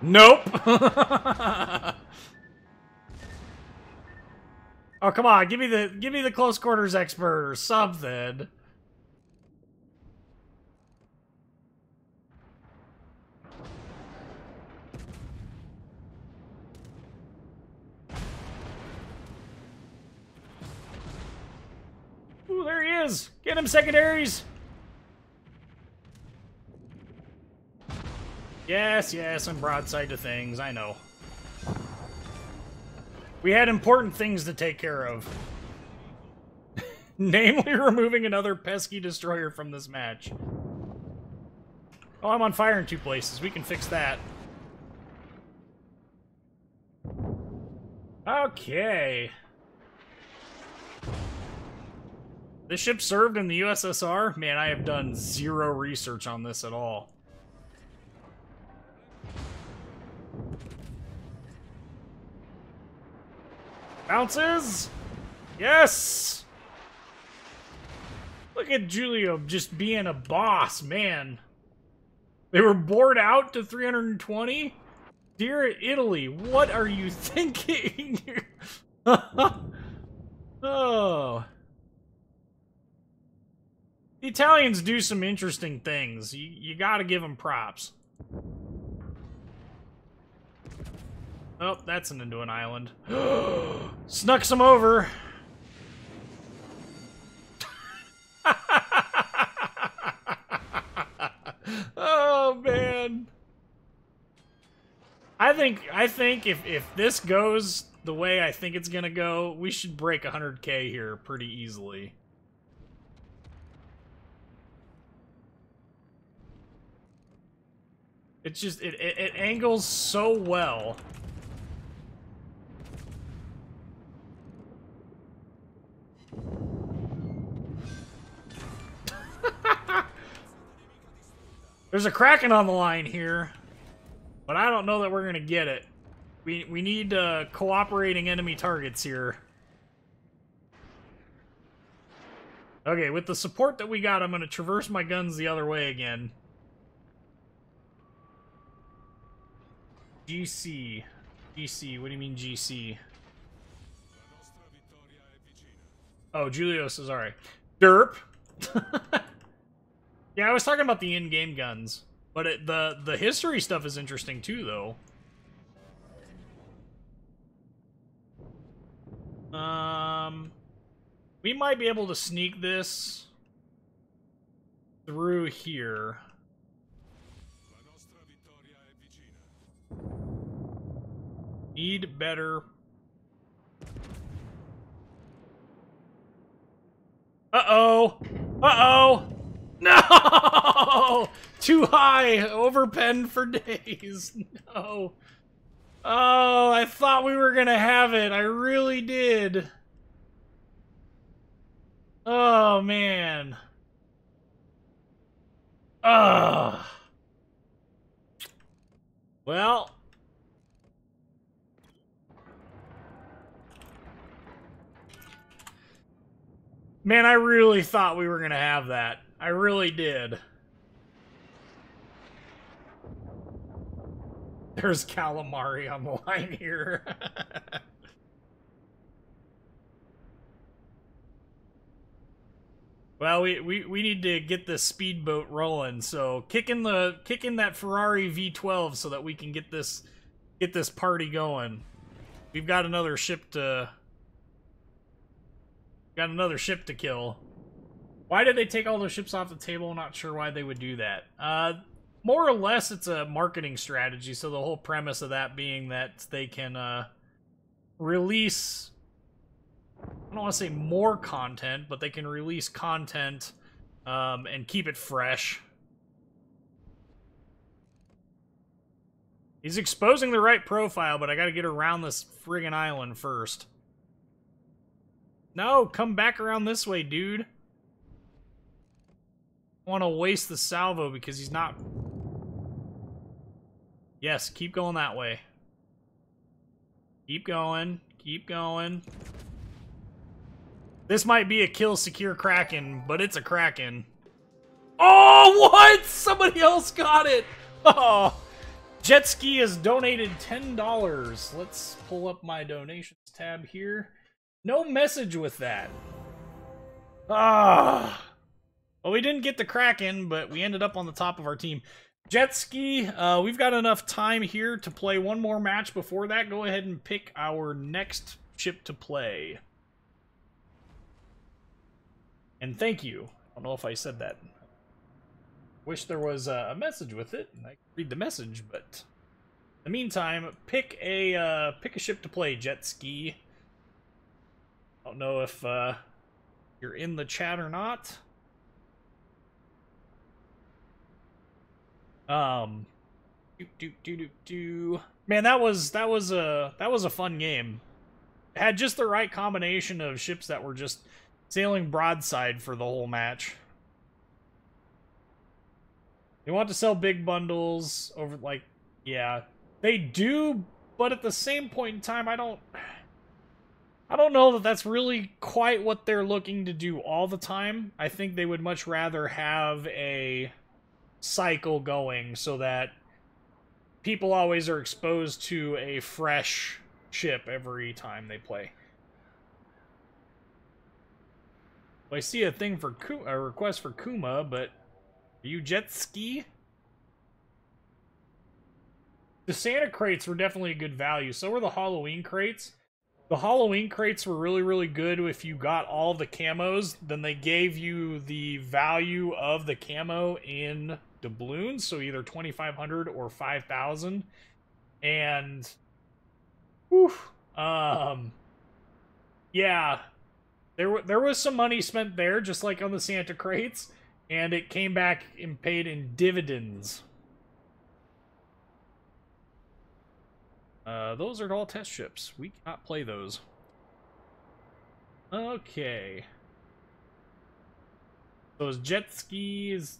S2: nope. Oh, come on, give me the close quarters expert or something. Ooh, there he is. Get him, secondaries. Yes, I'm broadside to things, I know. We had important things to take care of. Namely, removing another pesky destroyer from this match. Oh, I'm on fire in 2 places. We can fix that. Okay. This ship served in the USSR? Man, I have done 0 research on this at all. Bounces! Yes! Look at Giulio just being a boss, man. They were bored out to 320? Dear Italy, what are you thinking? Oh. The Italians do some interesting things. You gotta give them props. Oh, that's into an island. Snuck some over. Oh man. I think if this goes the way I think it's gonna go, we should break 100K here pretty easily. It's just it angles so well. There's a Kraken on the line here, but I don't know that we're gonna get it. We need cooperating enemy targets here. Okay, with the support that we got, I'm gonna traverse my guns the other way again. GC. GC, what do you mean GC? Oh, Giulio Cesare. Derp. Yeah, I was talking about the in-game guns, but the history stuff is interesting too, though. We might be able to sneak this through here. Need better. Uh-oh! Uh-oh! No! Too high! Overpenned for days. No. Oh, I thought we were gonna have it. I really did. Oh, man. Ugh. Well. Man, I really thought we were gonna have that. I really did. There's calamari on the line here. Well, we need to get this speedboat rolling, so kick in that Ferrari V12 so that we can get this party going. We've got another ship to kill. Why did they take all those ships off the table? I'm not sure why they would do that. more or less, it's a marketing strategy. So the whole premise of that being that they can release, I don't want to say more content, but they can release content and keep it fresh. He's exposing the right profile, but I gotta get around this friggin' island first. No, come back around this way, dude. I want to waste the salvo because he's not... Yes, keep going that way. Keep going. Keep going. This might be a kill secure Kraken, but it's a Kraken. Oh, what? Somebody else got it! Oh! Jetski has donated $10. Let's pull up my donations tab here. No message with that. Ah! Well, we didn't get the Kraken, but we ended up on the top of our team. Jetski, we've got enough time here to play one more match. Before that, go ahead and pick our next ship to play. And thank you. I don't know if I said that. Wish there was a message with it, and I could read the message, but... In the meantime, pick a ship to play, Jetski. I don't know if you're in the chat or not. Man, that was a fun game. It had just the right combination of ships that were just sailing broadside for the whole match. They want to sell big bundles over, like, yeah, they do, but at the same point in time, I don't know that that's really quite what they're looking to do all the time. I think they would much rather have a cycle going so that people always are exposed to a fresh ship every time they play. Well, I see a thing for a request for Kuma, but are you Jetski? The Santa crates were definitely a good value. So were the Halloween crates. The Halloween crates were really, really good if you got all the camos. Then they gave you the value of the camo in doubloons, so either 2,500 or 5,000. And, whew, yeah, there was some money spent there, just like on the Santa crates, and it came back and paid in dividends. Those are all test ships. We cannot play those. Okay. So is Jetski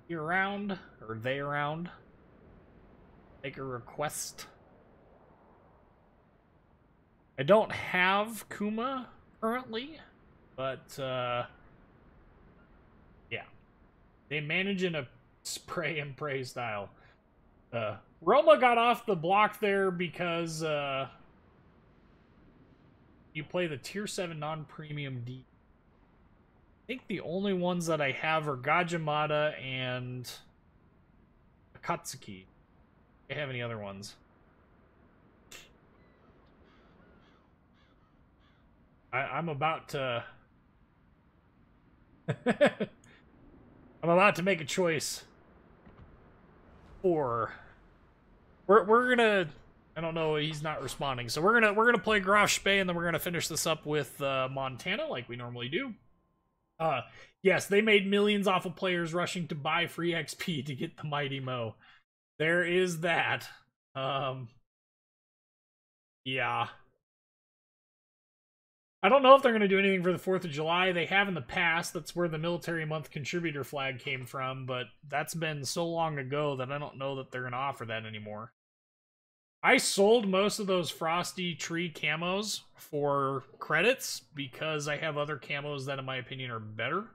S2: here around? Or they around? Make a request. I don't have Kuma currently, but yeah. They manage in a spray and pray style. Roma got off the block there because you play the Tier 7 non-premium D. I think the only ones that I have are Gajimata and Akatsuki. Do I have any other ones? I'm about to... I'm about to make a choice. Or... We're gonna... I don't know, he's not responding. So we're gonna play Graf Spee, and then we're gonna finish this up with Montana, like we normally do. Yes, they made millions off of players rushing to buy free XP to get the Mighty Mo. There is that. Yeah. I don't know if they're going to do anything for the 4th of July. They have in the past. That's where the Military Month contributor flag came from, but that's been so long ago that I don't know that they're going to offer that anymore. I sold most of those Frosty Tree camos for credits because I have other camos that, in my opinion, are better.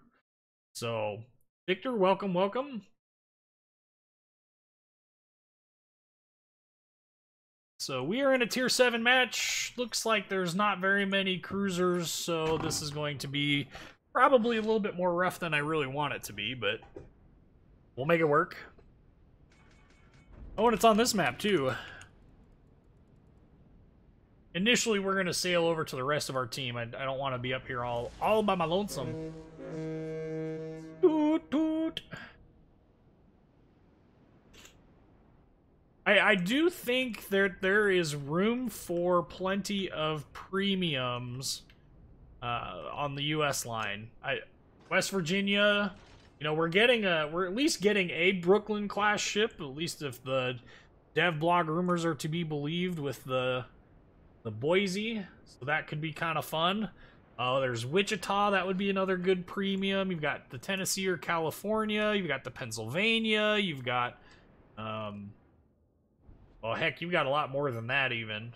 S2: So, Victor, welcome, welcome. So we are in a Tier 7 match. Looks like there's not very many cruisers, so this is going to be probably a little bit more rough than I really want it to be, but we'll make it work. Oh, and it's on this map, too. Initially, we're going to sail over to the rest of our team. I don't want to be up here all by my lonesome. Toot, toot. I do think there is room for plenty of premiums on the U.S. line. West Virginia, you know, we're at least getting a Brooklyn class ship, at least if the dev blog rumors are to be believed, with the Boise, so that could be kind of fun. There's Wichita, that would be another good premium. You've got the Tennessee or California, you've got the Pennsylvania, you've got well, heck, you've got a lot more than that, even.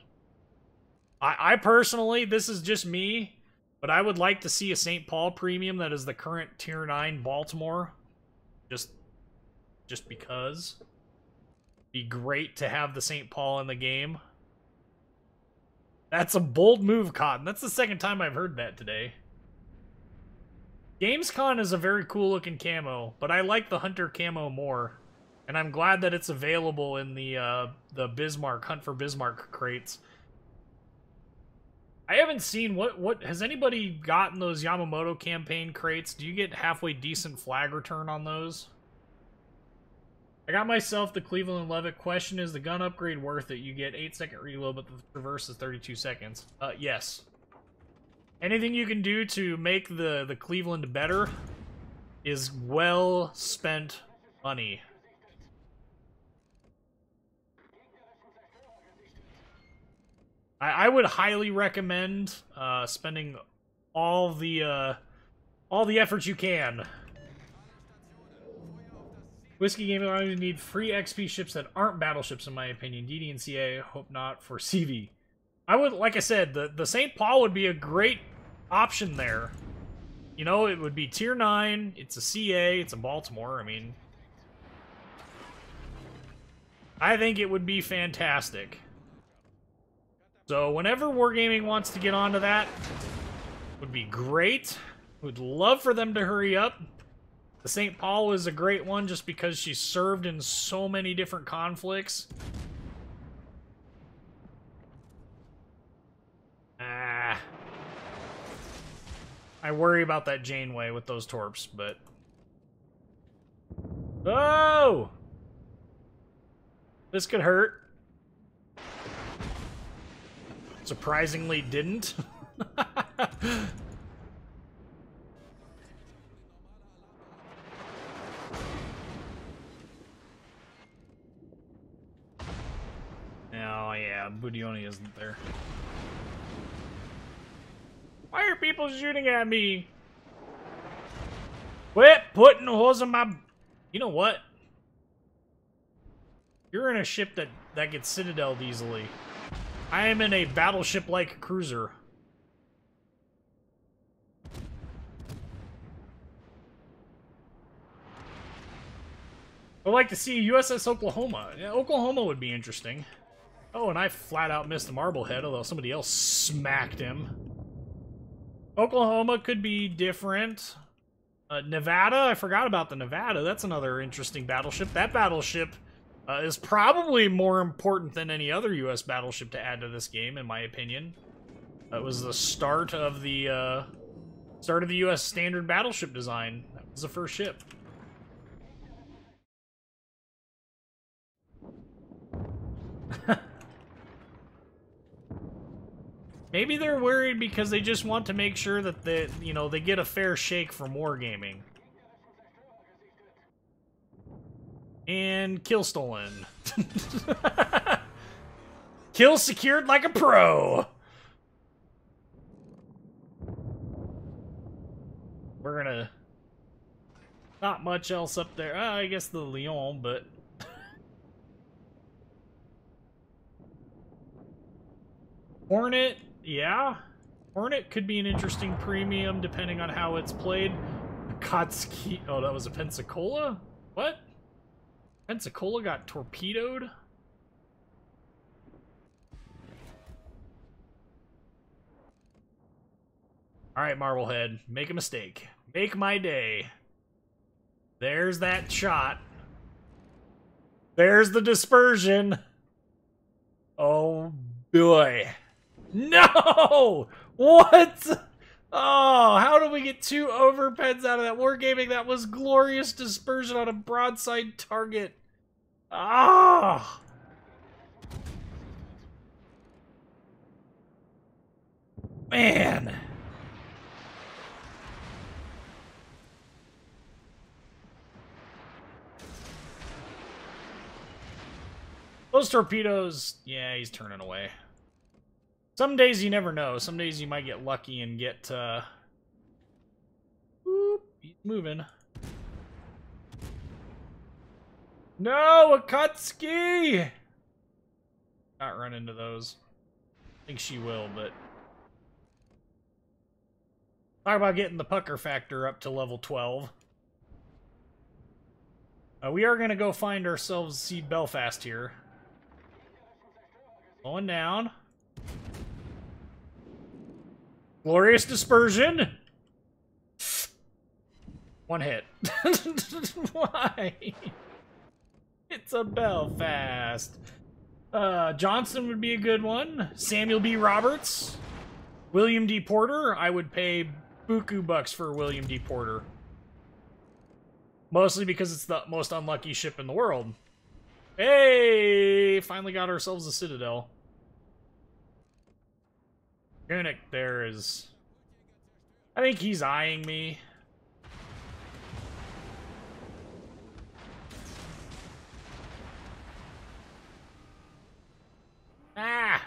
S2: I personally, this is just me, but I would like to see a St. Paul premium that is the current Tier 9 Baltimore. Just because. Be great to have the St. Paul in the game. That's a bold move, Cotton. That's the second time I've heard that today. Gamescon is a very cool-looking camo, but I like the Hunter camo more. And I'm glad that it's available in the Bismarck, Hunt for Bismarck crates. I haven't seen, what has anybody gotten those Yamato campaign crates? Do you get halfway decent flag return on those? I got myself the Cleveland Levitt. Question, is the gun upgrade worth it? You get 8-second reload, but the traverse is 32 seconds. Yes. Anything you can do to make the Cleveland better is well spent money. I would highly recommend spending all the effort you can. Whiskey Gaming, I need free XP ships that aren't battleships, in my opinion. DD and CA, hope not for CV. I would, like I said, the St. Paul would be a great option there. You know, it would be Tier 9, it's a CA, it's a Baltimore, I mean. I think it would be fantastic. So whenever Wargaming wants to get onto that, would be great. Would love for them to hurry up. The St. Paul is a great one just because she's served in so many different conflicts. I worry about that Janeway with those torps, but... Oh! This could hurt. Surprisingly didn't. Oh yeah, Budioni isn't there. Why are people shooting at me? Quit putting holes in my... You know what? You're in a ship that gets citadeled easily. I am in a battleship-like cruiser. I'd like to see USS Oklahoma. Yeah, Oklahoma would be interesting. Oh, and I flat out missed the Marblehead, although somebody else smacked him. Oklahoma could be different. Nevada, I forgot about the Nevada. That's another interesting battleship. That battleship is probably more important than any other U.S. battleship to add to this game, in my opinion. It was the start of the U.S. standard battleship design. That was the first ship. Maybe they're worried because they just want to make sure that they get a fair shake from wargaming. And kill stolen. Kill secured like a pro. We're gonna... Not much else up there. I guess the Lyon, but... Hornet, yeah. Hornet could be an interesting premium depending on how it's played. Akatsuki... Oh, that was a Pensacola? What? Pensacola got torpedoed? Alright, Marblehead. Make a mistake. Make my day. There's that shot. There's the dispersion. Oh, boy. No! What? Oh, how did we get 2 overpens out of that? Wargaming, that was glorious dispersion on a broadside target. Ah! Man! Those torpedoes, yeah, he's turning away. Some days you never know. Some days you might get lucky and get, Whoop, he's moving. No, Akatsuki! Not run into those. I think she will, but... Talk about getting the pucker factor up to level 12. We are going to go find ourselves see Belfast here. Going down. Glorious dispersion. One hit. Why? It's a Belfast. Johnson would be a good one. Samuel B. Roberts. William D. Porter. I would pay buku bucks for William D. Porter. Mostly because it's the most unlucky ship in the world. Hey! Finally got ourselves a Citadel. Munich there is... I think he's eyeing me. Ah!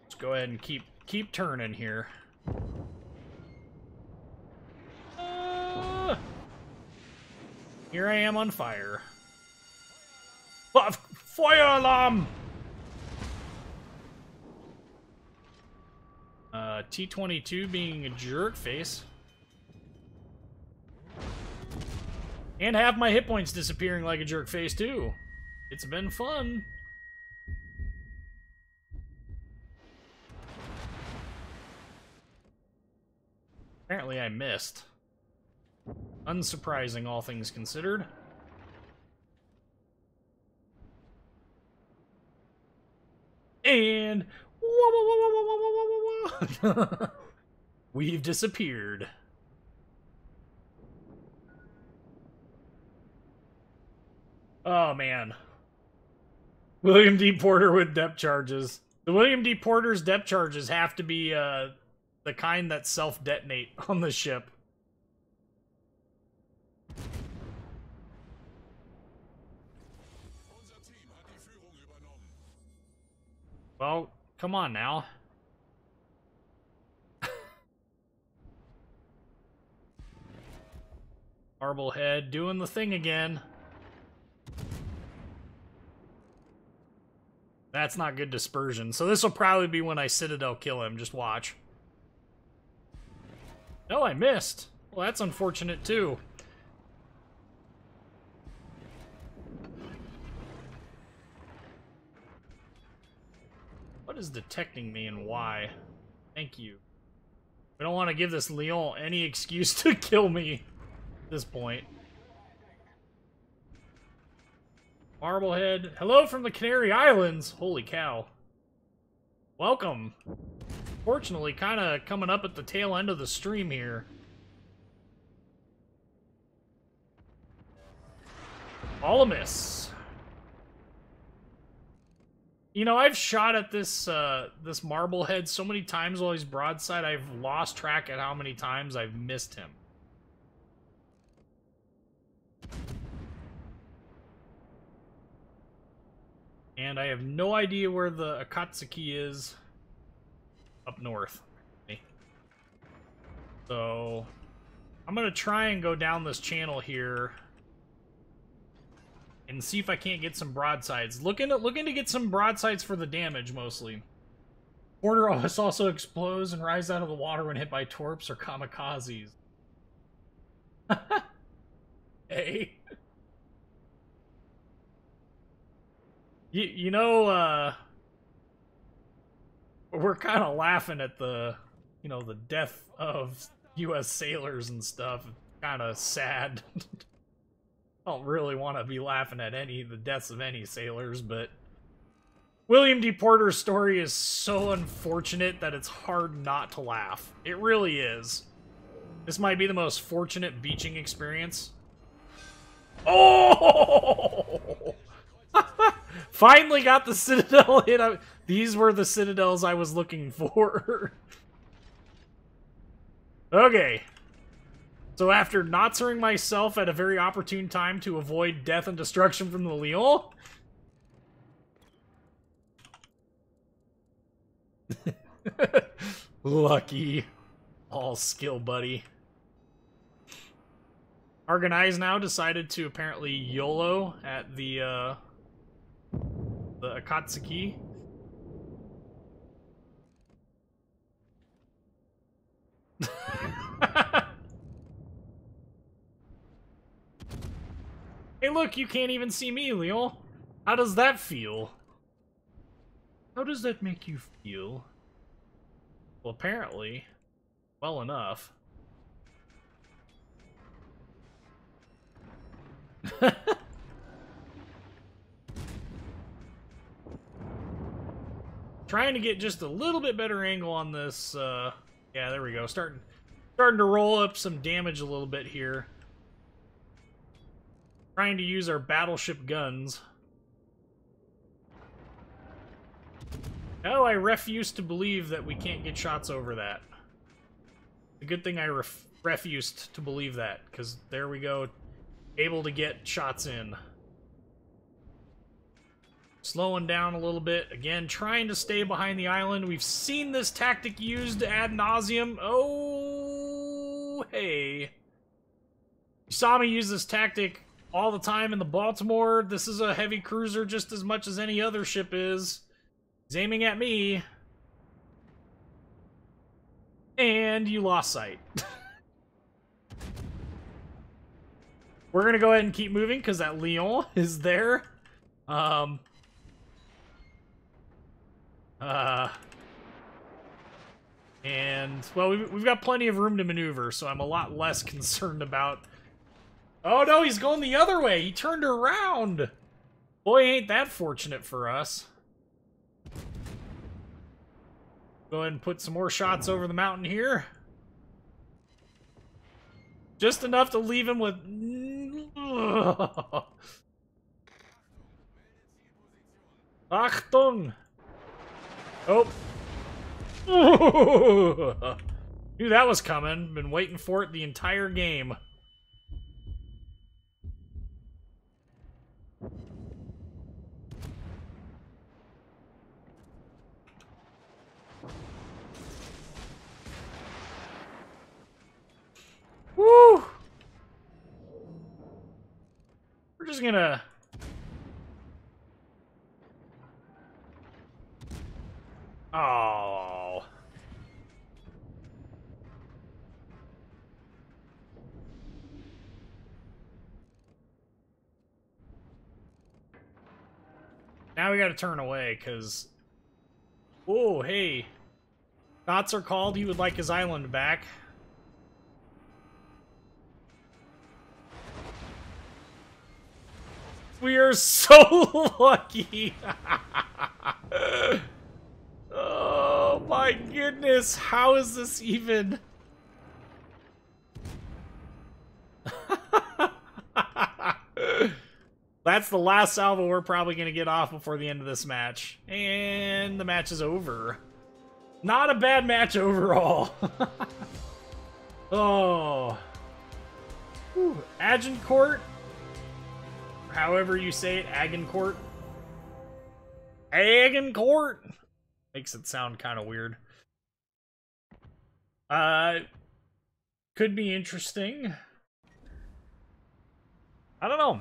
S2: Let's go ahead and keep turning here. Here I am on fire. Fire alarm! T-22 being a jerk face. And have my hit points disappearing like a jerk face too. It's been fun. Apparently I missed. Unsurprising, all things considered. And... we've disappeared. Oh, man. William D. Porter with depth charges. The William D. Porter's depth charges have to be the kind that self-detonate on the ship. Well, come on now. Marblehead doing the thing again. That's not good dispersion. So this will probably be when I Citadel kill him. Just watch. No, I missed. Well, that's unfortunate too. What is detecting me and why? Thank you. We don't want to give this Lyon any excuse to kill me at this point. Marblehead. Hello from the Canary Islands. Holy cow. Welcome. Fortunately, kind of coming up at the tail end of the stream here. All a miss. You know, I've shot at this this Marblehead so many times while he's broadside, I've lost track at how many times I've missed him. And I have no idea where the Akatsuki is up north. So, I'm going to try and go down this channel here and see if I can't get some broadsides. Looking to get some broadsides for the damage, mostly. Porter also explodes and rise out of the water when hit by torps or kamikazes. Hey. You know, we're kind of laughing at the, you know, the death of U.S. sailors and stuff. Kind of sad. I don't really want to be laughing at the deaths of any sailors, but William D. Porter's story is so unfortunate that it's hard not to laugh. It really is. This might be the most fortunate beaching experience Oh! Finally got the Citadel hit. These were the Citadels I was looking for. Okay. So after notzering myself at a very opportune time to avoid death and destruction from the Leon... Lucky. All skill, buddy. Argonai's now decided to apparently YOLO at the Akatsuki. Hey look, you can't even see me, Leon. How does that feel? How does that make you feel? Well, apparently, well enough. Trying to get just a little bit better angle on this, yeah, there we go. Starting to roll up some damage a little bit here. Trying to use our battleship guns. Oh, I refuse to believe that we can't get shots over that. A good thing I refused to believe that, because there we go. Able to get shots in. Slowing down a little bit. Again, trying to stay behind the island. We've seen this tactic used ad nauseum. Oh, hey. You saw me use this tactic all the time in the Baltimore. This is a heavy cruiser just as much as any other ship is. He's aiming at me. And you lost sight. We're gonna go ahead and keep moving because that Leon is there. And, well, we've got plenty of room to maneuver, so I'm a lot less concerned about... Oh no, he's going the other way! He turned around! Boy, ain't that fortunate for us. Go ahead and put some more shots over the mountain here. Just enough to leave him with... Achtung! Oh. Knew that was coming. Been waiting for it the entire game. Woo! We're just gonna... Oh. Now we gotta turn away, because... Oh, hey. Shots are called. He would like his island back. We are so lucky. Oh my goodness, how is this even? That's the last salvo we're probably going to get off before the end of this match. And the match is over. Not a bad match overall. Oh. Whew. Agincourt. However you say it, Agincourt. Agincourt! Makes it sound kind of weird. Could be interesting. I don't know.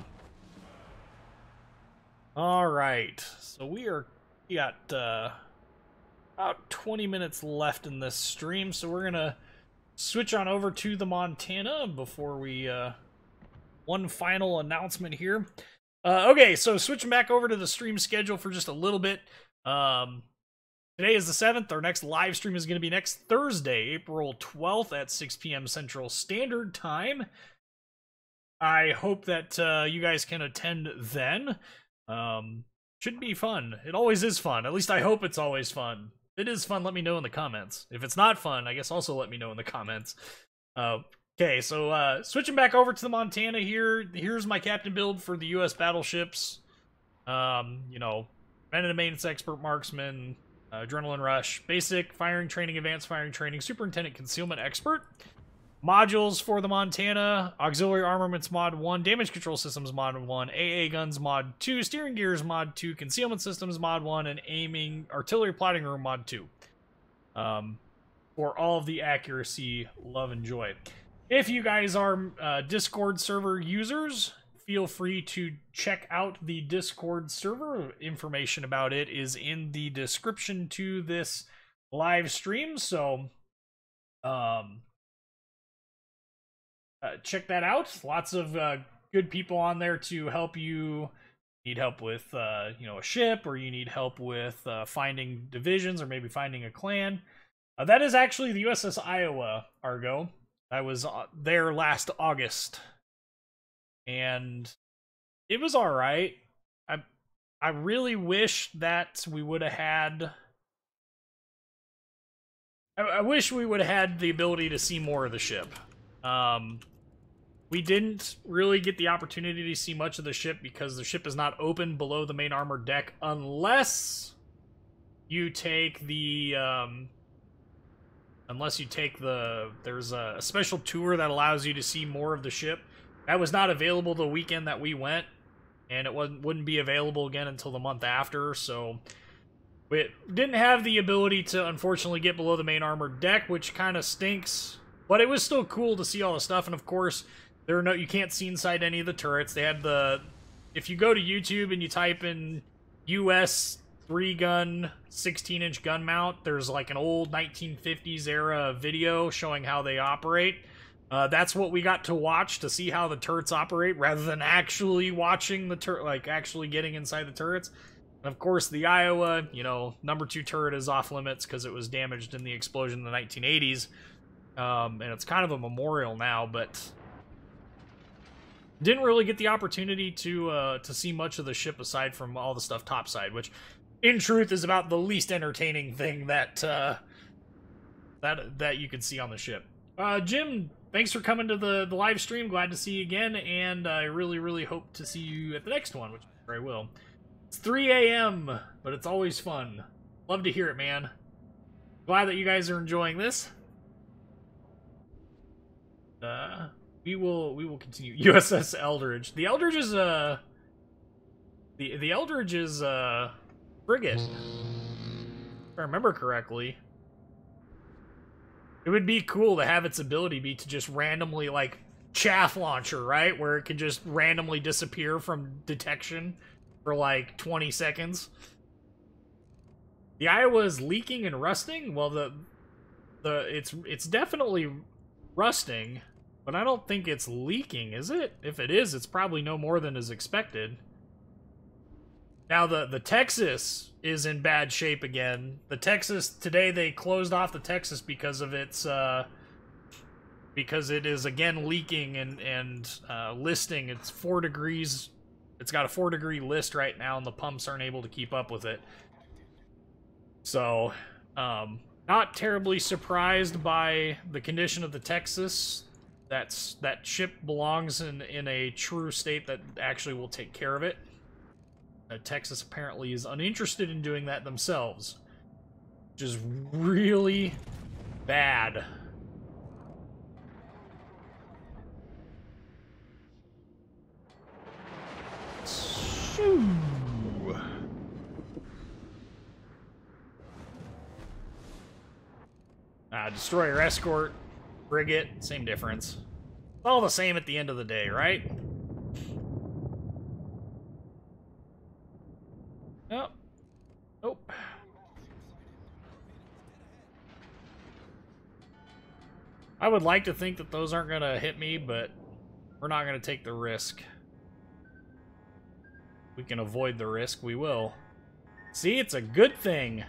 S2: Alright, so we got about 20 minutes left in this stream, so we're gonna switch on over to the Montana before we, one final announcement here. Okay, so switching back over to the stream schedule for just a little bit. Today is the 7th. Our next live stream is going to be next Thursday, April 12th at 6 p.m. Central Standard Time. I hope that you guys can attend then. Should be fun. It always is fun. At least I hope it's always fun. If it is fun, let me know in the comments. If it's not fun, I guess also let me know in the comments. Okay, so switching back over to the Montana here. Here's my captain build for the U.S. battleships. You know, man and maintenance expert marksman, adrenaline rush, basic firing training, advanced firing training, superintendent concealment expert. Modules for the Montana: auxiliary armaments mod 1, damage control systems mod 1, AA guns mod 2, steering gears mod 2, concealment systems mod 1, and aiming artillery plotting room mod 2. For all of the accuracy, love, and joy. If you guys are Discord server users, feel free to check out the Discord server. Information about it is in the description to this live stream, so check that out. Lots of good people on there to help you. Need help with you know, a ship, or you need help with finding divisions, or maybe finding a clan. That is actually the USS Iowa, Argo. I was there last August, and it was all right. I really wish that we would have had. I wish we would have had the ability to see more of the ship. We didn't really get the opportunity to see much of the ship because the ship is not open below the main armored deck unless you take the there's a special tour that allows you to see more of the ship. That was not available the weekend that we went, and it wouldn't be available again until the month after, so we didn't have the ability to, unfortunately, get below the main armored deck, which kind of stinks. But it was still cool to see all the stuff, and of course, you can't see inside any of the turrets. They had if you go to YouTube and you type in US 3-gun 16-inch gun mount, there's like an old 1950s era video showing how they operate. That's what we got to watch, to see how the turrets operate, rather than actually watching the like actually getting inside the turrets. And of course, the Iowa, you know, number 2 turret is off limits because it was damaged in the explosion in the 1980s. And it's kind of a memorial now, but didn't really get the opportunity to see much of the ship aside from all the stuff topside, which, in truth, is about the least entertaining thing that that you could see on the ship. Jim, thanks for coming to the live stream. Glad to see you again, and I really, really hope to see you at the next one, which I'm sure I will. It's 3 a.m., but it's always fun. Love to hear it, man. Glad that you guys are enjoying this. We will continue. USS Eldridge. The Eldridge is the Eldridge is frigate. If I remember correctly. It would be cool to have its ability be to just randomly, like, chaff launcher, right? Where it could just randomly disappear from detection for like 20 seconds. The Iowa is leaking and rusting. Well, it's definitely rusting, but I don't think it's leaking, is it? If it is, it's probably no more than is expected. Now, the Texas is in bad shape again. The Texas, today they closed off the Texas because of its, because it is again leaking and listing. It's 4 degrees. It's got a 4-degree list right now, and the pumps aren't able to keep up with it. So, not terribly surprised by the condition of the Texas. That ship belongs in a true state that actually will take care of it. Texas apparently is uninterested in doing that themselves, which is really bad. Shoo. Destroyer escort, frigate, same difference. All the same at the end of the day, right? Oh. Nope. I would like to think that those aren't going to hit me, but we're not going to take the risk. We can avoid the risk, we will. See, it's a good thing.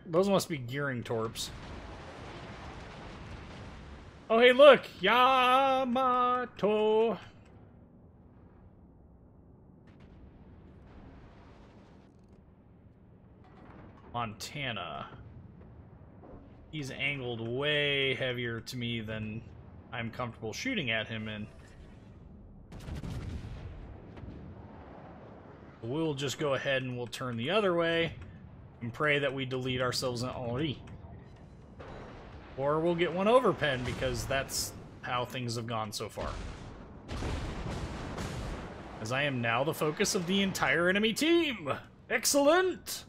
S2: Those must be gearing torps. Oh, hey, look! Yamato! Montana. He's angled way heavier to me than I'm comfortable shooting at him in. We'll just go ahead and we'll turn the other way and pray that we delete ourselves in Henri. Or we'll get one over Penn, because that's how things have gone so far. As I am now the focus of the entire enemy team! Excellent!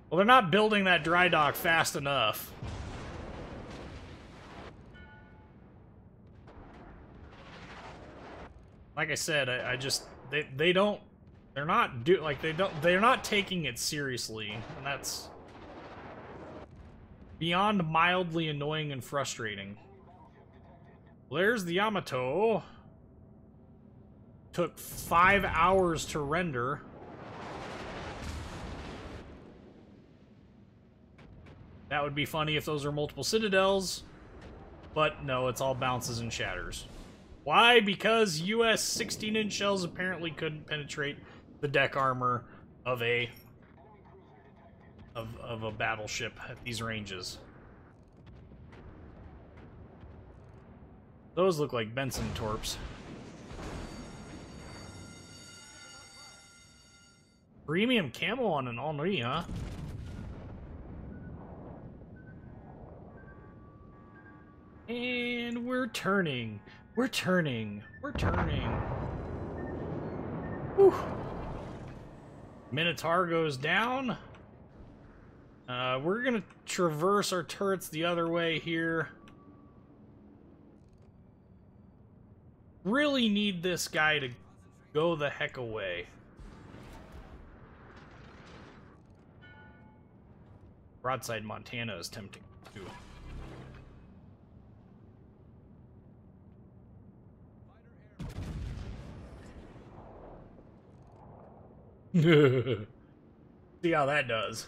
S2: Well, they're not building that dry dock fast enough. Like I said, I just they're not taking it seriously, and that's beyond mildly annoying and frustrating. Well, there's the Yamato. Took 5 hours to render. That would be funny if those are multiple citadels, but no, it's all bounces and shatters. Why? Because US 16-inch shells apparently couldn't penetrate the deck armor of a battleship at these ranges. Those look like Benson torps. Premium camo on an Henri, huh? And we're turning. We're turning. We're turning. Whew. Minotaur goes down. We're gonna traverse our turrets the other way here. Really need this guy to go the heck away. Broadside Montana is tempting too. See how that does.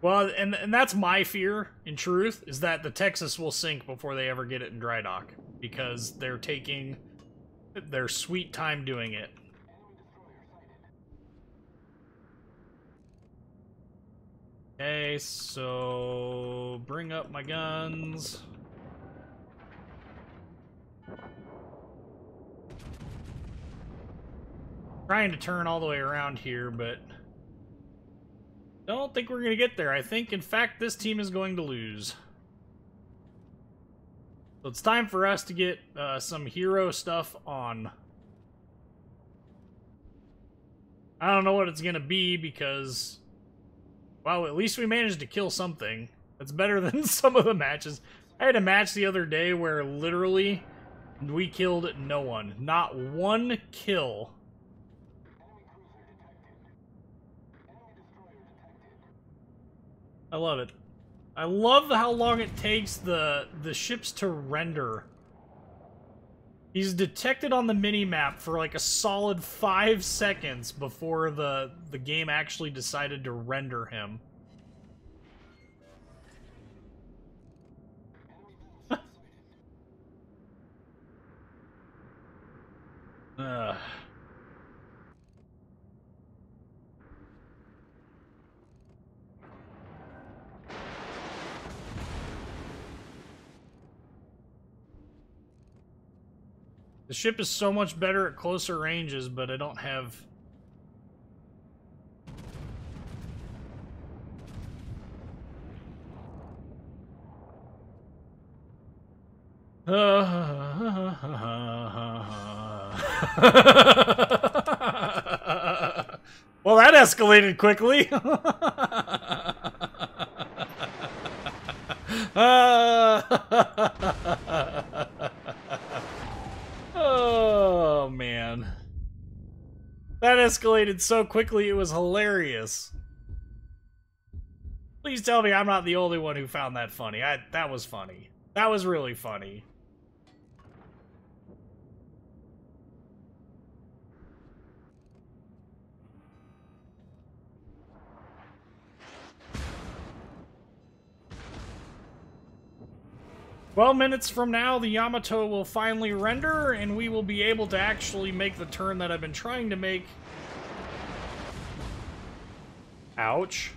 S2: Well, and that's my fear, in truth, is that the Texas will sink before they ever get it in dry dock, because they're taking their sweet time doing it. Okay, so bring up my guns. Trying to turn all the way around here, but don't think we're going to get there. I think, in fact, this team is going to lose. So it's time for us to get some hero stuff on. I don't know what it's going to be, because, well, at least we managed to kill something. That's better than some of the matches. I had a match the other day where literally we killed no one. Not one kill. I love it. I love how long it takes the ships to render. He's detected on the mini-map for like a solid 5 seconds before the game actually decided to render him. The ship is so much better at closer ranges, but I don't have... Well, that escalated quickly. Oh, man. That escalated so quickly, it was hilarious. Please tell me I'm not the only one who found that funny. That was funny. That was really funny. 12 minutes from now, the Yamato will finally render, and we will be able to actually make the turn that I've been trying to make. Ouch.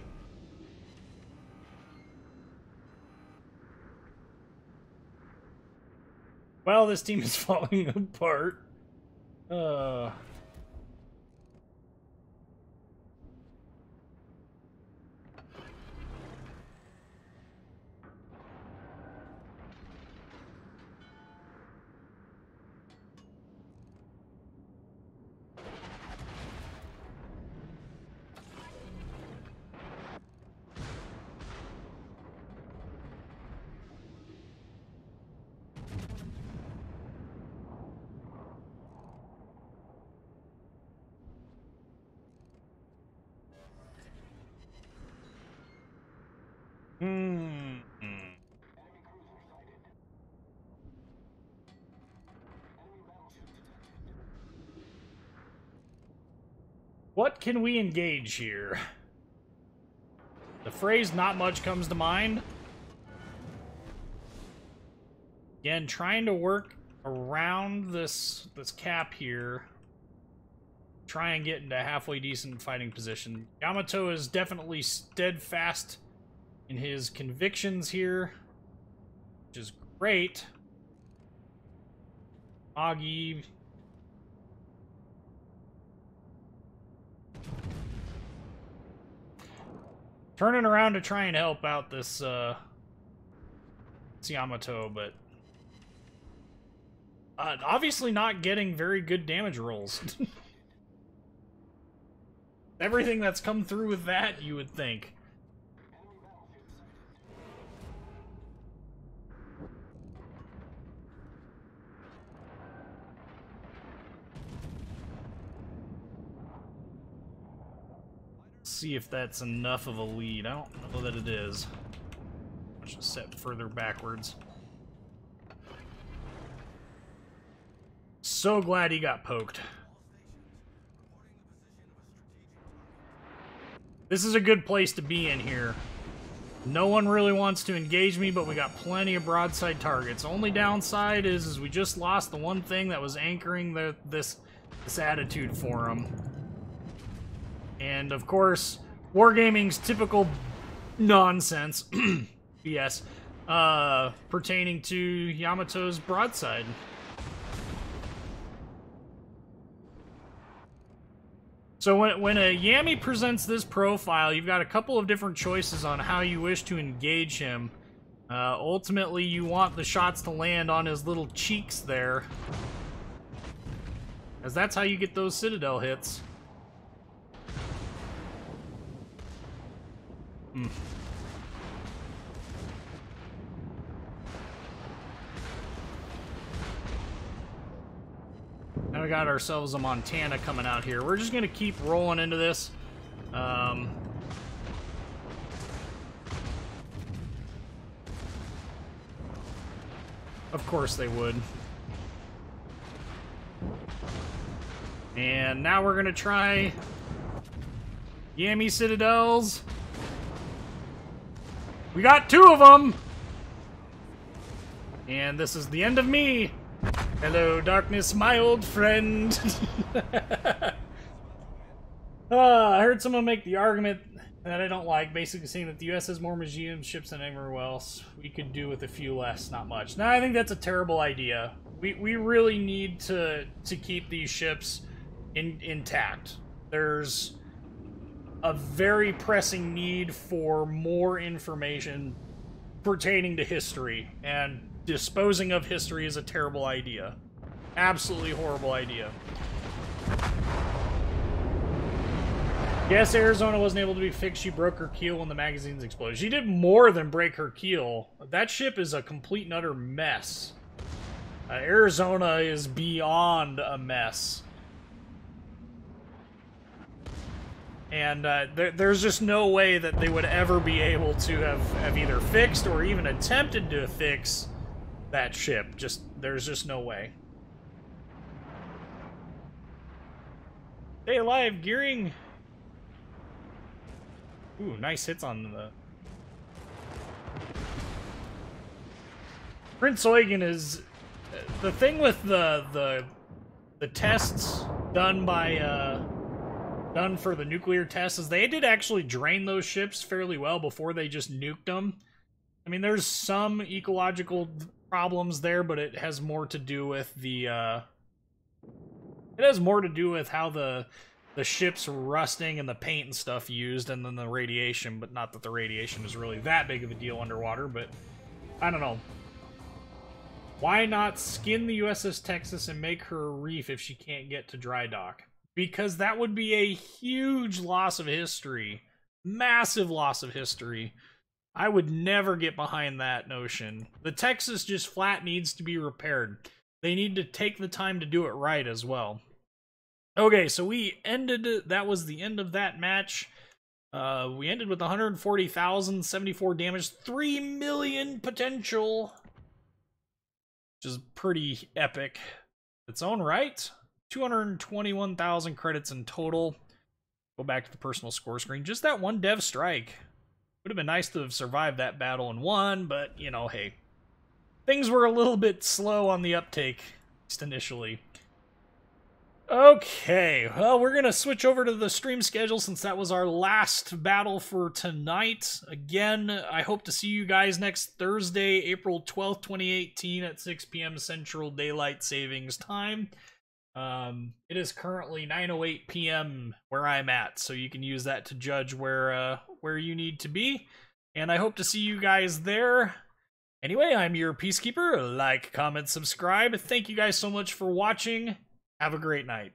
S2: Well, this team is falling apart. What can we engage here? The phrase "not much" comes to mind. Again, trying to work around this cap here. Try and get into a halfway decent fighting position. Yamato is definitely steadfast in his convictions here, which is great. Agi. Turning around to try and help out this Yamato, but obviously not getting very good damage rolls. Everything that's come through with that, you would think. See if that's enough of a lead. I don't know that it is. Let's just set further backwards. So glad he got poked. This is a good place to be in here. No one really wants to engage me, but we got plenty of broadside targets. Only downside is we just lost the one thing that was anchoring this attitude for him. And, of course, Wargaming's typical nonsense, BS, pertaining to Yamato's broadside. So when a Yami presents this profile, you've got a couple of different choices on how you wish to engage him. Ultimately, you want the shots to land on his little cheeks there, as that's how you get those Citadel hits. Now we got ourselves a Montana coming out here. We're just going to keep rolling into this. Of course they would. And now we're going to try Yami Citadels. We got 2 of them! And this is the end of me. Hello, darkness, my old friend. I heard someone make the argument that I don't like, basically saying that the U.S. has more museum ships than anywhere else. We could do with a few less, not much. Now, I think that's a terrible idea. We really need to keep these ships intact. There's a very pressing need for more information pertaining to history, and disposing of history is a terrible idea. Absolutely horrible idea. Yes, Arizona wasn't able to be fixed. She broke her keel when the magazines exploded. She did more than break her keel. That ship is a complete and utter mess. Arizona is beyond a mess. And there's just no way that they would ever be able to have either fixed or even attempted to fix that ship. There's just no way. Stay alive, gearing! Ooh, nice hits on the... Prince Eugen is the thing with the tests done by done for the nuclear tests is they did actually drain those ships fairly well before they just nuked them. I mean, there's some ecological problems there, but it has more to do with the it has more to do with how the ship's rusting and the paint and stuff used, and then the radiation. But not that the radiation is really that big of a deal underwater. But I don't know. Why not skin the USS Texas and make her a reef if she can't get to dry dock? Because that would be a huge loss of history. Massive loss of history. I would never get behind that notion. The Texas just flat needs to be repaired. They need to take the time to do it right as well. Okay, so we ended, that was the end of that match. We ended with 140,000, 74 damage, 3 million potential. Which is pretty epic. Its own right. 221,000 credits in total. Go back to the personal score screen. Just that one dev strike. Would have been nice to have survived that battle and won, but, you know, hey. Things were a little bit slow on the uptake, at least initially. Okay, well, we're going to switch over to the stream schedule since that was our last battle for tonight. Again, I hope to see you guys next Thursday, April 12th, 2018 at 6 p.m. Central Daylight Savings Time. It is currently 9:08 p.m. where I'm at, so you can use that to judge where you need to be. And I hope to see you guys there. Anyway, I'm your Peacekeeper. Like, comment, subscribe. Thank you guys so much for watching. Have a great night.